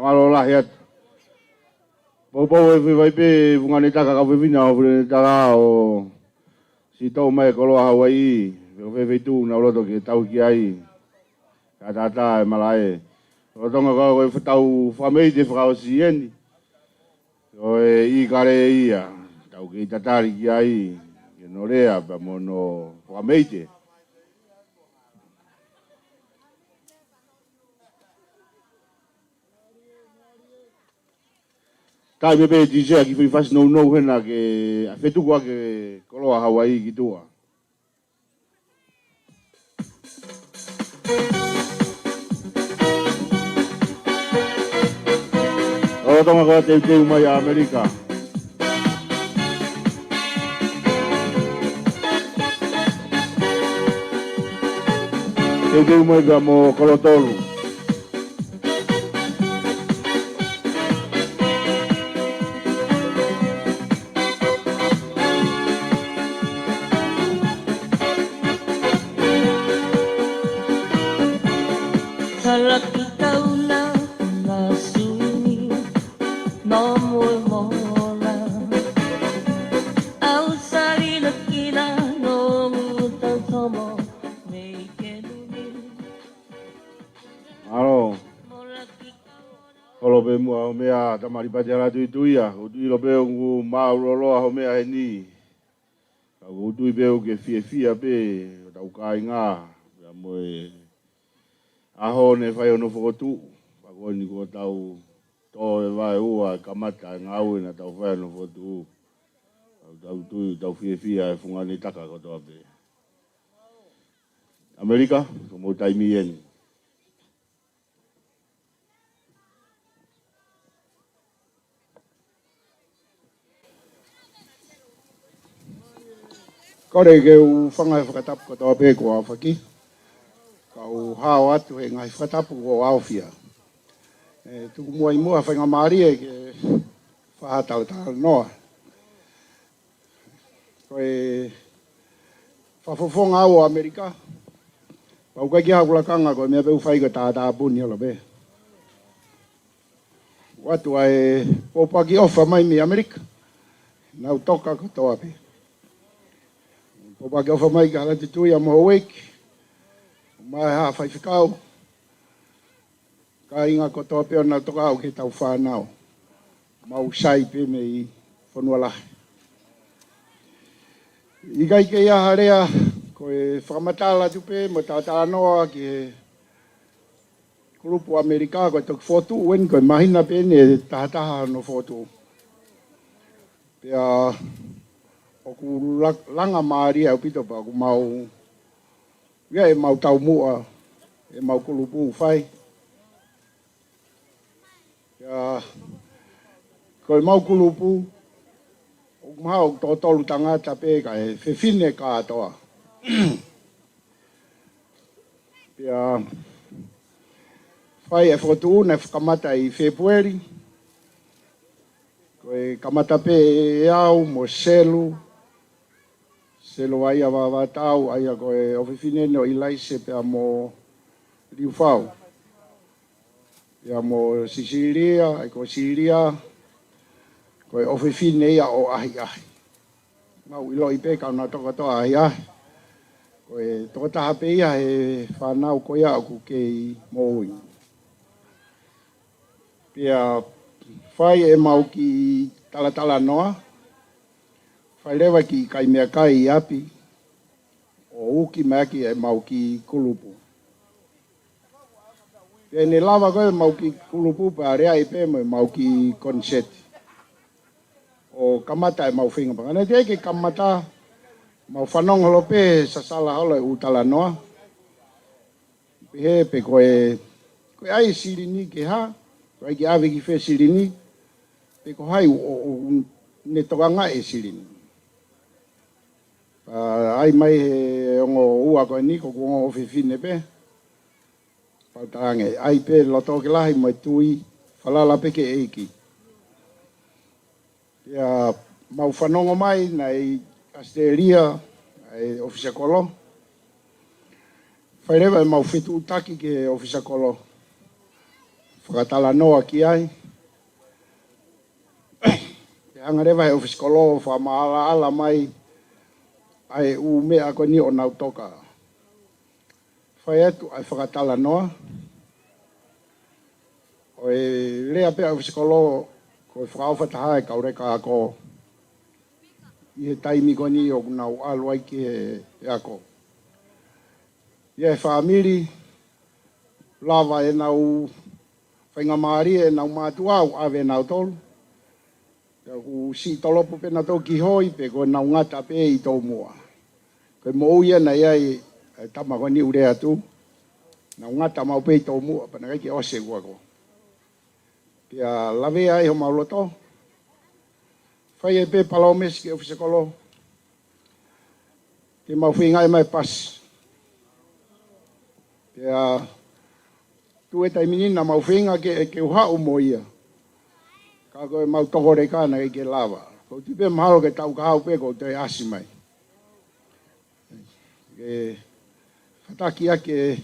Malolah ya. Popo vai pe vungani taka ka vivina o taka o si tau mai kolo Hawaii ve tu na loto ke tau ki ai ka tata e malae o tonga ka o tau famei de frau sien o i kare ia tau ki tatari ki ai ke norea pa mono famei de kai bebe DJ ki fai fast no hena ke afetu kwa ke kolo Hawaii ki tua. O tonga ka te mai a Amerika. Te mai ga mo Kolotolu. Tamari pajara tu ia, o tu lo beu ngu mau lo ho mea ni. Ka o tu beu ke fia pe tau kai nga, ya moe aho ne fai ono fotu, pa ko ni ko tau to e vai ua kamata ngau na tau fai ono fotu. Tau tu tau fia e funga ni taka ko to pe. Amerika, ko mo tai mien. Kore ke u whangai whakatapu katoa pē ko awhaki. Ka u hao atu he ngai whakatapu ko awhia. Tuku mua i mua whainga maari e ke whahatau tāra noa. Koe whawhawhonga au o Amerika. Pau kai ki hakulakanga koe mea peu whaiga tātā puni ala pē. Watu ai popaki ofa mai mi Amerika. Nau toka katoa pē. O pa gau mai ka lati tui a moho weki. Mai ha whai whikau. Ka inga kotoa peo na toka au ke tau whanau. Mau sai pe me i whanua lahi. I kai ke ia harea koe whamatala tupe mo tātā noa ki grupu Amerika koe toki fotu uen koe mahina pe ne tahataha no fotu. Pea o ku langa maari au pito pa ku mau ia e mau tau mua e mau kulupu whai ia koe mau kulupu o kumau tō tolu tangata pē ka e whewhine kātoa ia whai e whotu une whakamata i Februari koe kamata pē e au mo selu Selo ai a wawatau, ai a koe ofifine no ilaise pe a mo riufau. Ia mo Sisilia, ai koe Siria, koe ofifine ia o ahi ahi. Mau ilo i pe kauna toka toa ahi ahi. Koe toka taha pe ia he whanau koe au ku kei moui. Pia whai e mau ki talatala noa. Whai rewa ki kai mea kai i api. O uki mea ki e mau ki kulupu. Pia ne lava koe mau ki kulupu pa rea i pe mo mau ki konseti. O kamata e mau whinga panga. Nei te eke kamata mau whanong holo pe sa sala holo e utala noa. Pe pe koe ai sirini ke ha. Koe ki awe ki whe sirini. Pe ko hai o ne tokanga e sirini. Ai mai he ongo ua koe ni ko kongo o whiwhine pe. Pautange ai pe loto ke lahi mai tui. Whalala pe ke eiki. Ia mau whanongo mai nei Asteria, ai ofisa kolo. Whairewa e mau whitu utaki ke ofisa kolo. Whakatala noa ki ai. Te angarewa e ofisa kolo whamaala ala mai. Ai u mea ko ni o nau toka. Whai atu ai whakatala noa. O e lea pe ofisa kolo ko whakawhataha e kaureka ako. I he taimi ko ni o nau aluai ki e ako. Ia e whaamiri, lava e nau whainga maari e nau mātua au awe nau tolu. Ia ku si tolopu pe na tau ki hoi pe ko nau ngata pe i tau mua. Koe mo uia na ia i tama ko ni ure atu. Nau ngata mau pe i tau mua pa na kai ki ose ua ko. Pia lawe ai ho mauloto. Whai e pe palomes ki ofisa kolo. Ke mau whingai mai pas. Pia tu e taimini na mau whinga ke uha umo ia. Ka koe mau tohore ka na ke lava. Ko tu pe mahalo ke tau kahau pe ko te asi mai. Ke whatakia ke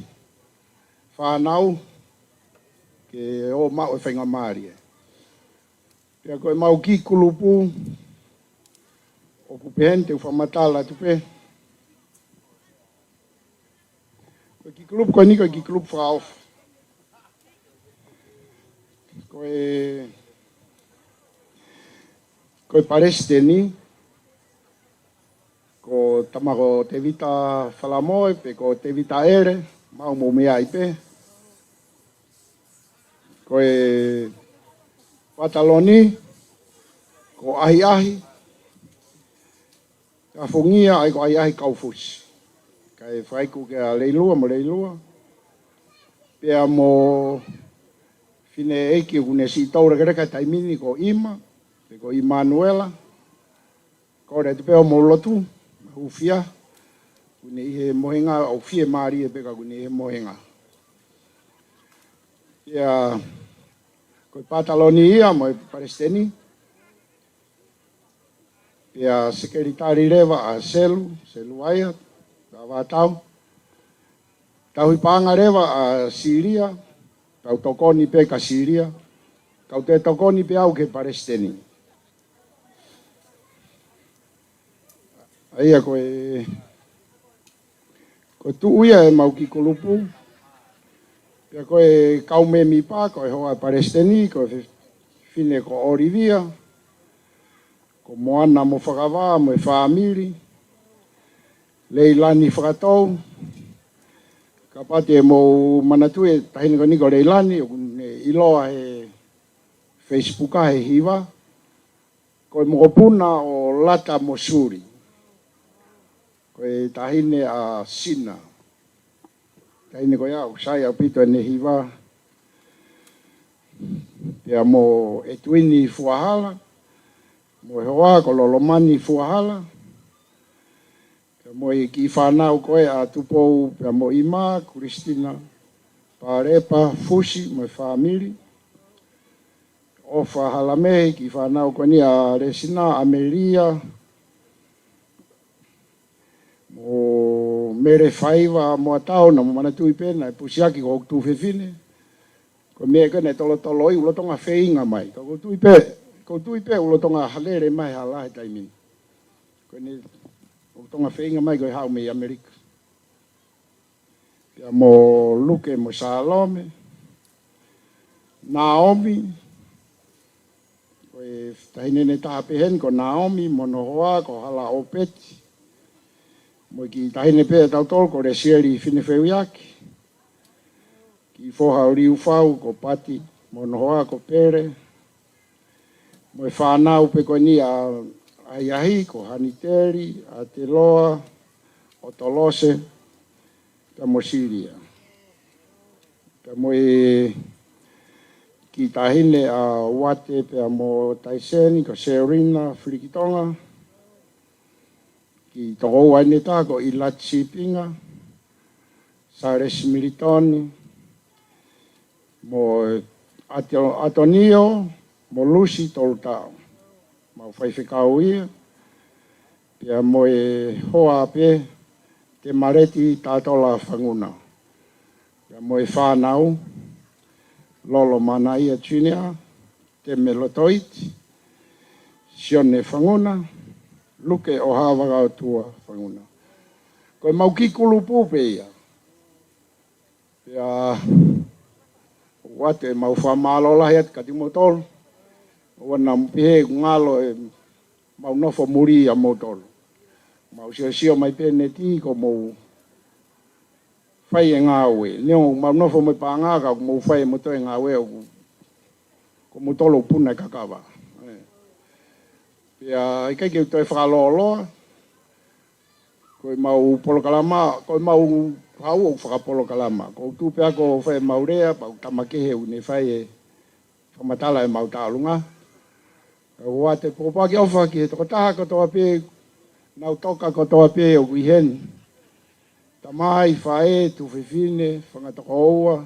whanau. Ke o mau e whainga maari e. Pia koe mau ki kulupu. O kupehen te whamatala tupe. Koe ki kulupu koe ni koe ki kulupu whaof. Koe pareste ni. Ko tamako te vita whalamoe pe ko te vita ere. Mau mo mea i pe. Koe pataloni, ko ahi-ahi, ka whungia ai ko ahi-ahi kaufusi. Kai whaiku ke a leilua mo leilua. Pea mo whine eiki kune si taura kereka taimini ko Ima, pe ko Immanuela. Ko re te peo mo lotu, ufia, kune ihe mohenga, au fie maari e peka kune ihe mohenga. Pea koe pataloni ia mo e paresteni. Pea sekeritari rewa a selu aia, ka wātau. Tau hipanga rewa a Siria, tau tokoni pe ka Siria. Kau te tokoni pe au ke paresteni. Aia koe tu uia e mau ki kulupu. Pea koe kaume mi pā, koe hoa paresteni, koe whine ko Orivia, ko moana mo whakawā, mo e whaamiri, Leilani whakatou, ka pate mo manatue, tahine ko niko Leilani, iloa he Facebooka he hiwa, koe mokopuna o Lata Mosuri, koe tahine a Sina, tahine ko ia usai au pito ne hiwa. Pea mo etuini fuahala, mo e hoa ko lolomani fuahala. Pea mo i ki whanau koe a tupou, pea mo Ima, Kristina, Parepa, Fusi, mo e whaamiri. O whahala mehe ki whanau koe ni a Resina, Amelia, mo mere whaiva mo atau na mo manatui pena e pusiaki ko tu fefine ko me ka ne tolo i ulo tonga feinga mai ko tu ipe ulo tonga halere mai hala he taimi ko ne ulo tonga feinga mai ko hau me Amerika ya mo luke mo Salome Naomi, koe tahine tāpehen ko Naomi, mono hoa ko hala opeti. Mo ki tahine pe tau tol ko re sieri fine feuiaki. Ki foha o riu fau ko pati, mono hoa ko pere. Mo e whanau pe ko ni a iahi ko Haniteri, a te loa, o Tolose, ka mo Siria. Ka mo e ki tahine a wate pe a mo Taiseni, ko Serena, Whirikitonga. Ki toko wane tā ko Ilatsi Pinga, Sares Militoni, mo Atonio, mo Lucy tolu tau. Mau whaiwhikau ia, pia mo e hoa pe, te mareti tātola whanguna. Pia mo e whanau, lolo mana ia tunia, te melotoiti, sione whanguna, luke o hawaga o tua whanguna. Koe mau ki kulu pūpe ia. Pia, wate mau whamalo lahi at kati motolu. Wana mpihe ngalo e mau nofo muri a motolu. Mau sio mai pene ti ko mau whai e ngāwe. Leo mau nofo mai pāngaka ko mau whai e moto e ngāwe ko motolu puna kakawa. Pia i kai ki toi whakaloloa. Koe mau polokalama, koe mau hau o whakapolokalama. Ko tūpea ko whai maurea, pau tamakehe une whai e whamatala e mau tālunga. Wa te popaki ofa ki toko taha ko toa pe, nau toka ko toa pe o kuihen. Tamai, whae, tu whiwhine, whangatoko oua,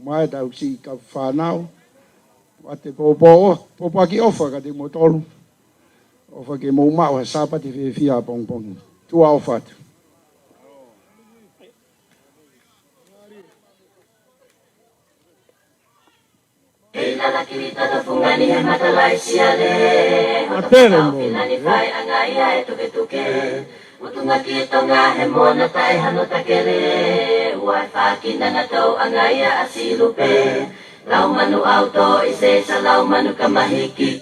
mai tau si ka whanau. Wa te popaki ofa ka te motolu. Ofa ke mou mau ha sapati whiwhia pongpong. Tua ofa tu. Ilala kirita do fungani he matalai siale. Atere mo. Filani fai angaia e tuke tuke. Mutunga kitonga he mona tai hano takere. Uai whakina ngatau angaia asilupe. Lau manu auto ise sa lau manu kamahiki.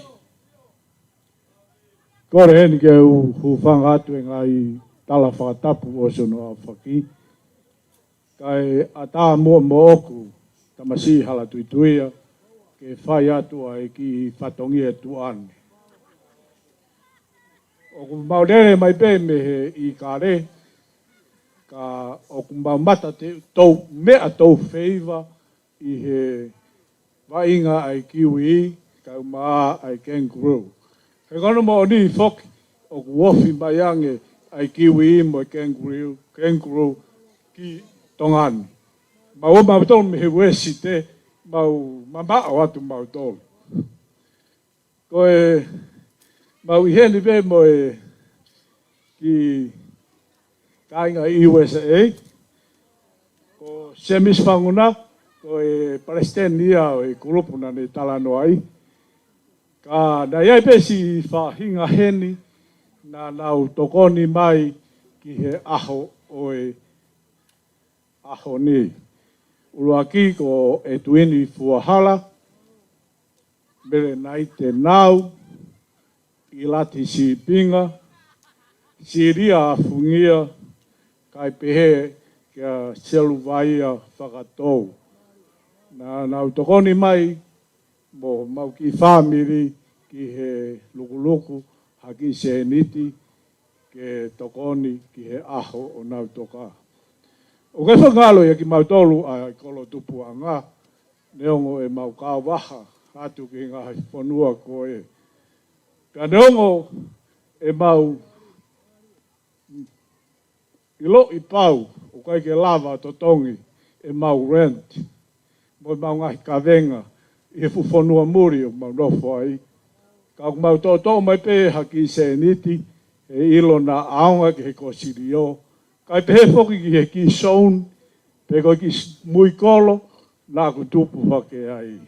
Kore heni ke hu whanga atu e ngai tala whakatapu o sono a whaki. Kai a tā mua mo oku tamasi hala tuituia. Ke whai atu ai ki whatongi e tuane. O ku maurere mai pe me he i kare, ka o ku maumata te tau mea tau wheiva i he wainga ai kiwi, ka maa ai kangaroo. He kono mo ni whoki o ku wofi mai ange ai kiwi mo kangaroo ki tongani. Ma o mautonu me he wesi te, mau mamao atu mau tolu. Koe mau iheni pe mo e ki kainga i USA, ko semis whanguna, ko e Palestinian o e kurupuna ne talano ai. Ka na iai pe si whahinga heni, na nau tokoni mai ki he aho o e aho ni. Uruaki ko e tuini fuahala, mere nai te nau, i lati si pinga, si ria a fungia, kai pehe kia selu vaia whakatou. Na nau tokoni mai, mo mau ki whamiri, ki he lukuluku, haki se niti, ke tokoni, ki he aho o nau toka. O kai whangalo ia ki mautolu a kolo tupu a ngā, neongo e mau kā waha, hatu ki ngā whanua ko e. Ka neongo e mau ilo i pau, o kai ke lava totongi, e mau rent, mo mau ngahi ka venga, i he whanua muri o mau nofo ai. Ka mau tō mai pe haki se niti, e ilo na aonga ki he kosirio, kai pehe whoki ki he ki soun, pe koe ki mui kolo, nā ku tupu whake ai.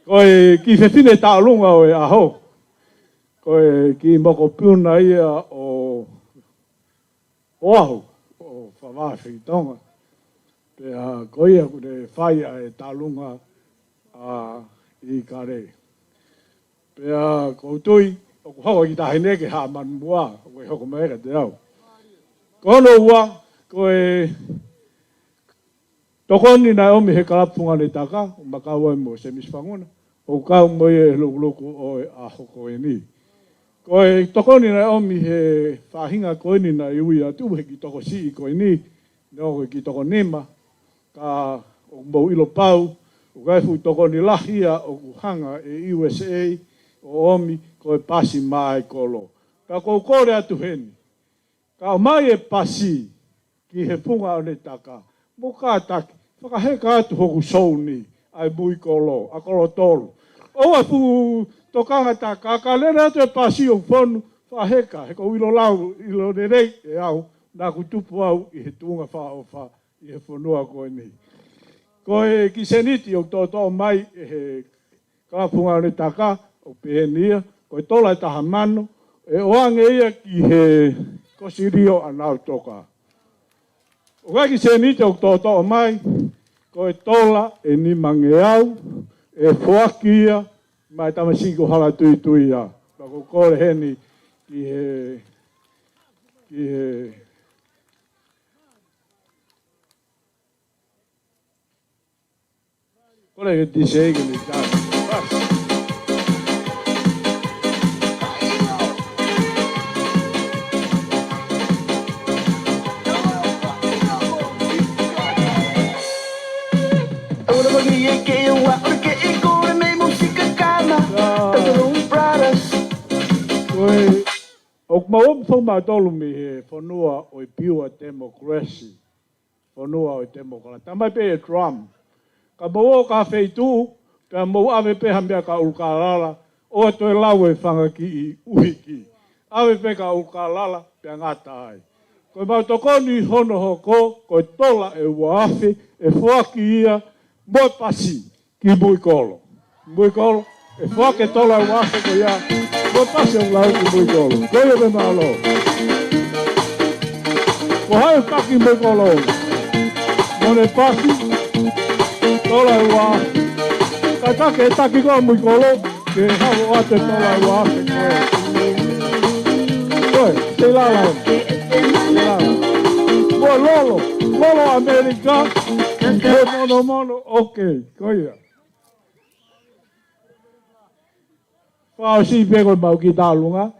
Koe ki whewhine tālunga o e aho, koe ki moko puna ia o ahu, o whawawhi tonga. Pea koia kune whaia e talunga I kare. Pea koutui, o ku hawa ki tahine ke ha man mua, o koe hoko mega te au. Kono ua, koe tokoni na omi he kalapunga ne taka, o makaua mo se misfangona, o kau mo e lukuluku o a hoko e ni. Koe tokoni na omi he whahinga koe ni na iui atu he ki toko si I koe ni, no koe ki toko nema, ka o mo ilo pau, o kaifu toko ni lahia o kuhanga e USA, o omi koe pasi mai kolo. Ka kou kore atu heni, ka o mai e pasi ki he punga o ne taka, mo ka taki, whakaheka atu hoku souni, ai mui kolo, a kolo tolu. O a pu tokanga taka, ka lera atu e pasi o whonu, whaheka, he ko ilo lau, ilo nerei e au, nā kutupu au I he tunga wha o wha, I he whanua koe nei. Koe ki seniti o tō mai e he kalapunga o ne taka, o pehenia, koe tola e taha mano, e oange ia ki he kosirio anau toka. O kai ki seniti o tō mai, koe tola e ni mange au, e fuaki ia, mai tamasiko hala tui tui ia. Pako kore heni ki he kore he disege ni tāki. O kumawam thong tolu mi he whanua o I pure democracy. Whanua o I democracy. Tamai pe e drum. Ka maua ka wheitu, ka mau ave pe hambea ka ukalala, o atoe lau e whanga ki I uhiki. Ave pe ka ukalala, pe ngata ai. Koe mau tokoni hono hoko, koe tola e uafe, e whaki ia, mo pasi ki mui kolo. Mui kolo, e whake tola e uafe ko ia, mo pasi o lau ki mui kolo. Koe me malo. Ko hai paki mui kolo. Mone pasi, tola e uafe. Ka take e taki koa mui kolo, ke hao ate tola e uafe koe. Koe, se lala. Koe lolo, lolo Amerika, koe mono, ok, koe ia. Whao si peko mau ki tālunga,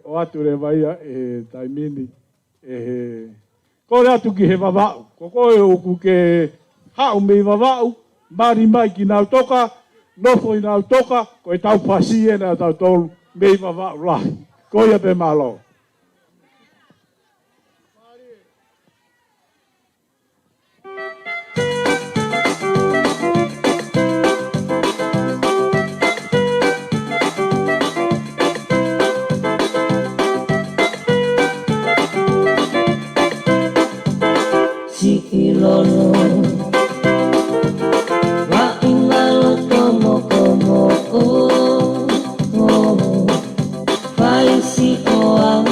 o atu re vaia e taimini, kore atu ki he wawau, ko koe oku ke hao mei wawau, mari mai ki nau toka, nofo I nau toka, koe tau pasi e nau tau tolu, mei wawau lahi, koe ia pe malo. Lolo wa ingalo tomo moko fai si o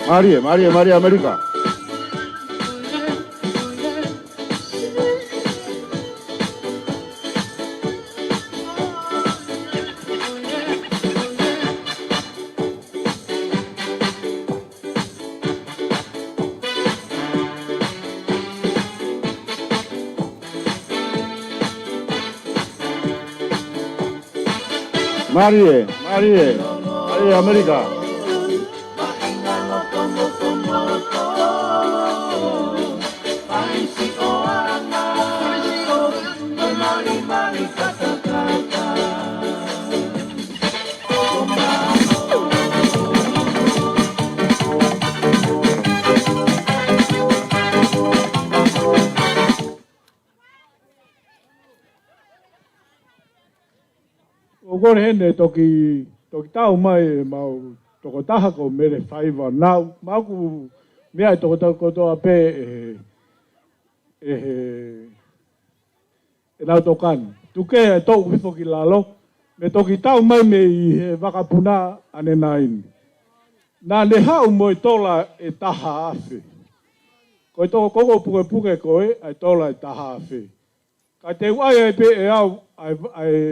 Maria America. Maria America. Ogore hene toki tau mai mau toko taha ko mere whaiva nau. Mau ku mea toko tau kotoa pe e nau tokani. Tuke e tau wifo ki lalo. Me toki tau mai me i he wakapuna ane naini. Nā ne hau mo i tola e taha afe. Ko i toko koko puke koe ai tola e taha afe. Ka te wai e pe e au ai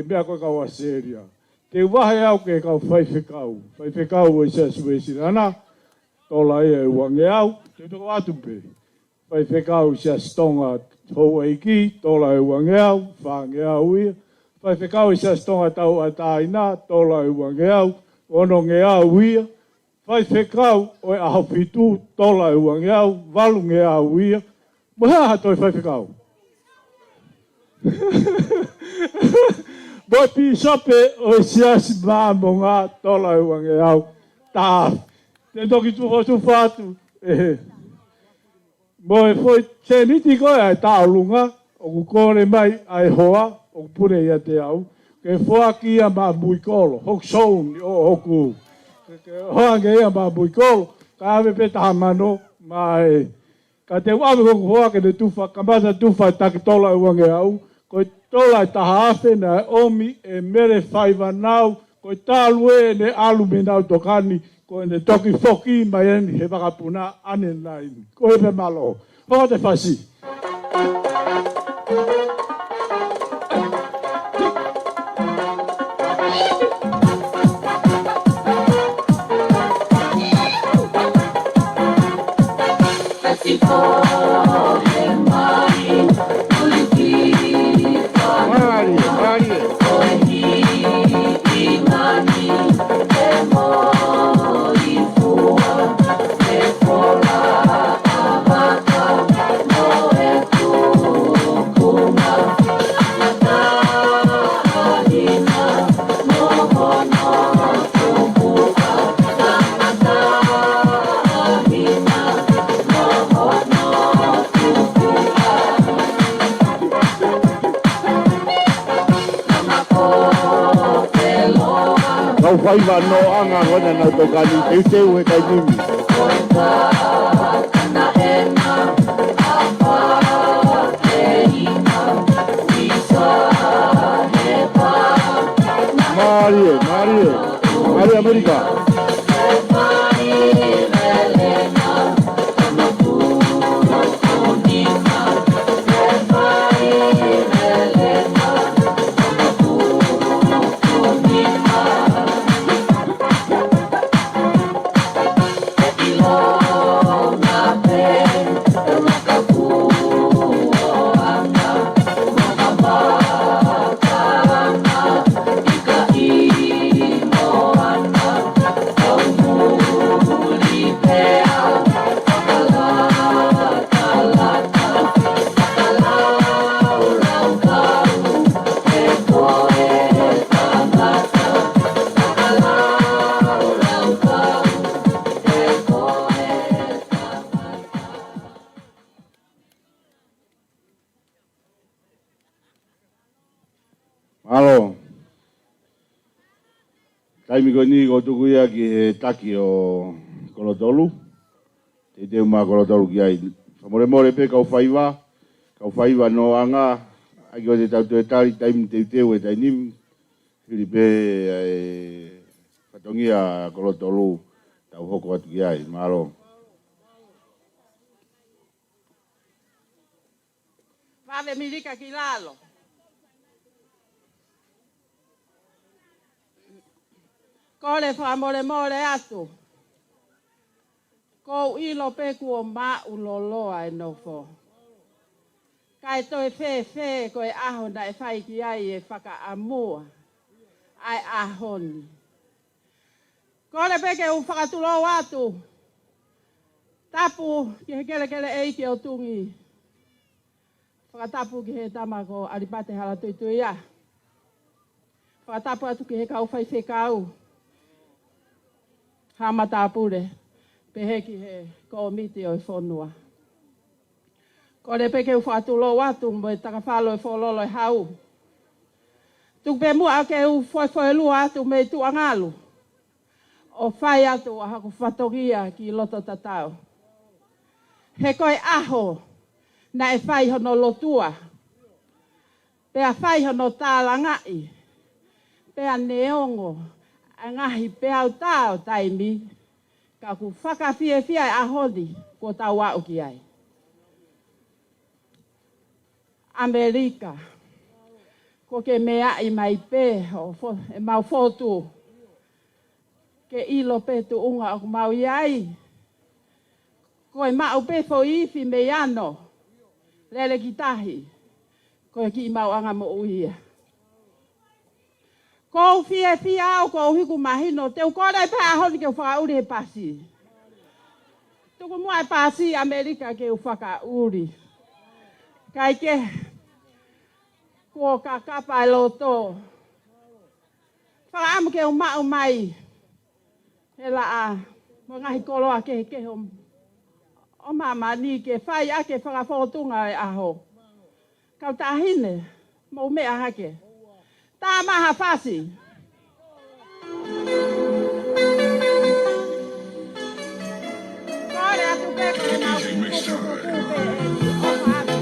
mea koe kau a seria. Te wahe au ke kau whaiwhekau. Whaiwhekau o i sa suesi rana. Tola e wange au. Te toko atu pe. Whaiwhekau i sa stonga hou eiki. Tola e wange au. Whange au ia. Whaiwhekau i sa stonga tau a taina. Tola e wange au. Ono nge au ia. Whaiwhekau o e aho pitu. Tola e wange au. Walu nge au ia. Moha hatoi whaiwhekau. Boti sope o siasi maamo ngā tola e wange au. Tā. Te toki tuho tu whātu. Mo e foi te niti koe ai tāulunga. O ku kore mai ai hoa. O ku pune ia te au. Ke whoa ki ia mā mui kolo. Hok soun o hoku. Ke hoa ke ia mā mui kolo. Ka ave pe taha mano. Mai. Ka te wawe hoku hoa ke te tuwha. Ka mata tuwha taki tola e wange au. Ko tola e taha afe na omi e mere whaiva nau. Ko tālu e ne alu me nau tokani. Ko ne toki whoki mai en he wakapuna ane nai. Ko e pe malo. Ho te whasi. Whaiva no anga hona nau tokani, teu e kai nimi. Maria America. Alo. Taimi ko ni ko tuku ia ki he taki o Kolotolu. Te teu mā Kolotolu ki ai. Whamore pe kau whaiva no anga. Aki o te tau tue tari taimi teu e tainim. Hiri pe whatongia Kolotolu tau hoko atu ki ai. Malo. Ave Milika Kilalo. Kole whamore atu. Ko ilo peku o ma uloloa e nofo. Kai toi fe koe aho na e whai ki ai e whaka amua. Ai ahoni. Kore peke u whakatulo atu. Tapu ki he kele eiki o tungi. Whakatapu ki he tamako aripate hala tuitui ia. Whakatapu atu ki he kau whai whekau. Hamatapure. Pehe ki he komiti o i whonua. Kore peke u whakatulo atu mo e takawhalo e whololo e hau. Tuk pe mua ke u foi lua atu me tu angalu. O whai atu a haku whatogia ki loto tatau. He koe aho na e whai hono lotua. Pea whai hono tāla ngai. Pea neongo. A ngahi pea au tāo taimi. Ka ku whakawhie e ahoni ko tau au ki ai. Amerika. Ko ke mea i mai pe e mau fotu. Ke ilo pe tu unga o mau iai. Ko e mau pe fo ifi me ano. Lele ki tahi. Ko e ki mau anga mo uia. Ko fie au ko hiku mahino. Te u kore pe ahoni ke whakauri he pasi. Tuku mua e pasi Amerika ke u whakauri. Kai ke ko ka kapa e loto. Whakaamu ke umau mai. He la a. Mo ngahi koloa ke o mama ni ke whai ake whakafotunga e aho. Kau tahine. Mo mea hake. Tā maha whasi. Kore atu peko e mau kukukukupe e ofa atu.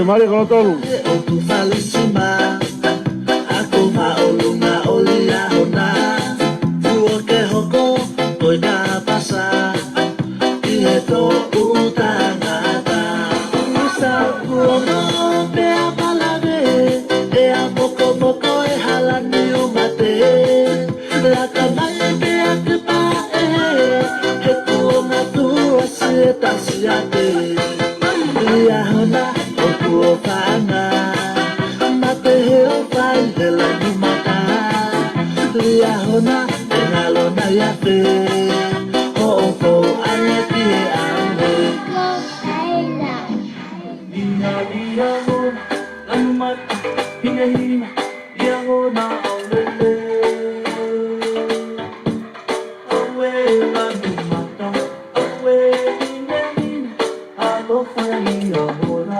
Mari kono tolu. O tu falecima, ako maulunga olia hona. Fuo ke hoko, toi ka pasa, i he to utangata. Usa fuo no pea palave, e a moko e halani umate. La kamai pea ke pa e, he kuonga tua se tasiate. Ia hona, o whanga mate heo whai hela ni maka lia hona e ngalo na ia te ho o ane ki e ane Lia hona lanu mata hina lia hona au lele awe lanu mata awe hina alo whai lia hona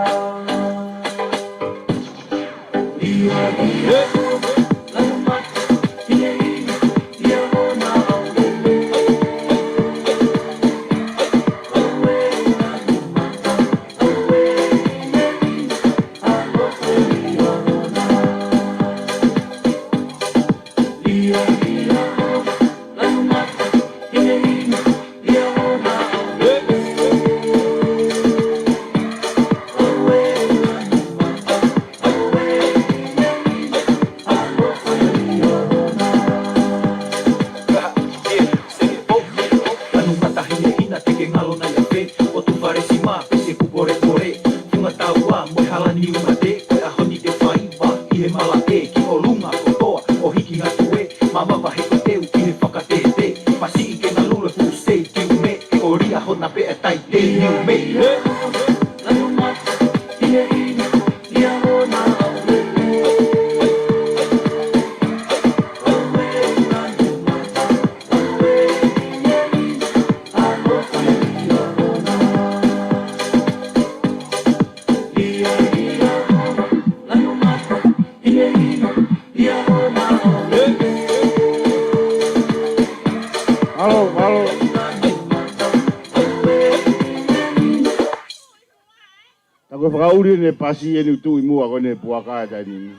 Whakauri ne pasi e ni tu i mua kone puaka e tani.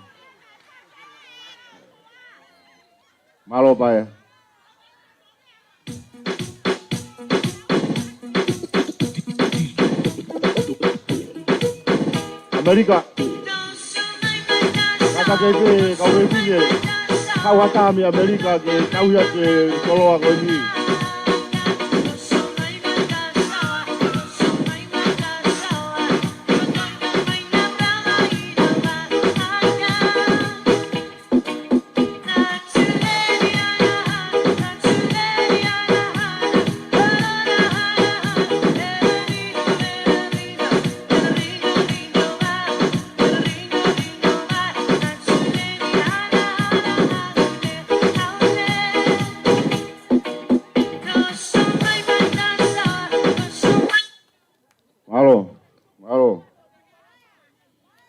Malo paia. Amerika. Kata ke kau e pine. Kau hata mi Amerika ke kau ya ke koloa ko ni. Malo.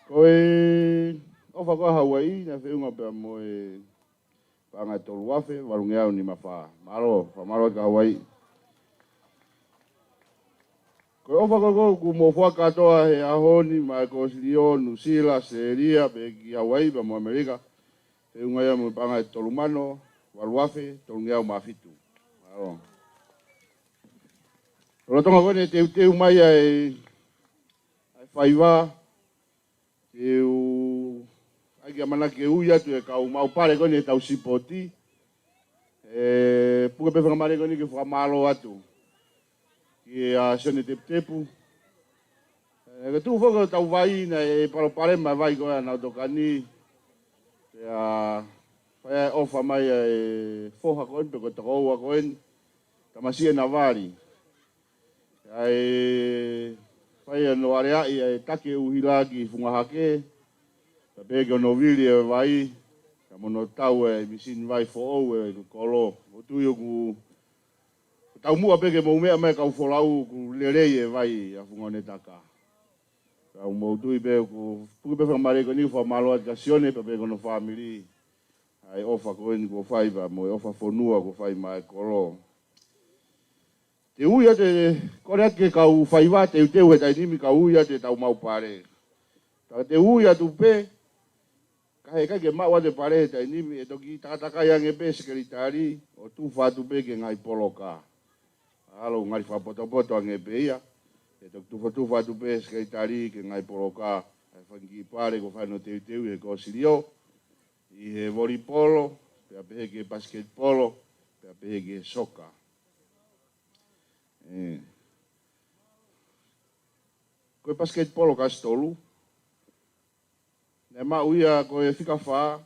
Koe ofa koe Hawaii na whiunga pia moe panga tolu wafe warungeau ni mawha. Malo ka Hawaii. Koe ofa koe ku mo whakatoa he ahoni mai ko Silio, Nusila, Seria, peki Hawaii pa mo Amerika. Whiunga ia mo panga tolu mano, waluafe, tolungeau mafitu. Malo. Rotonga koe teu mai ai whaiwa, ai kia mana ke uia tu e kau mau pare koni e tau sipoti. Puka pe whakamare koni ke whakamalo atu. Ki a sene tepu. Ke tu whaka tau vai na e paro pare mai vai koe anau tokani. Whai ofa mai e foha koen, pe koe takaua koen. Tamasia na vari. Whai no areai e take uhila ki whungahake. Ta peke no vili e vai. Ka mono tau e misin vai fo e kolo. O tuyo ku tau mua peke mo mea mai kau wholau ku lerei e vai a whungone taka. Ka mo tui pe ku puke pe whamare ko ni whamalo at kasione pa peke no family. Ai ofa koen ko whai pa mo e ofa whonua ko whai mai kolo. Te uia te kore ake kau whaiwa te uteu he tainimi kau uia te tau mau pare. Te uia tu pe, kahe kai ke maua te pare he tainimi e toki takataka yange pe sekeritari o tu whatu pe ke ngai poloka. Alo ngari whapoto ange pe ia, e toki tu whatu pe sekeritari ke ngai poloka. E whangi pare ko whaino te uteu he ko Silio, i he volipolo, pe apehe ke basketpolo, pe apehe ke soka. Koe basketball ka stolu. Ne ma uia koe whika wha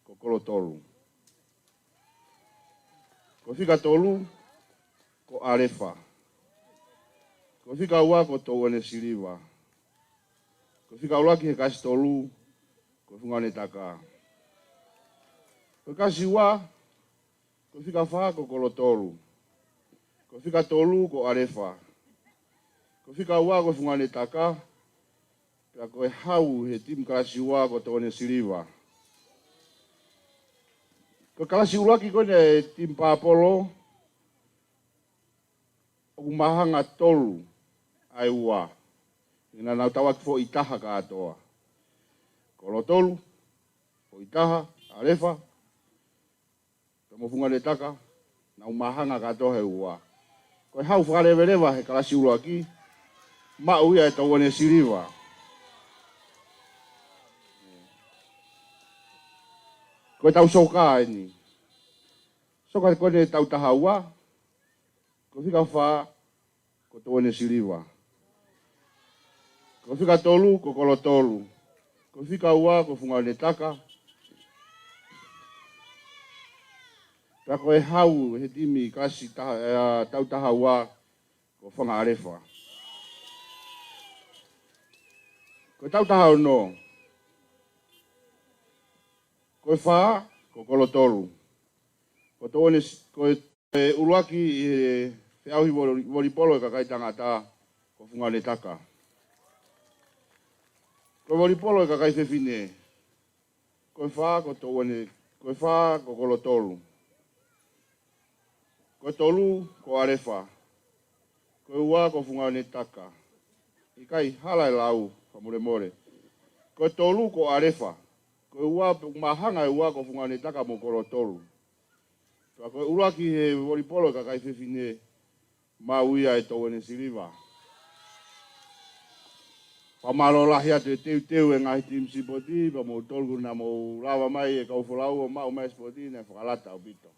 ko kolo tolu. Ko whika tolu ko arefa. Ko whika ua ko tauane siliva. Ko whika ulaki he ka stolu ko whungane taka. Ko kasi ua ko whika wha ko kolo tolu. Ko whika tolu ko arefa. Ko whika ua ko whungane taka. Pea koe hau he tim kalasi ua ko tone siliva. Ko kalasi ulaki kone tim Papolo. O mahanga tolu ai ua. Ina nau tawaki fo itaha ka atoa. Kolo tolu, fo itaha, arefa. Mo whungane taka. Nau mahanga ka atoa he ua. Koe hau whakarewerewa he kalasi ulaki, ma uia e tauane siliva. Koe tau soka ni. Soka kone tau taha ua, ko whika wha, ko tauane siliva. Ko whika tolu, ko kolo tolu. Ko whika ua, ko whungane taka. Pea koe hau he timi kasi tau taha ua ko whanga arefa. Koe tau taha no. Koe wha ko kolo tolu. Ko tōne koe uruaki e whiauhi volipolo e kakai tangata ko whungane taka. Koe volipolo e kakai whewhine. Koe wha ko tōne. Koe wha ko kolo tolu. Ko tolu ko arefa. Ko ua ko whungane taka. I kai hala e lau, whamure more. Ko tolu ko arefa. Ko ua mahanga e ua ko whungane taka mo kolo tolu. Ko uraki he volipolo ka kai whewhine ma uia e tauane siliva. Pamalolahi atu e teu e ngahi tim sipoti, pa mo tolgu na mo lawa mai e kau whalau o mau mai sipoti, ne whakalata o pito.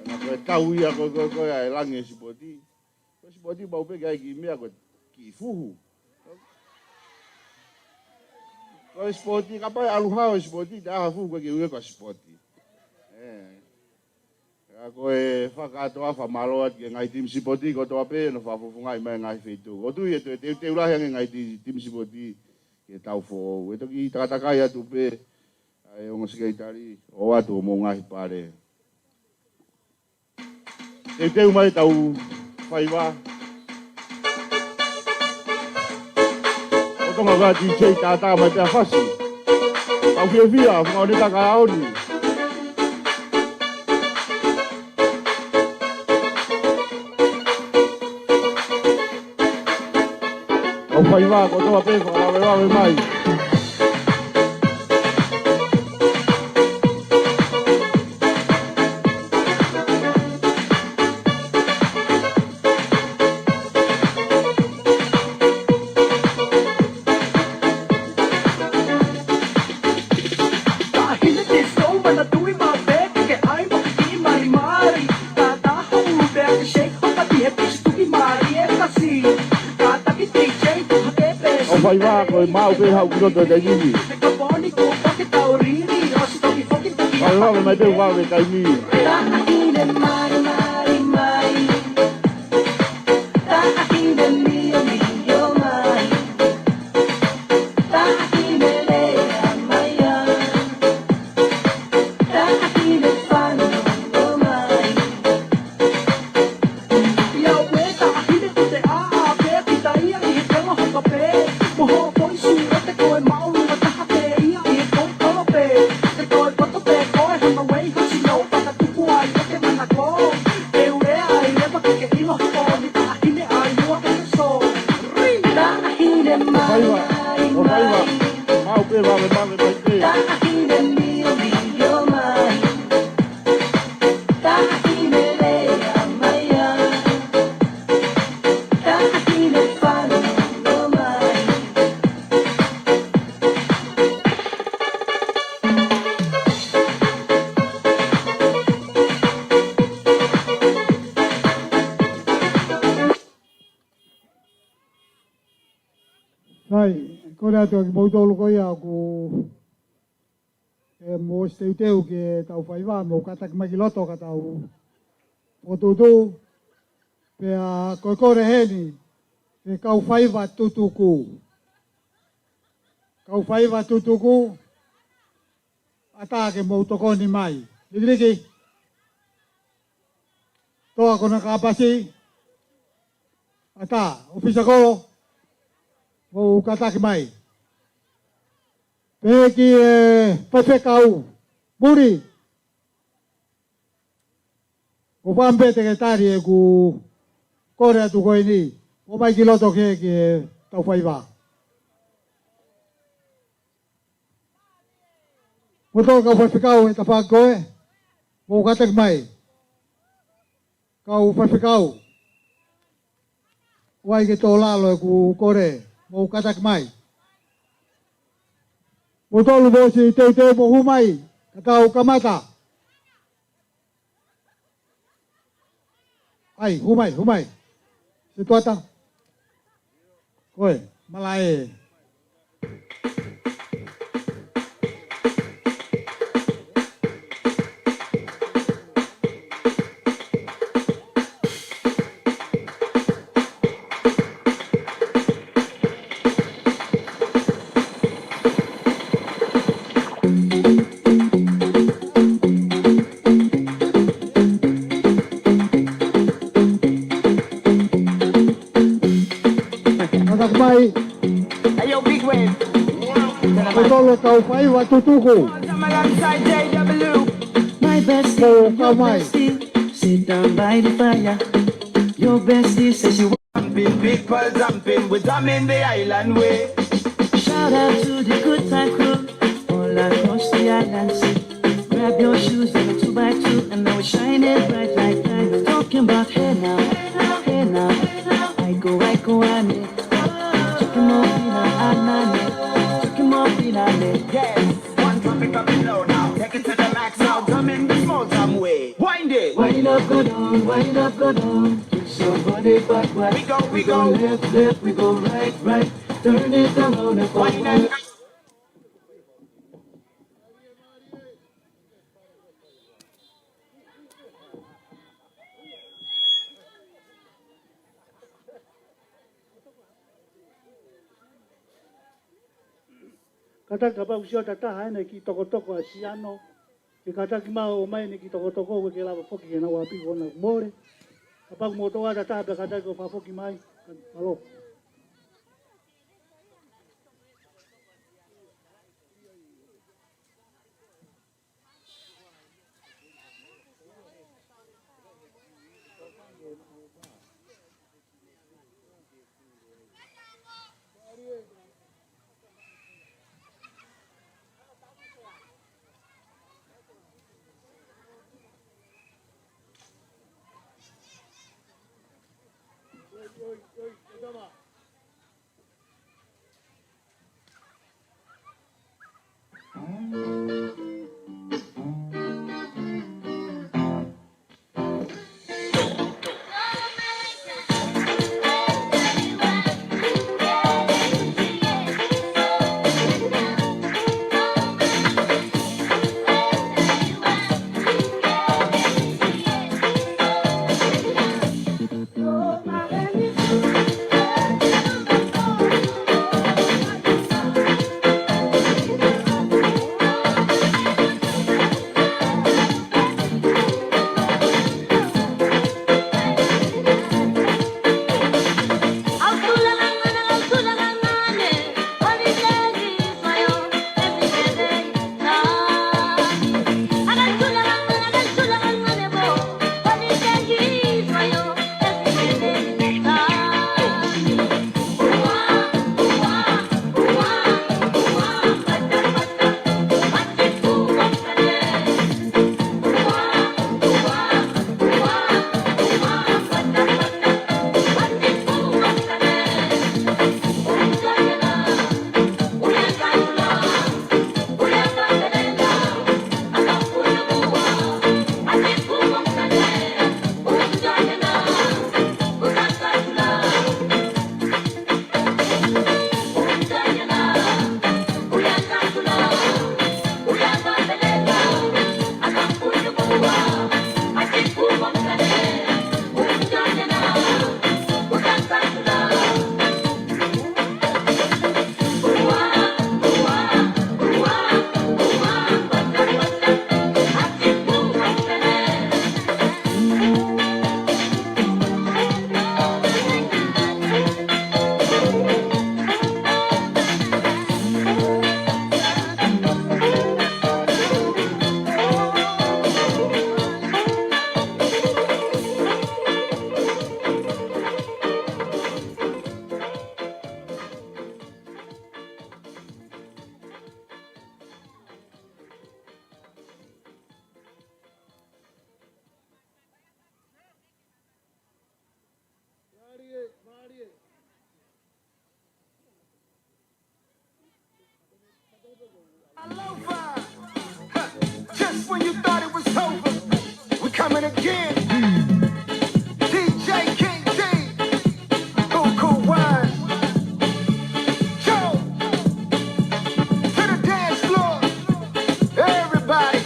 Kana koe tau ia koe e langi e sipoti. Koe sipoti bau peke ai ki mea koe ki fuhu. Koe sipoti, ka pai aluhao e sipoti, te aha fuhu koe ki ue koe sipoti. Koe whakatoa whamaloa ki ngai tim sipoti, ko toa pe no whafufungai mai ngai whetu. O tui e te urahi ange ngai tim sipoti ke tau fo. E toki takatakai atu pe, e ongo sikeitari, o atu o mo ngahi pare. Te umai tau whaiwa. O tonga wā DJ tātā mai pia whasi. Tau whiawhia, whangau ne taka aoni. O whaiwa, ko toa pe whakawawe mai. Whaiwa koe mau pe hau kuroto te nini. Whaiwa me mai pe wawe kai ni. Toki mo tolu ko ia ku mo steu ke tau whaiwa mo katak mai loto ka tau o tutu pe a koikore heni pe kau whaiwa tutuku ata ke mo tokoni mai liriki toa kona kapasi ata ofisa ko mo katak mai Peki Pafekau Buri Ko pambe te ke tari e ku kore atu koe ni o mai ki loto ke tau whaiwa Mo tō kau Pafekau e tawha koe mo katek mai Kau Pafekau Wai ke tō lalo e ku kore mo katek mai Mo tolu bosi teu mo humai, katau kamata. Ai, humai. Se tuata. Koe, malai. My bestie, sit down by the fire. Your bestie says you want big pearl jumping with them in the island way. Shout out to the good time crew all across the island sea. Grab your shoes and a 2x2 and now we're shining bright like diamonds. Talking about hey now, I go, I mean, chicken more, Wind up, go down, wind up, go down. Somebody backward. We go left, left, we go right, right. Turn it around and forward. Kata kapa usio tata haine ki tokotoko asiano. Ki kata ki mau mai ni ki tokotoko we ke lava foki na wapi wona more. Kapa moto wa tata be kata ko fa foki mai. Alo. Just when you thought it was over, we're coming again. DJ King D, Cool Wine. Joe, to the dance floor. Everybody,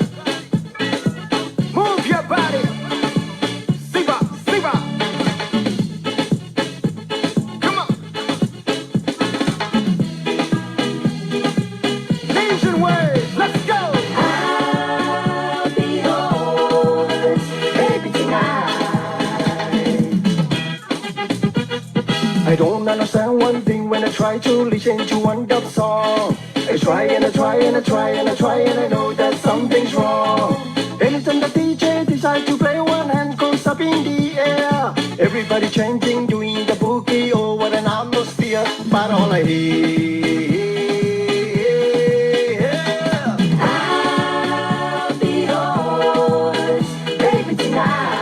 move your body. Siba, Siba. Come on. Asian ways, let's go. I'll be yours, baby, tonight. I don't understand one thing when I try to listen to one dub song. I try and I try and I try and I try and I know that something's wrong. Anytime the DJ decides to play, one hand goes up in the air. Everybody chanting, doing the boogie, oh what an atmosphere. But all I hear, I'll be yours, baby, tonight.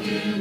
Hey!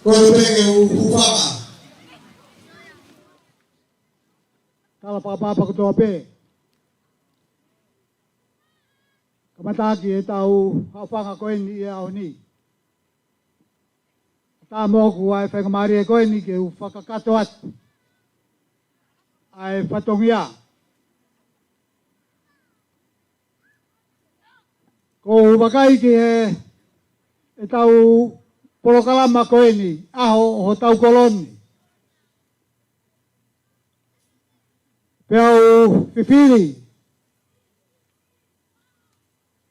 Ko pe u fanga. Tala papa ko to pe. Kamataki e tau hawhanga koe ni e au ni. Tā mōku ai whakamari e koe ni ke u whakakato atu. Ai whatongia. Ko wakai ki e tau polokalama koe ni, aho ho tau koloni. Peo whiwhiri.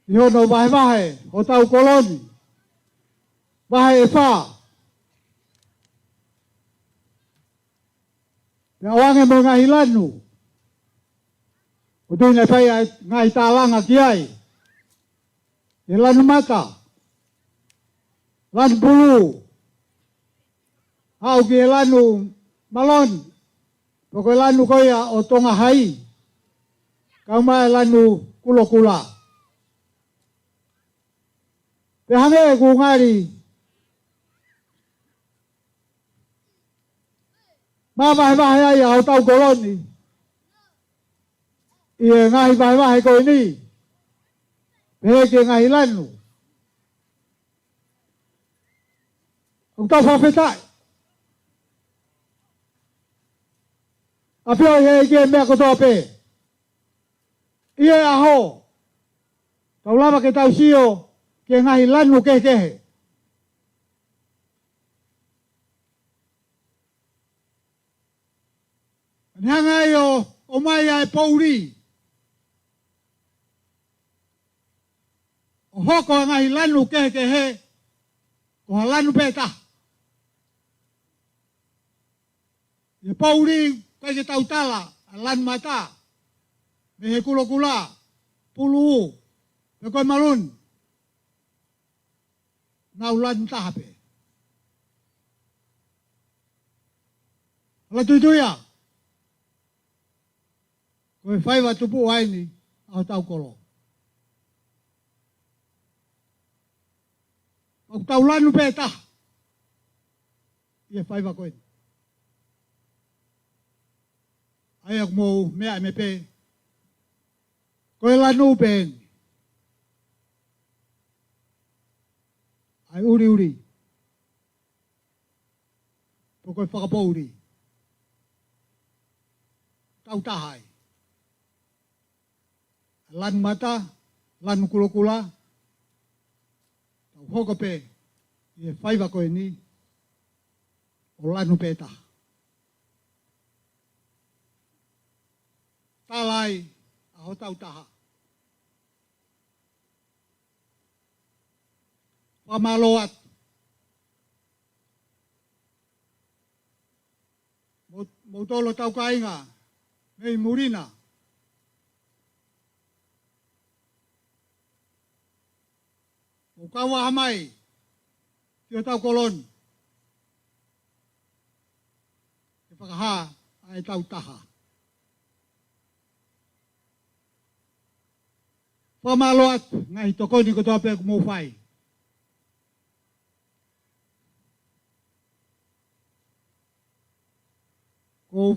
I hono wahe ho tau koloni. Wahe e whaa. Pea wange mo ngahi lanu. O tūne whai ngahi tālanga ki ai. E lanu mata. Lanu pulu. Hau ki e lanu malon. Poko e lanu koia o tonga hai. Kauma e lanu kulokula. Te hange e ku ngari. Mā wahe ai au tau koloni. I e ngahi wahe koe ni. Pehe ke ngahi lanu. Ang tau whawhetai. A pio e ke mea kotoa pe. I e aho. Tau lava ke tau sio. Ke ngahi lanu kehe. Nanga o mai ai pouri. O hoko ngai lanu kehe. O lanu peta. E pouri kai ke tautala. Lan mata. Mehe kula. Pulu. Me koe malun. Nau lan tahape. Ala tuituia. Koe whai wa tupu ai ni au tau kolo. Au tau lanu pēta. Ia whai wa koe. Ai ak mou mea me pē. Koe lanu pēn. Ai uri. Po koe whakapouri. Tau tahai. Lan mata, lan kula. Tau hoko pe, i e whaiwa koe ni, o lanu pēta. Tālai, aho tau taha. Whamalo atu. Mautolo tau kainga, mei murina. O kawa hamai, ki o tau kolon. E whakaha, ai tau taha. Whamalo atu, ngai tokoni ko toa pēku mou whai. Ko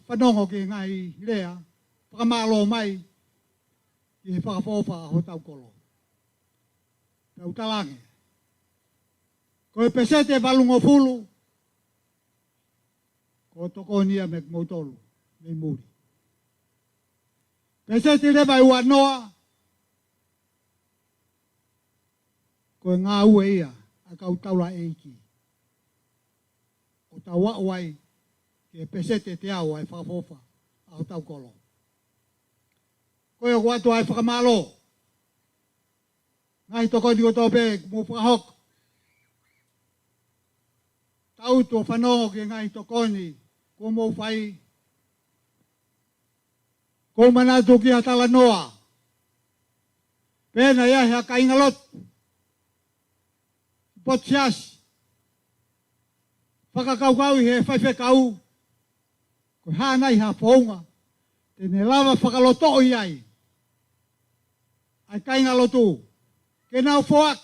whanongo ki ngai rea, whakamalo mai, i whakafofa ho tau kolon. Tau talange. Ko e pesete valungo fulu. Ko toko nia me mautolu. Me muri. Pesete reba ua noa. Ko e ngā ue ia. A kau taula eiki. O tau wauai. Ke pesete te au ai whakafofa. Au tau kolo. Ko e watu ai whakamalo. Ngai toko di o tope mo whahok. Tau to whanongo ke ngai toko ni. Ko mo whai. Ko manatu ki hatala noa. Pena ia hea kaingalot. Potsias. Whakakaukau he whaiwhekau. Ko hānai ha whaunga. Tene lava whakaloto i ai. Ai kaingalotu. Ke nau whoak.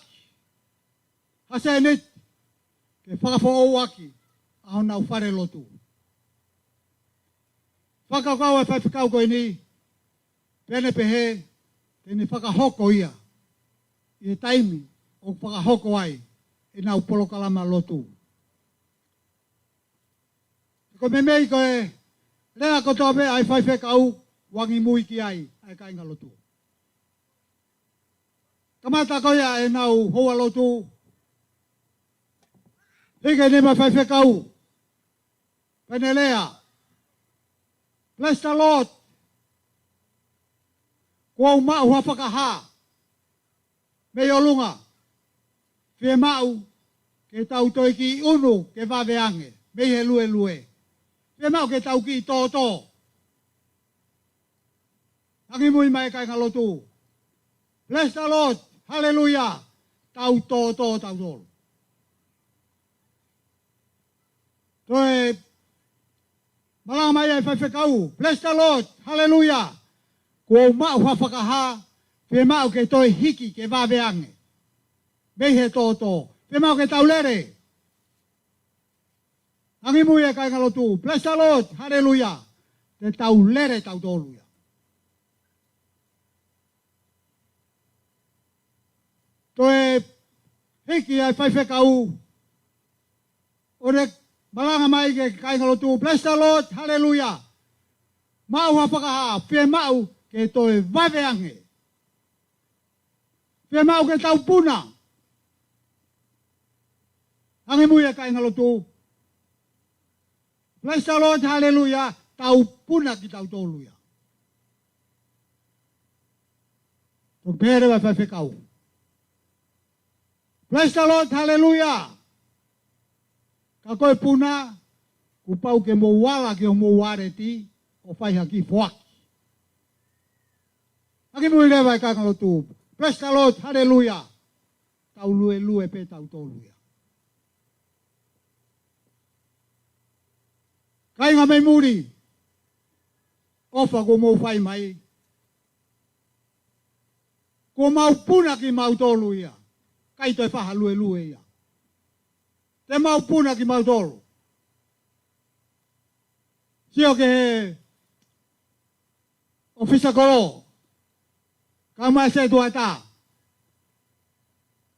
Hase nit. ke whakafo o aki, aho nau whare lotu. Whakakau e whaiwhikau koe ni, pene pehe, tēne whakahoko ia, i e taimi o whakahoko ai, e nau polokalama lotu. Ko me mei koe, rea ko tope ai whaiwhikau, wangi mui ki ai, ai kainga lotu. Kamata koe e nau hoa lotu, hike ne mai whaiwhikau, pene lea, bless the Lord, kua mau ha whakaha, me o lunga, whie mau, ke tau toi ki unu, ke waweange, me he lue lue. Whie mau ke tau ki tō tō. Hangi mui mai kai ngalotu. Bless the Lord, hallelujah, tau tō tō tau tō. Toi, malanga mai ai whaiwhikau, bless the Lord, hallelujah, kua mau ha whakaha, whie mau ke toi hiki ke waweange. Mei he tō tō. Whie mau ke tau lere. Hangi mui e kai ngalotu. Bless the Lord. Hallelujah. Te tau lere tau tōluia. Toe hiki ai whaiwhekau. Ore malanga mai ke kai ngalotu. Bless the Lord. Hallelujah. Mau ha whakaha. Whie mau ke toi waweange. Whie mau ke tau puna. Hangi mui e kai ngalotu. Bless the Lord, hallelujah, tau puna ki tau tōluia. Tō pere wa whaiwhekau. Bless the Lord, hallelujah. Ka koe puna, ku pau ke mo wala ki o mo wareti, o whaiha ki whaki. Hangi mui lewa e kai ngalotu. Bless the Lord, hallelujah. Tau lue lue pe tau tōluia. Kai ngā mei muri, ofa ko mō whai mai. Ko mau puna ki mau tōlu ia, kai toi whaha lue lue ia. Te mau puna ki mau tōlu. Sio ke he, ofisa koro, ka mai se tua tā.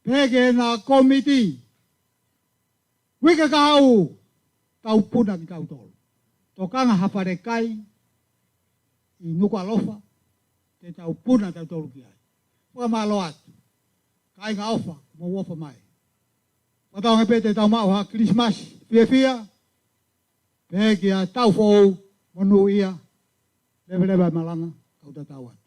Peke na komiti, wika ka hau, tau puna ki tau tōlu. Tō kanga hawhare kai, i nuku alofa, te tau puna tau tōru ki ai. Waka malo atu, kai ngā ofa, mō wofa mai. Watau ngai pe te tau mau ha Christmas, fia, pe ki a tau fōu, monu ia, lewe malanga, kau ta tau atu.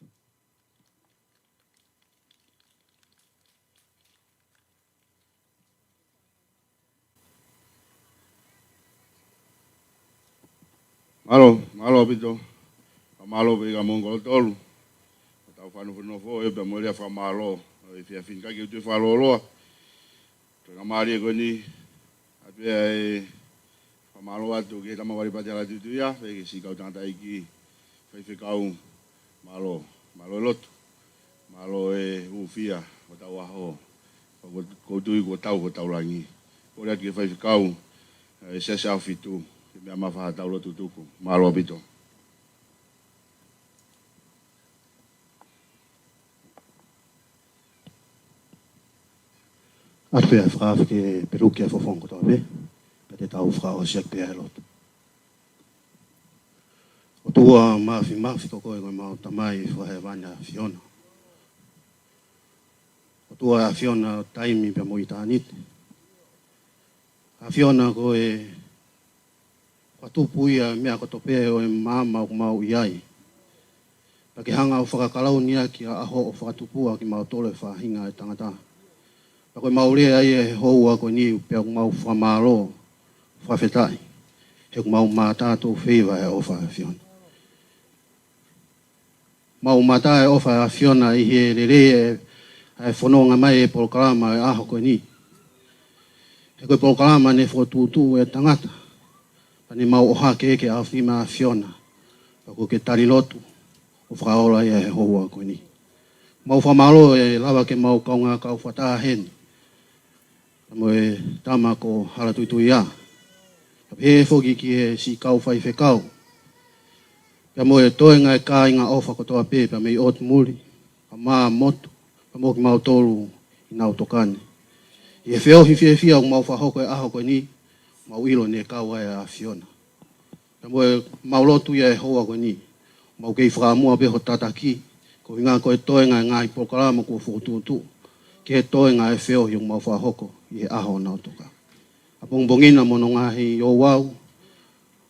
Malo pito. Malo pe ka mongo tolu. Tau whanu whanu fo e pe mo rea wha malo. E fia finka ki utu whalo loa. Ka mari e koni. Apea e wha malo atu ki he tamawari pati ala tutu ia. Peke si kau tangata iki. Whaiwhikau malo. Malo e lotu. Malo e ufia. O tau aho. Koutui ko tau langi. Korea ki e whaiwhikau. E sese au fitu. Mea mawha tau lotu tuku. Malo pito. Ape a whaafi ke peruki a whawhongo tau pe. Pe te tau whao siak pe lotu. O tua maafi ko koe koe mau tamai whahe wanya Fiona. O tua a Fiona taimi pe mo i tānite. A Fiona koe whatupu ia mea ko tope o e māma o mau iai. Pake hanga o whakakalau nia ki a aho o whakatupua ki mau tole whahinga e tangata. Pake maurea ai e houa ko ni pe o mau whamalo, whawhetai. He ko mau mātātou whiwa e ofa a Fiona. Mau mātā e ofa a Fiona i he rere e whanonga mai e polokalama e aho ko ni. He koe polokalama ne whotutu e tangata. Pani mau oha ke a whima a Fiona. Pako ke tari lotu. O whakaola ia he houa koe ni. Mau whamalo e lawa ke mau kaunga kau whataa heni. mo e tama ko hala tuitui ia. He foki ki e si kau whai whekau. Pia mo e toe ngai ka inga ofa ko toa pe, pia mei ot muri, pa maa motu, pa mo ki mau tolu i nau tokane. I e whio hi whia o mau whahoko e aho koe ni, mau ilo ne kau ai a Fiona. Pia mo e mau lotu ia e hoa koe ni, mau kei whakamua pe ho tataki, ko inga koe toe ngai ngai pokarama ko whukututu, ke toe ngai e whio hi o mau whahoko i e aho nau tokane. Bongbongina mono ngahi o wau,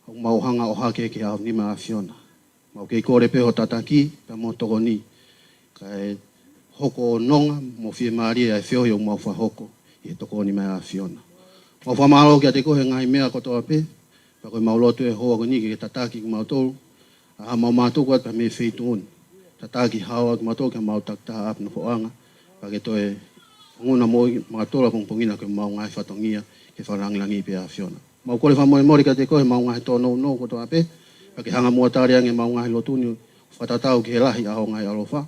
o mau hanga o hake ke au nima a Fiona. Mau kei kore peho tataki, pe mo toko ni. Kai hoko o nonga, mo fie maria e whiohi o mau whahoko, i toko nima a Fiona. Mau whamalo ki a te kohe ngai mea kotoa pe, pa koe mau lotu e hoa ko ni ke tataki ki mau tolu, a mau mātuku at pa me whituun. Tataki hawa ki mau tolu ke mau taktaha ap na whoanga, pa ke toe nguna mo mga tola pongpongina ke mau ngai whatongia, ke wharangilangi pe a Fiona. Mau kore whamoe mori ka te koe mau ngahi tōnou no ko toa pe, pa ke hanga mua tāre ange mau ngahi lotuni whatatau ki he lahi aho ngai alofa,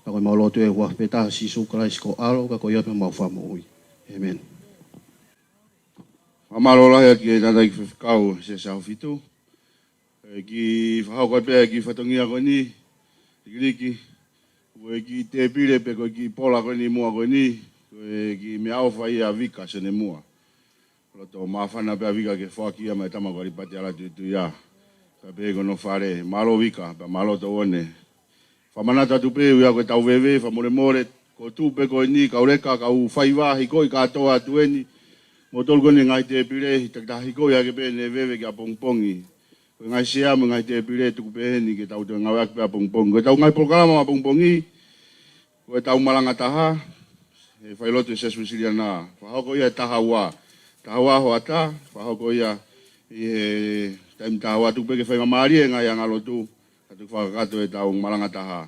pa koe mau lotu e hua pe taha si sukarais ko alo, ka koe iope mau whamo ui. Amen. Whamaro lahi ki e tata ki whiwhikau se sao fitu. Ki whahau koe pēa ki whatongia koe ni, riki, koe ki te pire pe koe ki pola koe ni mua koe ni, koe ki me au whai a vika sene mua. Roto mawhana pia vika ke whakia mai tamako ripati ala tuitu ia. Ka pēko no whare, malo vika, pa malo to one. Whamanata tu pēu ia koe tau wewe, whamore more, ko tūpe koe ni, kau reka, kau whaiwa, hikoi katoa tueni. Mo tolu kone ngai te pire, takta hikoi ake pēne wewe ki a pongpongi. Koe ngai seamu ngai te pire, tuku pēheni ke tau te ngau ake pēa pongpongi. Koe tau ngai proklama ma pongpongi, koe tau malanga taha, e whailotu e sesu siriana. Whahoko ia taha ua. Tahawa ho ata, whahoko ia i he taim tahawa tupe ke whainga maari e ngai angalo tu, katu whakakato e tau malanga taha.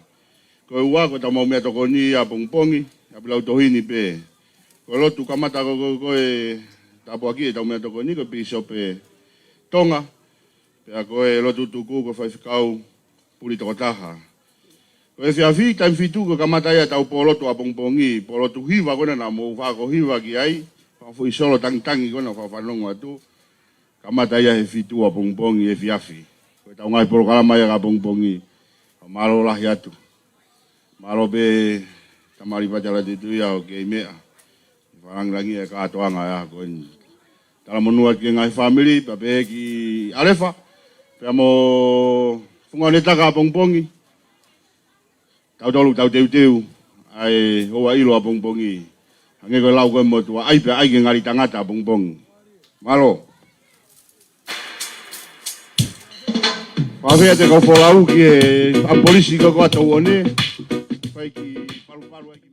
Koe ua, koe tau mau mea toko ni a pongpongi, a pilau tohini pe. Koe lotu kamata koe tapu aki e tau mea toko ni, koe piso pe tonga, pea koe lotu tuku koe whaifikau puri toko taha. Koe whiawhi, taim fitu koe kamata ia tau polotu a pongpongi, polotu hiwa kona na mo whako hiwa ki ai, fui solo tangi kona whawhanongo atu. Kamata ia he fitua pongpongi e fiafi. Koe tau ngai porokalama ia ka pongpongi. Malo lahi atu. Malo pe tamari pachala titu ia o kei mea. Wharangirangi e kātoanga ia koe ni. Tala monua ki ngai family, pa pe ki alefa. Pea mo whunganeta ka pongpongi. Tau tolu, tau teu. Ai hoa ilo a pongpongi. Hange koe lau koe motua, ai pe ai ke ngari tangata bongbong. Malo. Whawhea te kau wholau ki e a polisi ko kua tau one. Pai ki paru paru ai ki